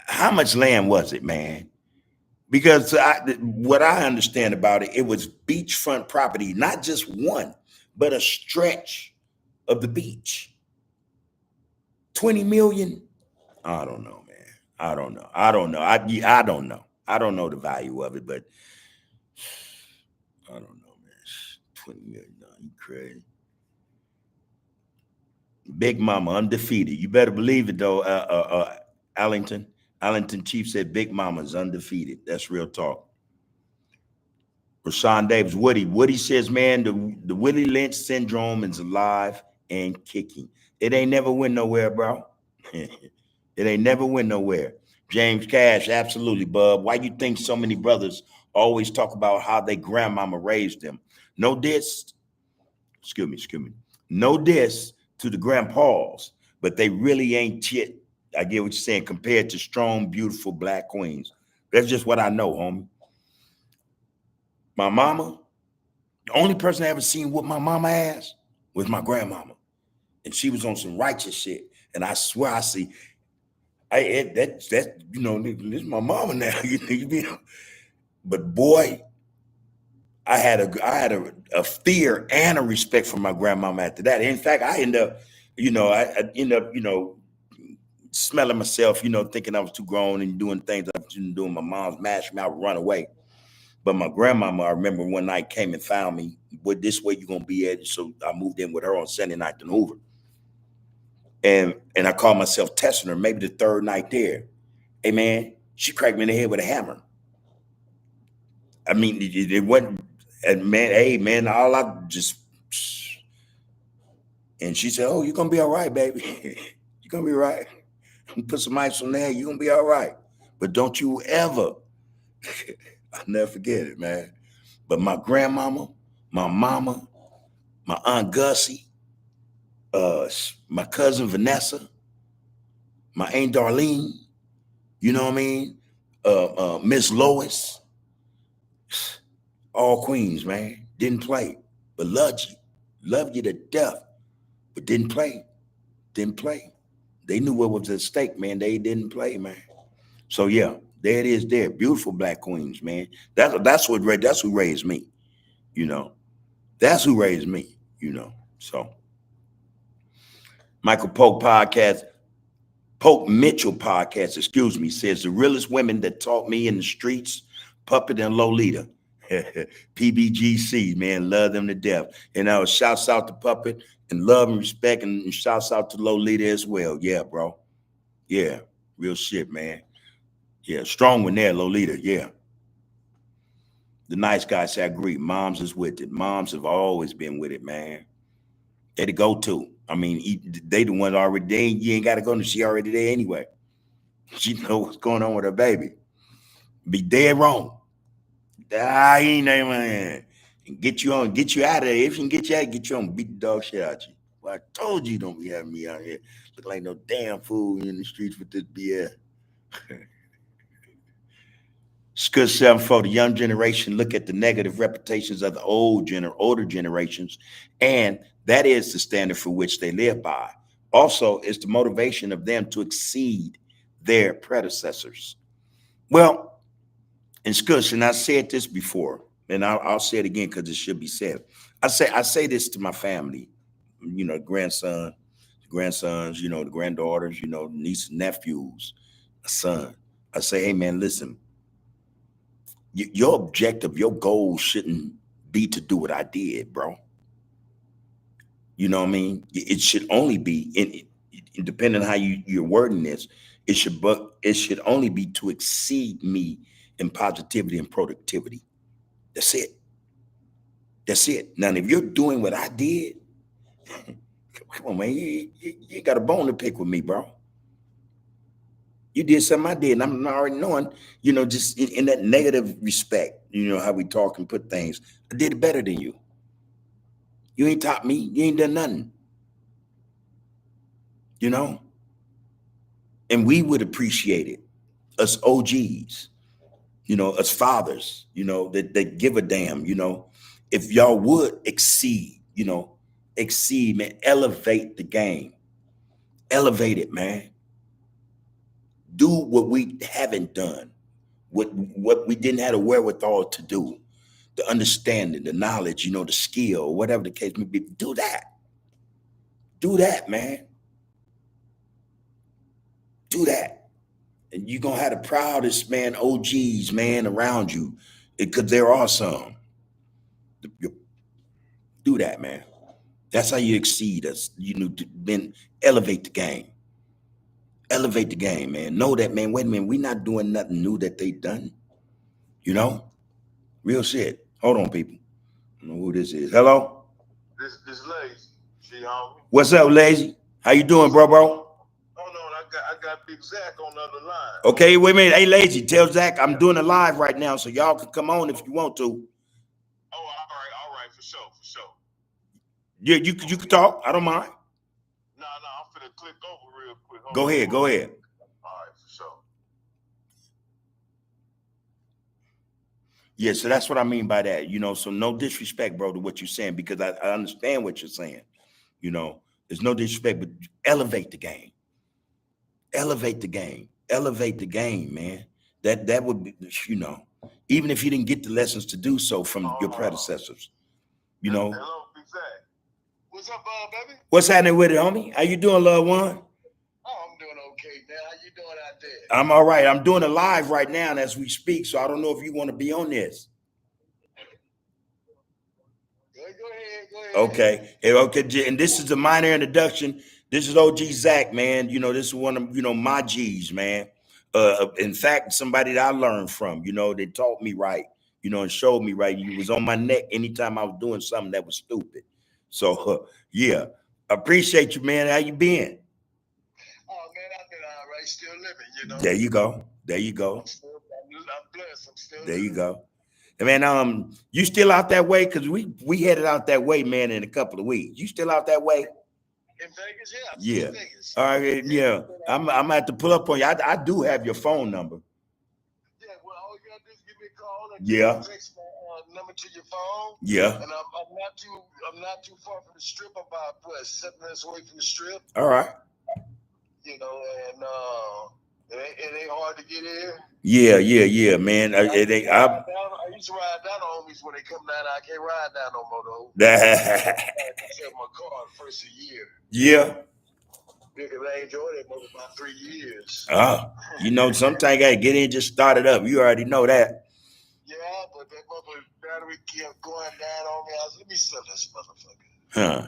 How much land was it, man? Because what I understand about it, it was beachfront property, not just one, but a stretch of the beach. 20 million? I don't know, man. I don't know. I don't know. I don't know. I don't know the value of it, but I don't know, man. 20 million. You crazy. Big Mama undefeated. You better believe it though. Allington. Allington Chief said Big Mama's undefeated. That's real talk. Rashawn Davis, Woody. Woody says, man, the Willie Lynch syndrome is alive and kicking. It ain't never went nowhere, bro. It ain't never went nowhere. James Cash, absolutely, bub. Why you think so many brothers always talk about how they grandmama raised them? No diss, excuse me. No diss to the grandpas, but they really ain't shit. I get what you're saying, compared to strong, beautiful black queens. That's just what I know, homie. My mama, the only person I ever seen whoop my mama ass was my grandmama. And she was on some righteous shit. And I swear I see, that this is my mama now. You know. But boy, I had a fear and a respect for my grandmama after that. In fact, I ended up, I end up, smelling myself, thinking I was too grown and doing things I was doing. My mom's mash me out, run away. But my grandmama, I remember one night came and found me. What this way you gonna be at? So I moved in with her on Sunday night in Hoover, and I called myself testing her. Maybe the third night there, hey man, she cracked me in the head with a hammer. I mean, it wasn't. And man, hey man, all I just and she said, "Oh, you're gonna be all right, baby. You're gonna be all right. Put some ice on there. You're gonna be all right. But don't you ever, I'll never forget it, man. But my grandmama, my mama, my aunt Gussie, my cousin Vanessa, my aunt Darlene, you know what I mean? Miss Lois, all queens, man. Didn't play, but loved you to death, but didn't play, didn't play. They knew what was at stake, man. They didn't play, man. So yeah, there it is. There, beautiful black queens, man. That's who raised me. You know, that's who raised me. So Michael Polk podcast. Pope Mitchell podcast, excuse me, says the realest women that taught me in the streets, Puppet and Lolita. PBGC, man, love them to death. And shouts out to Puppet and love and respect, and shouts out to Lolita as well. Yeah, bro. Yeah, real shit, man. Yeah, strong one there, Lolita. Yeah. The nice guy said, I agree. Moms is with it. Moms have always been with it, man. They the go-to. I mean, they the one already. You ain't got to go. She already there anyway. She know what's going on with her baby. Be dead wrong. He ain't that man. Get you out of there. If she can get you out, get you on, beat the dog shit out you. Well, I told you don't be having me out here look like no damn fool in the streets with this BS. Scud 7 for the young generation look at the negative reputations of the older generations, and that is the standard for which they live by. Also, it's the motivation of them to exceed their predecessors. Well, and Scush, and I said this before, and I'll say it again because it should be said. I say this to my family, grandsons, the granddaughters, nieces, nephews, a son. I say, hey man, listen, your objective, your goal shouldn't be to do what I did, bro. You know what I mean? It should only be, depending on how you're wording this, it should only be to exceed me in positivity and productivity. That's it. That's it. Now, if you're doing what I did, come on, man, you got a bone to pick with me, bro. You did something I did, and I'm already knowing, just in that negative respect, how we talk and put things. I did it better than you. You ain't taught me. You ain't done nothing, you know? And we would appreciate it, us OGs, us fathers, that give a damn, if y'all would exceed, man, elevate the game, elevate it, man. Do what we haven't done, what we didn't have the wherewithal to do, the understanding, the knowledge, the skill, whatever the case may be. Do that. Do that, man. Do that. And you're gonna have the proudest, man, OGs, man, around you. Because there are some. You do that, man. That's how you exceed us. You know, then elevate the game. Elevate the game, man. Know that, man. Wait a minute, we're not doing nothing new that they done. You know? Real shit. Hold on, people. I don't know who this is. Hello? This lazy. See, homie. What's up, Lazy? How you doing, bro? Hold on, I got Big Zach on the other line. Okay, wait a minute. Hey, Lazy, tell Zach I'm doing a live right now, so y'all can come on if you want to. Oh, all right, for sure. Yeah, you can talk. I don't mind. No, I'm finna click over real quick. Go ahead. All right, for sure. Yeah, so that's what I mean by that. You know, so no disrespect, bro, to what you're saying, because I understand what you're saying. You know, there's no disrespect, but elevate the game. Elevate the game. Elevate the game, man. That would be, you know, even if you didn't get the lessons to do so from your predecessors, you know. Hello, Big Zach. What's up, baby? What's happening with it, homie? How you doing, loved one? Oh, I'm doing okay, man. How you doing out there? I'm all right. I'm doing it live right now as we speak, so I don't know if you want to be on this. Go ahead. Okay. And this is a minor introduction. This is OG Zach, man. You know, this is one of, my G's, man. In fact, somebody that I learned from, they taught me right, and showed me right. You was on my neck anytime I was doing something that was stupid. So, yeah, appreciate you, man. How you been? Oh, man, I've been all right, still living, There you go. I'm blessed. I'm still There living. you go. Man, you still out that way? Cause we headed out that way, man, in a couple of weeks. You still out that way? In Vegas, yeah. Yeah. In Vegas. All right, yeah. I'm gonna have to pull up on you. I do have your phone number. Yeah, well, all you gotta do is give me a call and text my number to your phone. Yeah. And I'm not too far from the strip, about 7 minutes away from the strip. All right. And it ain't hard to get in. Yeah, man. I used to ride down the homies when they come down. I can't ride down no more though. I sell my car the first of the year. Yeah. Because I enjoyed it for about 3 years. Sometimes I gotta get in, just start it up. You already know that. Yeah, but that mother battery kept going down on me. I was, let me sell this motherfucker. Huh.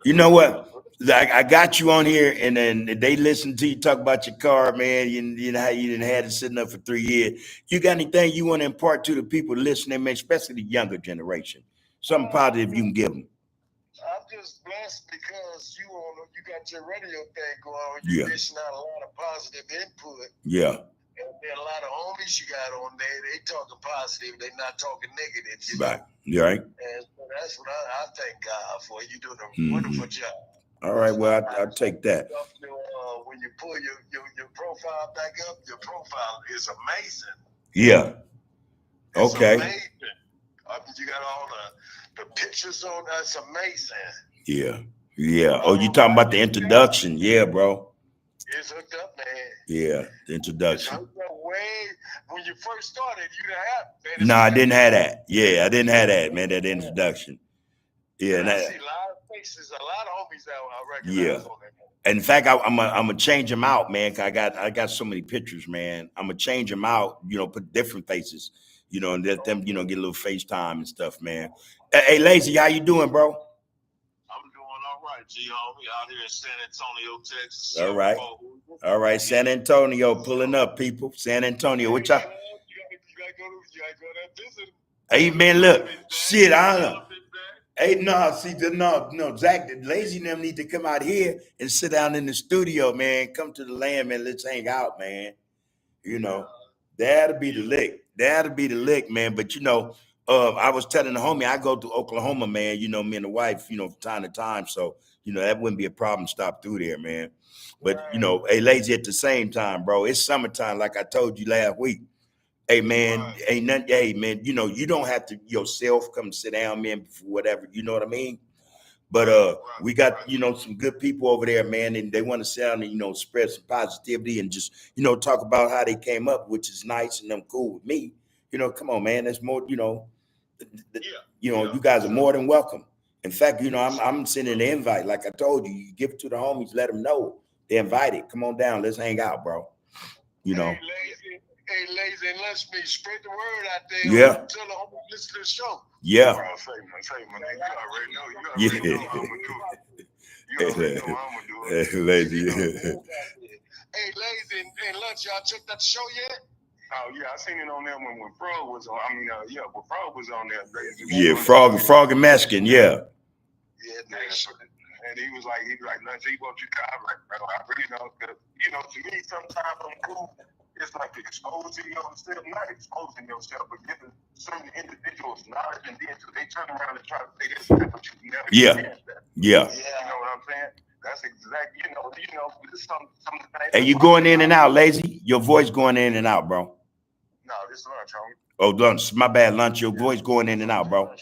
You know what? I got you on here, and then they listen to you talk about your car, man. You know how you didn't have it sitting up for 3 years. You got anything you want to impart to the people listening, man, especially the younger generation? Something positive you can give them. I'm just blessed because you got your radio thing going on. You're dishing out a lot of positive input. Yeah. And then a lot of homies you got on there, they talking positive, they not talking negative. Right. You're right. And so that's what I thank God for. You doing a wonderful job. All right, well, I'll take that. When you pull your profile back up, your profile is amazing. Yeah. It's okay. Amazing. You got all the pictures on. That's amazing. Yeah. Oh, you talking about the introduction? Yeah, bro. It's hooked up, man. Yeah, the introduction. When you first started, you didn't have. Man, no, I didn't have that. Yeah, I didn't have that, man. That introduction. Yeah, and I see a lot of faces, a lot of homies that I recognize on that. In fact, I'm gonna change them out, man. Cause I got so many pictures, man. I'm gonna change them out. Put different faces. And let them, get a little FaceTime and stuff, man. Hey, Lazy, how you doing, bro? I'm doing all right, G homie, out here in San Antonio, Texas. All right, San Antonio, pulling up, people. San Antonio, what y'all? You gotta go to that visit. Hey, man, look, shit, I don't know. Hey, no, Zach, the Lazy and them need to come out here and sit down in the studio, man. Come to the land, man. Let's hang out, man. That'll be the lick, man. But I was telling the homie, I go to Oklahoma, man. Me and the wife, from time to time. So, that wouldn't be a problem. Stop through there, man. But hey, Lazy, at the same time, bro, it's summertime, like I told you last week. Hey, man, ain't nothing. Hey, man, you don't have to yourself come sit down, man, for whatever. You know what I mean? But we got some good people over there, man, and they want to sit down and spread some positivity and just talk about how they came up, which is nice and them cool with me. Come on, man. That's more. You guys are more than welcome. In fact, I'm sending an invite. Like I told you, you give it to the homies, let them know they're invited. Come on down, let's hang out, bro. You know. Lazy and lunch meat. Spread the word out there. Yeah. Tell the homies listen to the show. Yeah. Bro, say man, nigga, you already know. You already know how I'm gonna do it. You already know how I'm gonna do it. Lazy. Hey, Lazy and lunch, y'all checked out the show yet? Oh yeah, I seen it on there when Frog was on. I mean, when Frog was on there. Yeah, Frog and Mexican, yeah. Yeah, man. And he was like, lunch, he wants you to come. Like, bro, I really know, because, to me, sometimes I'm cool. It's like exposing yourself, not exposing yourself, but giving certain individuals knowledge, and then they turn around and try to say this, but you never experienced that. Yeah. You know what I'm saying? That's exactly, this some things. Hey, you going in and out, Lazy? Your voice going in and out, bro. No, this is lunch, homie. Oh, lunch. My bad, lunch. Your voice going in and out, bro. No,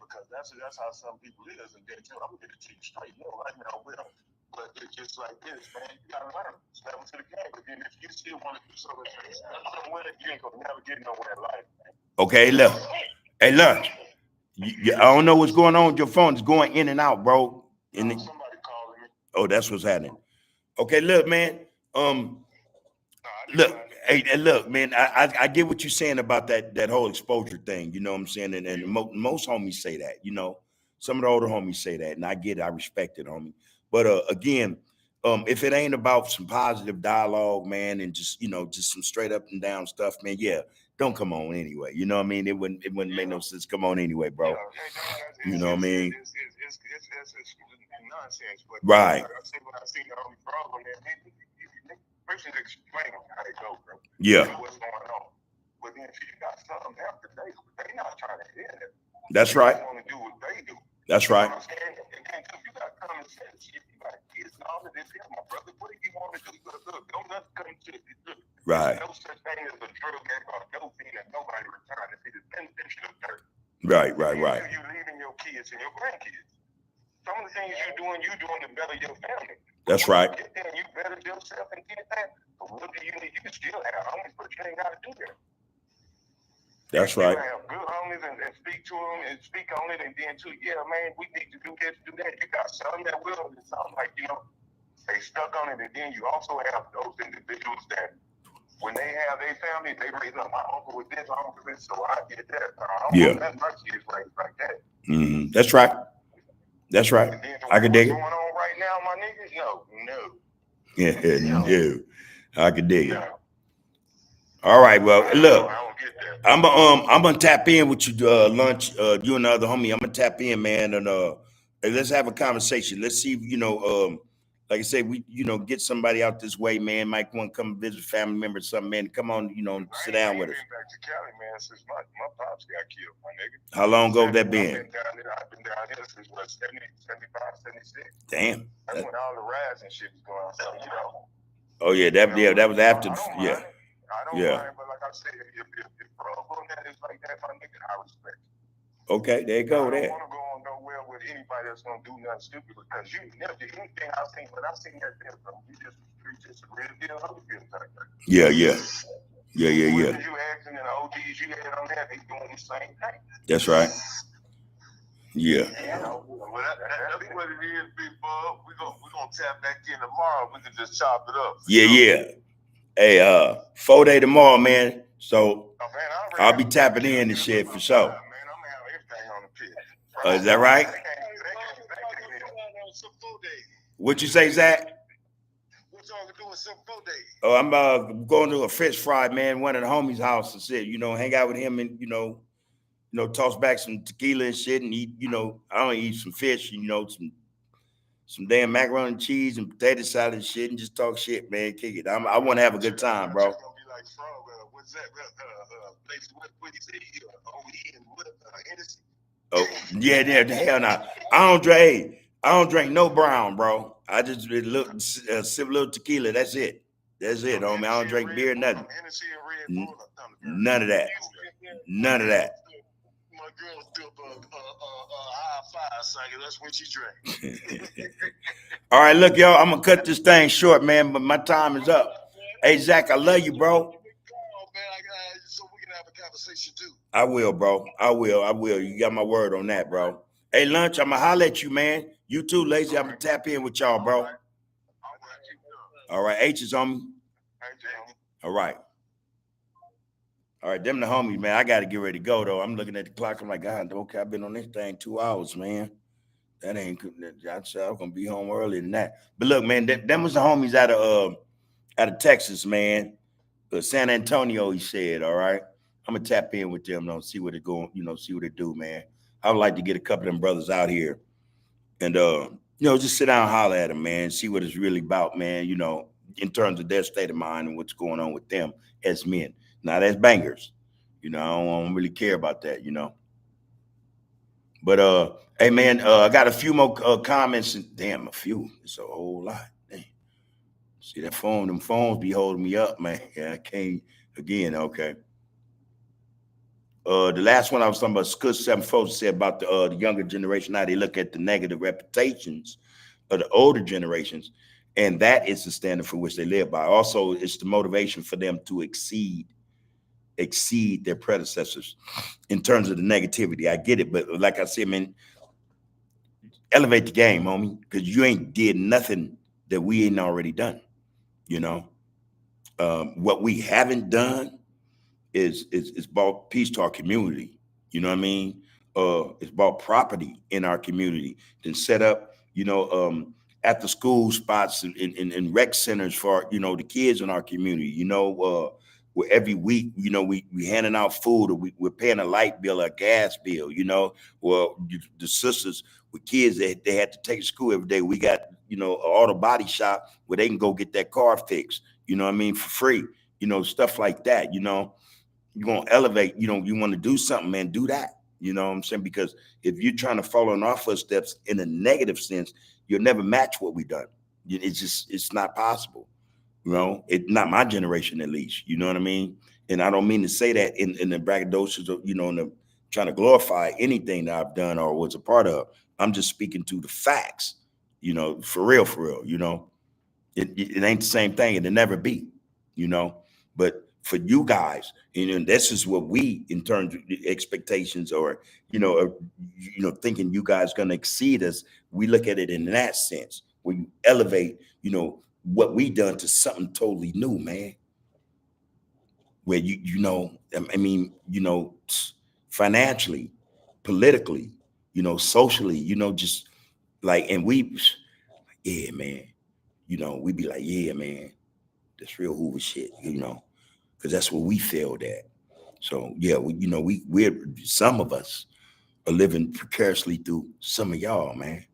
because that's how some people is, and then too, I'm gonna get it to you straight. Right now with them. But it's just like this, man. You gotta learn. Step into the game. But then if you still want to do something, you ain't gonna never get nowhere in life, man. Okay, look. Hey, lunch. I don't know what's going on with your phone. It's going in and out, bro. Somebody calling me. Oh, that's what's happening. Okay, look, man. Look, hey, look, man. I get what you're saying about that whole exposure thing. You know what I'm saying? And most homies say that. You know, some of the older homies say that, and I get it. I respect it, homie. But again, if it ain't about some positive dialogue, man, and just just some straight up and down stuff, man, yeah, don't come on anyway. You know what I mean? It wouldn't make no sense. Come on anyway, bro. You know what I mean? It's nonsense. But right. Like I said, when I see the only problem, man, person's explaining how they go, bro. Yeah. What's going on? But then if you got something after they not trying to hear it. That's right. They want to do what they do. That's right. And then you got common sense. You got kids and all of this here, my brother. What do you want to do? Look, don't nothing come to it. Right. There's no such thing as a drug game or no thing that nobody retired. It's the benefit of dirt. Right. You leaving your kids and your grandkids. Some of the things you're doing to better your family. That's right. Get there, you better yourself and get that. But what do you need? You still have homies, but you ain't got to do that. That's right. You have good homies and speak to them and speak on it, and then too, yeah, man, we need to do this, do that. You got some that will. It sounds like they stuck on it, and then you also have those individuals that when they have their family, they raise up. My uncle was this, my uncle was this, so I get that. I don't want my kids raised like that. Mm-hmm. That's right. That's right. I can dig it. What's going on right now, my nigga? No. Yeah, no. I can dig it. All right, well, look, I'm gonna tap in with you, lunch. You and the other homie, I'm gonna tap in, man, and let's have a conversation. Let's see, like I said, we, get somebody out this way, man. Might want to come visit family members, or something, man. Come on, sit down with us. I've been back to Cali, man, since my pops got killed, my nigga. How long ago that been? I've been down here since 70, 75, 76. Damn. That's when all the riots and shit was going on. So, Oh yeah, that was after. I don't mind, but like I said, if bro that is like that, my nigga, I respect it. Okay, there you go. I don't want to go on nowhere with anybody that's gonna do nothing stupid, because you never did anything I've seen. When I seen that deal, bro, you just a real deal Holyfield type thing. Yeah. You asking and the OGs you had on there, they doing the same thing. That's right. Yeah. Well, that's what it is, big bub. We're gonna tap back in tomorrow. We can just chop it up. Yeah. Hey, 4 day tomorrow, man. So I'll be tapping in and shit for sure. Man, I'm gonna have everything on the pit. Is that right? What you say, Zach? What y'all doing some 4 days? Oh, I'm going to a fish fry, man. One of the homies' house and shit. Hang out with him and toss back some tequila and shit, and eat. I don't eat some fish. Some damn macaroni and cheese and potato salad and shit, and just talk shit, man. Kick it. I want to have a good time, bro. What's that? What he said? Oh yeah, hell no. I don't drink no brown, bro. I just sip a little tequila. That's it, homie. I don't drink beer, nothing. None of that. My girl still high five singing. That's what she drank. All right, look, y'all. I'm gonna cut this thing short, man. But my time is up. Hey, Zach, I love you, bro. So we can have a conversation too. I will, bro. I will. You got my word on that, bro. Hey, lunch. I'm gonna holler at you, man. You too, Lazy. I'm gonna tap in with y'all, bro. All right, H is on me. Hey, Jim. All right. All right, them the homies, man. I got to get ready to go, though. I'm looking at the clock. I'm like, God, okay, I've been on this thing 2 hours, man. That ain't good. I said I'm gonna be home earlier than that. But look, man, them was the homies out of Texas, man. San Antonio, he said. All right, I'm gonna tap in with them, though, see what they going, see what they do, man. I would like to get a couple of them brothers out here and just sit down and holler at them, man, see what it's really about, man. In terms of their state of mind and what's going on with them as men. Now that's bangers. I don't really care about that. But hey man, I got a few more comments and damn a few. It's a whole lot. Damn. See that phone, them phones be holding me up, man. Yeah, I can't again, okay. The last one I was talking about, Scott Seven Folks said about the younger generation, how they look at the negative reputations of the older generations, and that is the standard for which they live by. Also, it's the motivation for them to exceed their predecessors in terms of the negativity. I get it, but like I said, man, elevate the game, homie, because you ain't did nothing that we ain't already done. You know, what we haven't done is brought peace to our community. You know what I mean? It's brought property in our community. Then set up, after school spots and rec centers for the kids in our community. Where every week, we handing out food, or we're paying a light bill, or a gas bill. Well, the sisters with kids that they had to take to school every day. We got an auto body shop where they can go get that car fixed. You know what I mean, for free. Stuff like that. You want to elevate, you want to do something, man, do that. You know what I'm saying? Because if you're trying to follow in our footsteps in a negative sense, you'll never match what we done. It's not possible. It's not my generation, at least. You know what I mean? And I don't mean to say that in the braggadocious of, in the trying to glorify anything that I've done or was a part of. I'm just speaking to the facts, for real, for real. It ain't the same thing. It'll never be, you know. But for you guys, this is what we, in terms of the expectations, or thinking you guys gonna exceed us. We look at it in that sense, where you elevate, what we done to something totally new, man. Where I mean, financially, politically, socially, just like, and yeah, man, we be like, yeah, man, that's real Hoover shit, because that's what we failed at. So yeah, we're some of us are living precariously through some of y'all, man.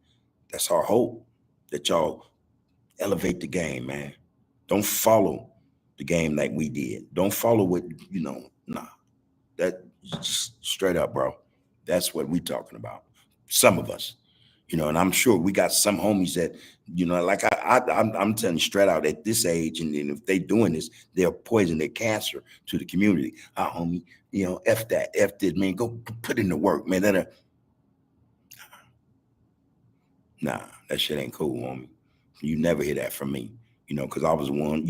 That's our hope, that y'all elevate the game, man. Don't follow the game like we did. Don't follow what nah. That just straight up, bro. That's what we talking about. Some of us, and I'm sure we got some homies that, like I'm telling you straight out, at this age, and if they doing this, they'll poison their cancer to the community. Ah, homie, f that, f this, man. Go put in the work, man. Nah, that shit ain't cool, homie. You never hear that from me, because I was one,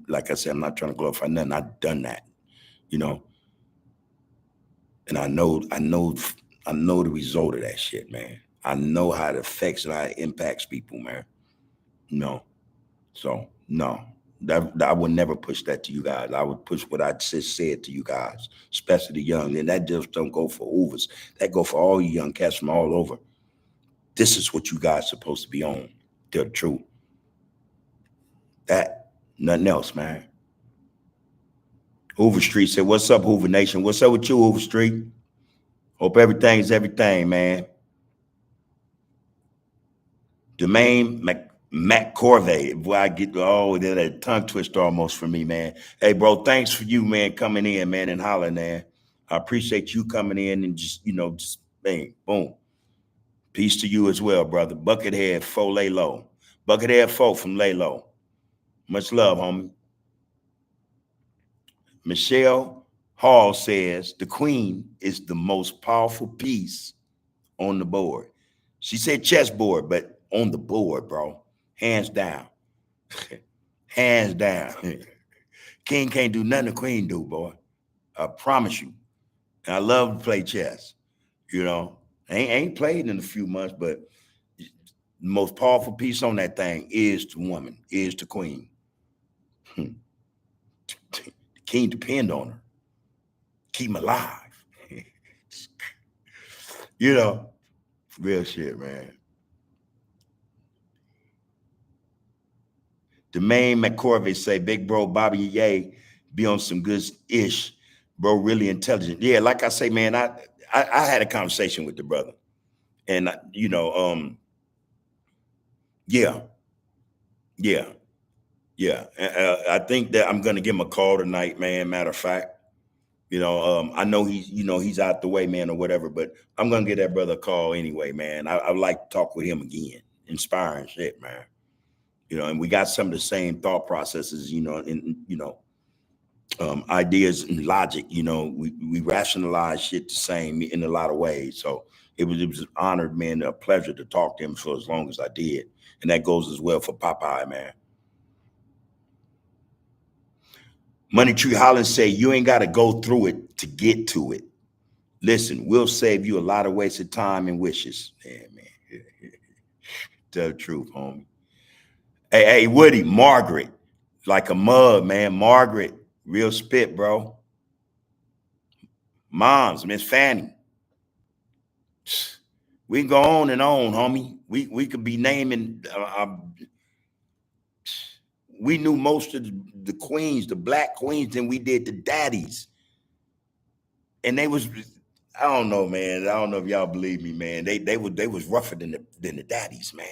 like I said, I'm not trying to glorify nothing. I've done that, you know, and I know the result of that shit, man. I know how it affects and how it impacts people, man. No. So no, that I would never push that to you guys. I would push what I just said to you guys, especially the young. And that just don't go for Hoovers. That go for all you young cats from all over. This is what you guys supposed to be on. Tell the truth. That, nothing else, man. Hoover Street said, "What's up, Hoover Nation? What's up with you, Hoover Street? Hope everything's everything, man." Jermaine McCorvey. Boy, I get that tongue twister almost for me, man. Hey, bro, thanks for you, man, coming in, man, and hollering, man. I appreciate you coming in and just bang, boom. Peace to you as well, brother. Buckethead 4 lay low. Buckethead 4 from lay low. Much love, homie. Michelle Hall says the queen is the most powerful piece on the board. She said chessboard, but on the board, bro. Hands down. Hands down. King can't do nothing the queen do, boy. I promise you. And I love to play chess. Ain't played in a few months, but the most powerful piece on that thing is the woman, is the queen. Can't depend on her. Keep him alive. You know, real shit, man. The main McCorvey say, big bro Bobby Ye be on some good ish, bro. Really intelligent. Yeah, like I say, man, I had a conversation with the brother, and yeah, yeah, yeah. I think that I'm gonna give him a call tonight, man. Matter of fact, I know he's out the way, man, or whatever, but I'm gonna give that brother a call anyway, man. I would like to talk with him again. Inspiring shit, man. And we got some of the same thought processes, ideas and logic. We rationalize shit the same in a lot of ways. So it was an honor, man, a pleasure to talk to him for as long as I did, and that goes as well for Popeye, man. Money Tree Holland say you ain't got to go through it to get to it. Listen, we'll save you a lot of wasted time and wishes. Yeah, man. Tell the truth, homie. Hey, Woody, Margaret, like a mug, man. Margaret, real spit, bro. Moms, Miss Fanny. We can go on, homie. We could be naming. We knew most of the queens, the black queens, than we did the daddies, and they was. I don't know, man. I don't know if y'all believe me, man. They was rougher than the daddies, man.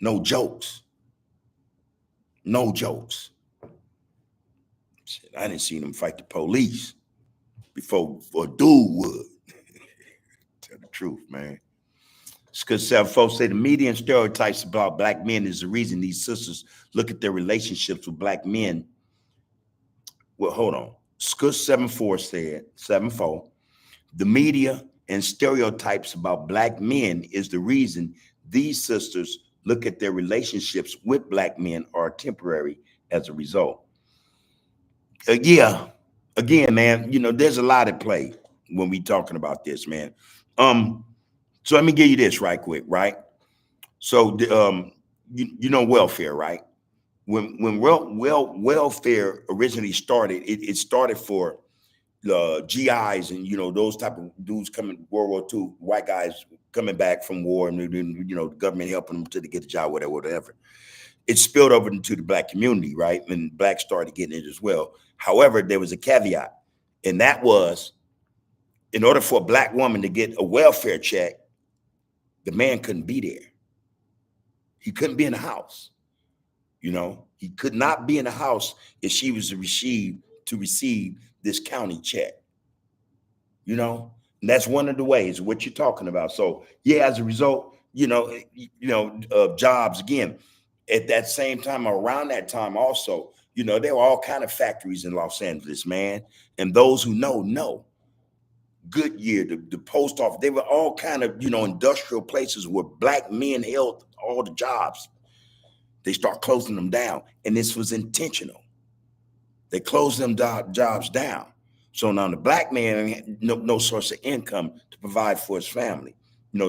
No jokes. No jokes. Shit, I didn't see them fight the police before a dude would. Tell the truth, man. It's because some folks say the media and stereotypes about black men is the reason these sisters look at their relationships with black men. Well, hold on. Scus 74 said, 74, the media and stereotypes about black men is the reason these sisters look at their relationships with black men are temporary as a result. Yeah, again, man, there's a lot at play when we talking about this, man. So let me give you this right quick, right? So welfare, right? When welfare originally started, it started for GIs and those type of dudes coming World War II, white guys coming back from war, and the government helping them to get a job, whatever. It spilled over into the black community, right? And blacks started getting it as well. However, there was a caveat, and that was in order for a black woman to get a welfare check, the man couldn't be there. He couldn't be in the house. He could not be in the house if she was to receive this county check. And that's one of the ways what you're talking about. So yeah, as a result, jobs again. At that same time, around that time, also, there were all kind of factories in Los Angeles, man. And those who know. Goodyear, the post office, they were all kind of industrial places where black men held all the jobs. They start closing them down, and this was intentional. They closed them jobs down. So now the black man had no source of income to provide for his family.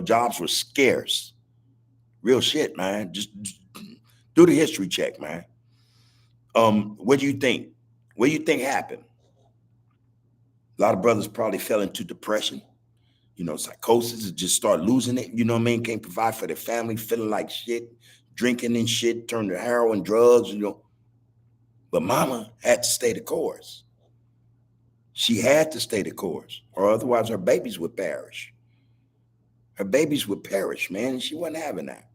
Jobs were scarce. Real shit, man. Just do the history check, man. What do you think? What do you think happened? A lot of brothers probably fell into depression, psychosis, and just start losing it. You know what I mean? Can't provide for their family, feeling like shit, drinking and shit, turn to heroin, drugs, But mama had to stay the course. She had to stay the course, or otherwise her babies would perish. Her babies would perish, man. And she wasn't having that.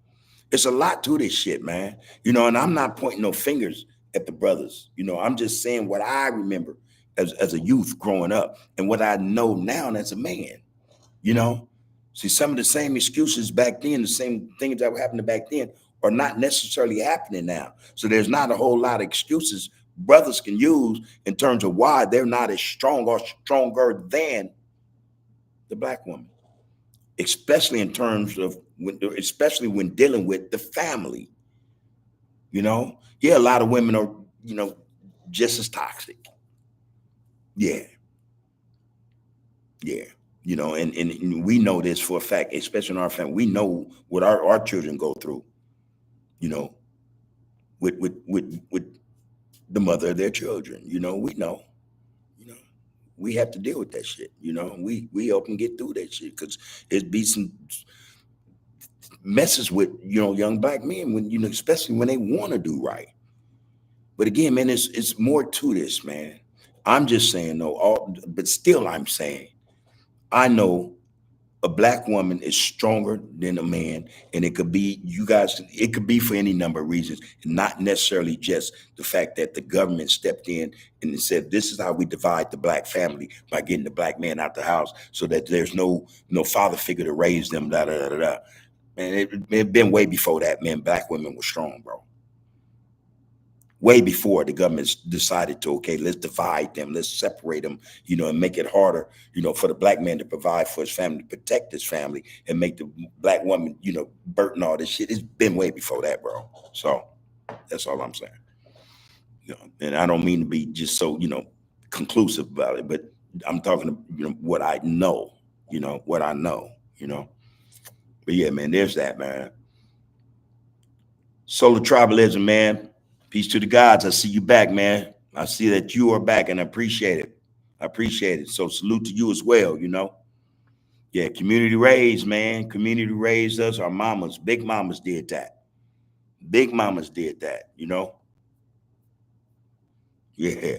It's a lot to this shit, man. And I'm not pointing no fingers at the brothers. I'm just saying what I remember as a youth growing up and what I know now as a man. You know, See, some of the same excuses back then, the same things that were happening back then, are not necessarily happening now. So there's not a whole lot of excuses brothers can use in terms of why they're not as strong or stronger than the black woman, especially in terms of especially when dealing with the family. Yeah, a lot of women are, just as toxic. Yeah, yeah. And we know this for a fact, especially in our family. We know what our children go through, you know, with the mother of their children. We know, you know, we have to deal with that shit. We help them get through that shit because it be some messes with young black men when especially when they want to do right. But again, man, it's more to this, man. I'm just saying though, but still I'm saying I know a black woman is stronger than a man, and it could be you guys. It could be for any number of reasons, and not necessarily just the fact that the government stepped in and said this is how we divide the black family by getting the black man out the house, so that there's no father figure to raise them. Da da da da. Da. Man, it been way before that. Man, black women were strong, bro. Way before the government decided to, okay, let's divide them, let's separate them, and make it harder, for the black man to provide for his family, to protect his family, and make the black woman, burden all this shit. It's been way before that, bro. So that's all I'm saying. And I don't mean to be just so, conclusive about it, but I'm talking, what I know, what I know. But yeah, man, there's that, man. Solar tribalism, man. Peace to the gods. I see you back, man. I see that you are back, and I appreciate it. I appreciate it. So salute to you as well. Yeah, community raised, man. Community raised us. Our mamas, big mamas did that. Big mamas did that. Yeah.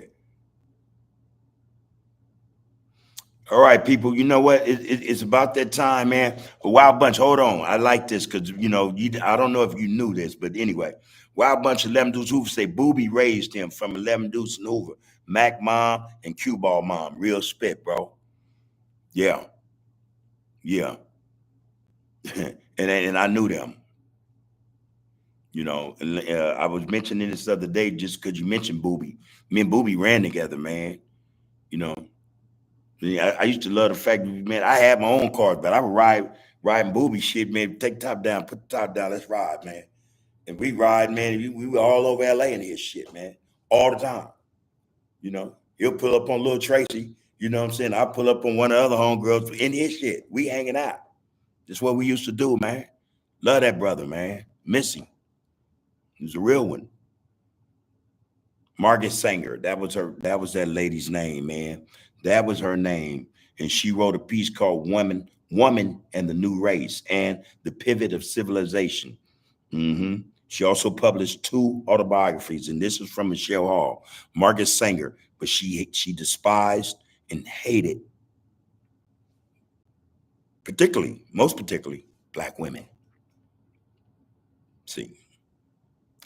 All right, people. You know what? It's about that time, man. But Wild Bunch, hold on. I like this because I don't know if you knew this, but anyway, Wild Bunch of 11 Deuce Hoover say Booby raised him from 11 Deuce and Hoover, Mac mom and Cue Ball mom. Real spit, bro. Yeah, yeah. and I knew them. And, I was mentioning this the other day just because you mentioned Booby. Me and Booby ran together, man. You know, I used to love the fact that, man, I had my own cars, but I would riding Booby shit, man. Take the top down, put the top down, let's ride, man. And we ride, man. We were all over LA in his shit, man, all the time. He'll pull up on Little Tracy. You know what I'm saying? I pull up on one of the other homegirls in his shit. We hanging out. That's what we used to do, man. Love that brother, man. Miss him. He's a real one. Margaret Sanger. That was her. That was that lady's name, man. That was her name. And she wrote a piece called Woman and the New Race and the Pivot of Civilization. She also published 2 autobiographies, and this is from Michelle Hall, Margaret Sanger, but she despised and hated, most particularly, black women. See,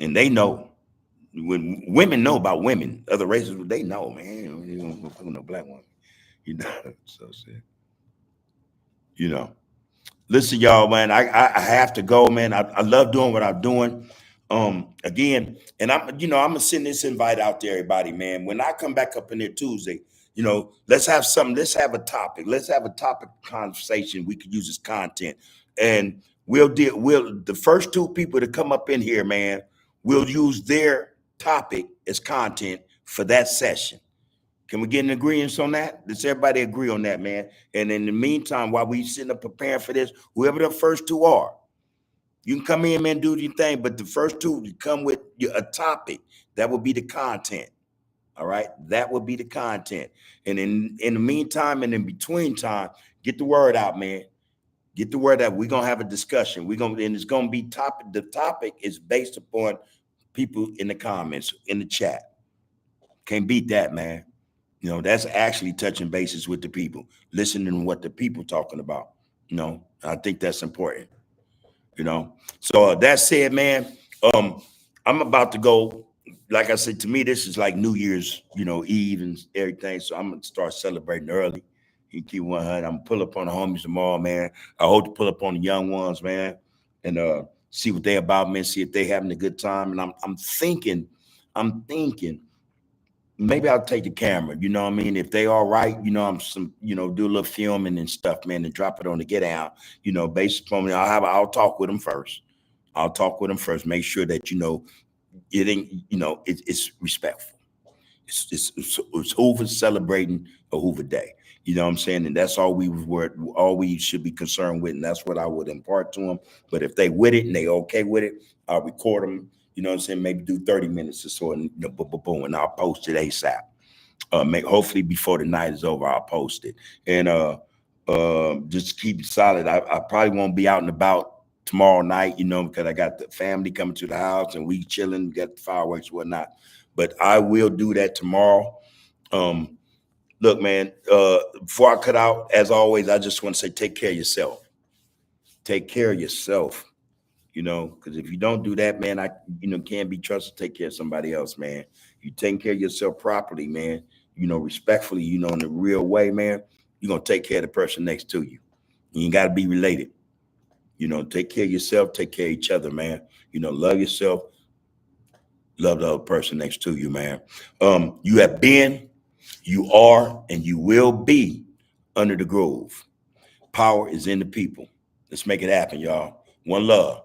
and they know when women know about women, other races, they know, man. You don't fuck with no black woman, So you know. Listen, y'all, man. I have to go, man. I love doing what I'm doing. Again, and I'm gonna send this invite out to everybody, man. When I come back up in there Tuesday, let's have something. Let's have a topic. Let's have a topic conversation we could use as content, and we'll the first 2 people to come up in here, man. We'll use their topic as content for that session. Can we get an agreement on that? Does everybody agree on that, man? And in the meantime, while we sitting up preparing for this, whoever the first 2 are, you can come in, man, do your thing. But the first 2, you come with a topic. That will be the content. All right? That will be the content. And in the meantime and in between time, get the word out, man. Get the word out. We're going to have a discussion. And it's going to be topic. The topic is based upon people in the comments, in the chat. Can't beat that, man. That's actually touching bases with the people, listening to what the people talking about. I think that's important. So that said, man, I'm about to go. Like I said, to me, this is like New Year's, Eve and everything. So I'm gonna start celebrating early. You keep 100. I'm gonna pull up on the homies tomorrow, man. I hope to pull up on the young ones, man, and see what they about, man. See if they having a good time. And I'm thinking maybe I'll take the camera, you know what I mean? If they all right, I'm do a little filming and stuff, man, and drop it on the get out, based upon I'll talk with them first. I'll talk with them first. Make sure that, it ain't, it's respectful. It's Hoover celebrating a Hoover Day. You know what I'm saying? And that's all we should be concerned with. And that's what I would impart to them. But if they with it and they okay with it, I'll record them, You know what I'm saying? Maybe do 30 minutes or so, and boom, boom, boom, and I'll post it ASAP. Make hopefully before the night is over, I'll post it. And just keep it solid. I probably won't be out and about tomorrow night, because I got the family coming to the house and we chilling, we got the fireworks and whatnot. But I will do that tomorrow. Um, Look, man, before I cut out, as always, I just want to say take care of yourself. Take care of yourself, because if you don't do that, man, can't be trusted to take care of somebody else, man. You taking care of yourself properly, man, respectfully, in the real way, man, you're going to take care of the person next to you. You ain't got to be related. Take care of yourself, take care of each other, man. Love yourself, love the other person next to you, man. You have been, you are, and you will be under the grove. Power is in the people. Let's make it happen, y'all. One love.